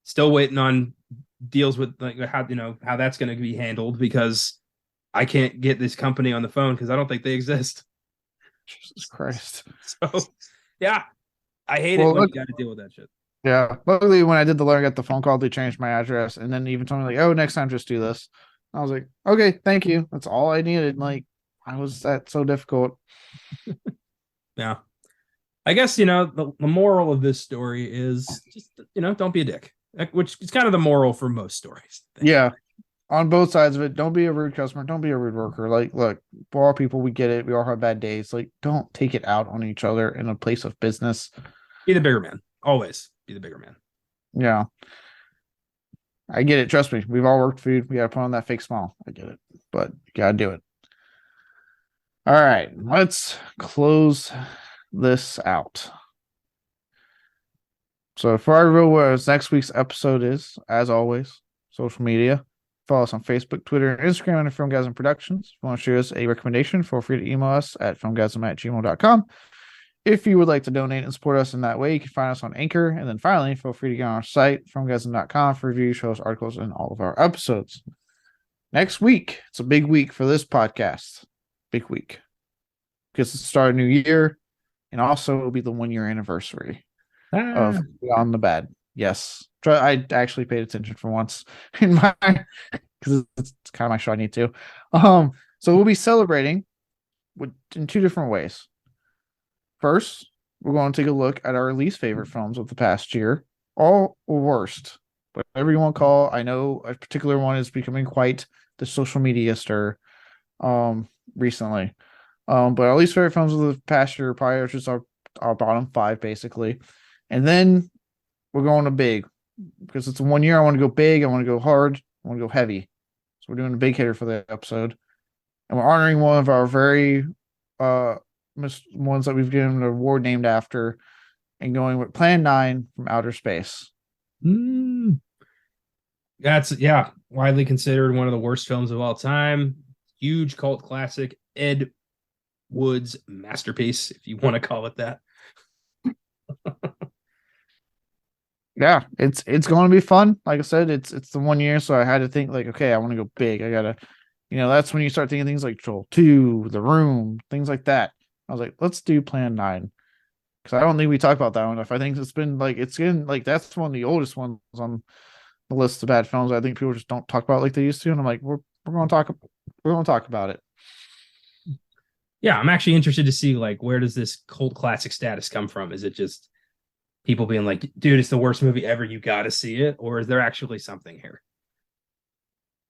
Still waiting on deals with how that's going to be handled because I can't get this company on the phone because I don't think they exist. Jesus Christ. So yeah, I hate it when you got to deal with that shit. Yeah. Luckily, when I did the letter, I got the phone call, they changed my address, and then even told me oh, next time just do this. I was like, okay, thank you. That's all I needed. I was that so difficult. Yeah. I guess, the moral of this story is just, don't be a dick, which is kind of the moral for most stories. Yeah. On both sides of it, don't be a rude customer. Don't be a rude worker. Look, we're all people. We get it. We all have bad days. Don't take it out on each other in a place of business. Be the bigger man. Always be the bigger man. Yeah. I get it. Trust me. We've all worked food. We got to put on that fake smile. I get it. But you got to do it. All right. Let's close this out. So for our real words, next week's episode is, as always, social media. Follow us on Facebook, Twitter, and Instagram under FILMGAZM Productions. If you want to share us a recommendation, feel free to email us at filmgazm@gmail.com. If you would like to donate and support us in that way, you can find us on Anchor. And then finally, feel free to get on our site, FILMGAZM.com, for reviews, shows, articles, and all of our episodes. Next week, it's a big week for this podcast. Big week. Because it's the start of a new year. And also, it'll be the 1-year anniversary of Beyond the Bad. Yes. I actually paid attention for once in my, because it's kind of my show. I need to. So we'll be celebrating in 2 different ways. First, we're going to take a look at our least favorite films of the past year, or worst, whatever you want to call. I know a particular one is becoming quite the social media stir recently. But our least favorite films of the past year probably are just our bottom 5, basically. And then we're going to big, because it's a 1 year. I want to go big. I want to go hard. I want to go heavy. So we're doing a big hitter for the episode. And we're honoring one of our very ones that we've given an award named after, and going with Plan 9 from Outer Space. That's widely considered one of the worst films of all time. Huge cult classic, Ed Wood's masterpiece, if you want to call it that. Yeah, it's going to be fun. Like I said, it's the 1 year, so I had to think like, okay, I want to go big. I gotta, that's when you start thinking things like Troll 2, The Room, things like that. I was like, let's do Plan 9, because I don't think we talked about that one enough. I think it's getting like that's one of the oldest ones on the list of bad films. I think people just don't talk about it like they used to, and I'm like, we're going to talk about it. Yeah, I'm actually interested to see like, where does this cult classic status come from? Is it just people being like, dude, it's the worst movie ever, you got to see it, or is there actually something here?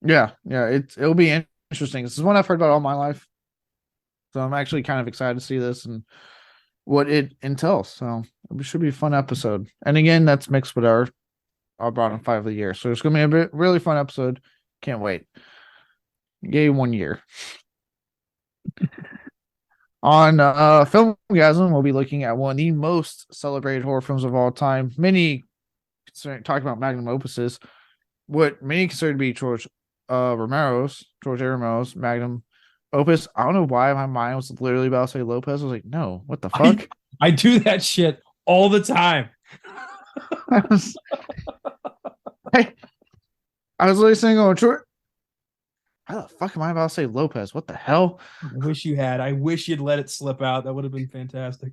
Yeah, it'll be interesting. This is one I've heard about all my life, so I'm actually kind of excited to see this and what it entails. So it should be a fun episode. And again, that's mixed with our bottom 5 of the year. So it's going to be a really fun episode. Can't wait. Yay, 1 year. On FILMGAZM, we'll be looking at one of the most celebrated horror films of all time. Many talking about magnum opuses. What many consider to be George A. Romero's magnum opus. I don't know why my mind was literally about to say Lopez. I was like, no, what the fuck? I do that shit all the time. I was literally saying, oh, George. How the fuck am I about to say Lopez? What the hell? I wish you had. I wish you'd let it slip out. That would have been fantastic.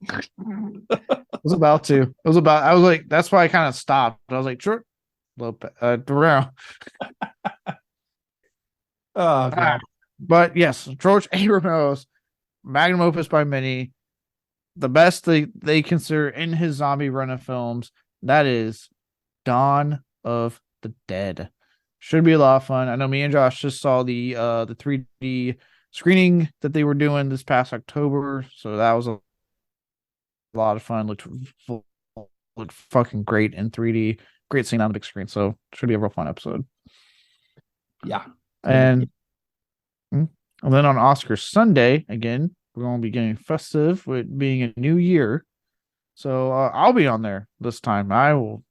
I was about to. I was like, that's why I kind of stopped. I was like, sure. Lopez. Durrell. Oh, God. But yes, George A. Romero's magnum opus by many. The best they consider in his zombie run of films. That is Dawn of the Dead. Should be a lot of fun. I know me and Josh just saw the 3D screening that they were doing this past October, so that was a lot of fun. Looked fucking great in 3D. Great scene on the big screen, so should be a real fun episode. Yeah. And then on Oscar Sunday, again, we're going to be getting festive with being a new year. So I'll be on there this time. I will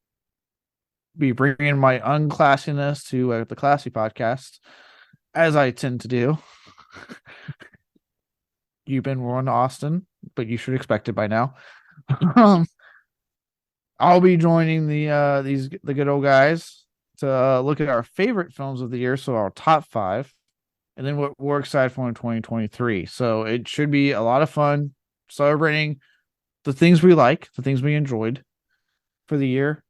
be bringing my unclassiness to the Classy podcast, as I tend to do. You've been warned, Austin, but you should expect it by now. I'll be joining the good old guys to look at our favorite films of the year, so our top 5, and then what we're excited for in 2023. So it should be a lot of fun celebrating the things we like, the things we enjoyed for the year.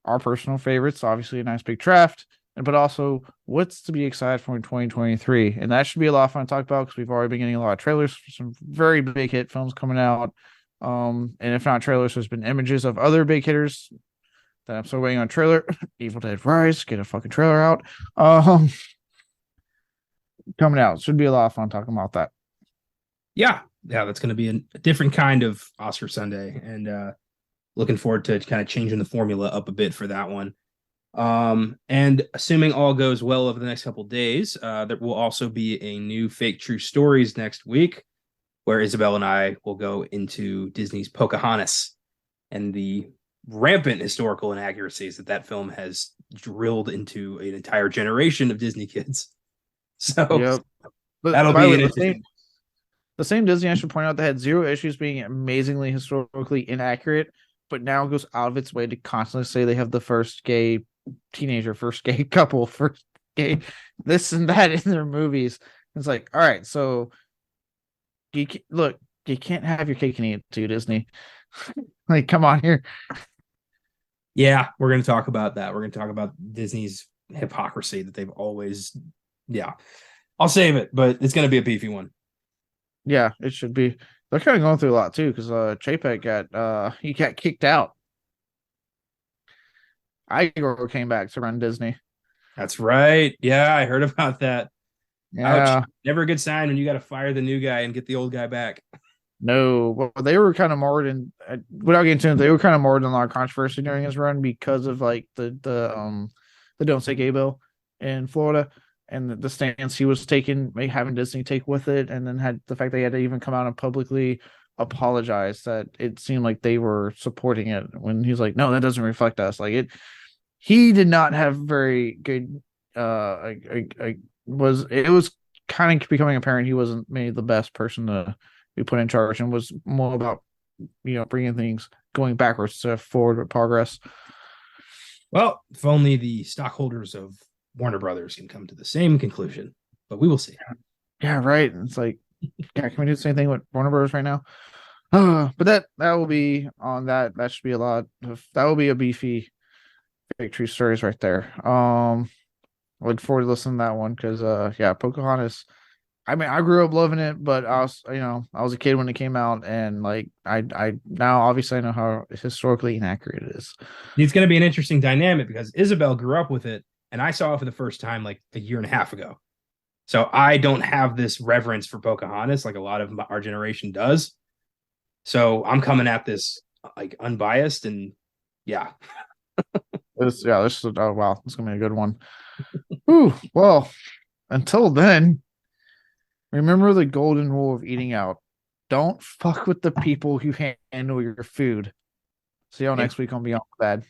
Our personal favorites, obviously a nice big draft, but also what's to be excited for in 2023. And that should be a lot of fun to talk about, because we've already been getting a lot of trailers for some very big hit films coming out. And if not trailers, there's been images of other big hitters that I'm still waiting on. Trailer. Evil Dead Rise, get a fucking trailer out. Coming out. Should be a lot of fun talking about that. Yeah, that's going to be a different kind of Oscar Sunday, and looking forward to kind of changing the formula up a bit for that one. And assuming all goes well over the next couple of days, there will also be a new Fake True Stories next week, where Isabel and I will go into Disney's Pocahontas and the rampant historical inaccuracies that film has drilled into an entire generation of Disney kids. So yep. that'll be interesting. The same Disney, I should point out, that had zero issues being amazingly historically inaccurate, but now goes out of its way to constantly say they have the first gay teenager, first gay couple, first gay this and that in their movies. It's like, all right, so look, you can't have your cake and eat it too, Disney. Like, come on here. Yeah, we're going to talk about that. We're going to talk about Disney's hypocrisy that they've always. Yeah, I'll save it, but it's going to be a beefy one. Yeah, it should be. They're kind of going through a lot too, because Chapek got kicked out. Eyzaguirre came back to run Disney. That's right. Yeah, I heard about that. Yeah. Ouch. Never a good sign when you got to fire the new guy and get the old guy back. No, well, they were kind of more in without getting into it, they were kind of more in a lot of controversy during his run because of like the Don't Say Gay bill in Florida and the stance he was taking, having Disney take with it, and then had the fact they had to even come out and publicly apologize that it seemed like they were supporting it when he's like, no, that doesn't reflect us. Like it, he did not have very good. It was kind of becoming apparent he wasn't maybe the best person to be put in charge, and was more about bringing things going backwards to forward with progress. Well, if only the stockholders of Warner Brothers can come to the same conclusion, but we will see. Yeah, right. It's like, yeah, can we do the same thing with Warner Brothers right now? But that will be on that. That should be a lot of, that will be a beefy victory stories right there. I look forward to listening to that one because yeah, Pocahontas. I mean, I grew up loving it, but I was, I was a kid when it came out, and like I now obviously I know how historically inaccurate it is. It's going to be an interesting dynamic because Isabel grew up with it, and I saw it for the first time like a year and a half ago. So I don't have this reverence for Pocahontas like a lot of our generation does. So I'm coming at this like unbiased, and yeah. This is, oh wow, it's gonna be a good one. Ooh, well, until then, remember the golden rule of eating out. Don't fuck with the people who handle your food. See y'all next week on Beyond Bad.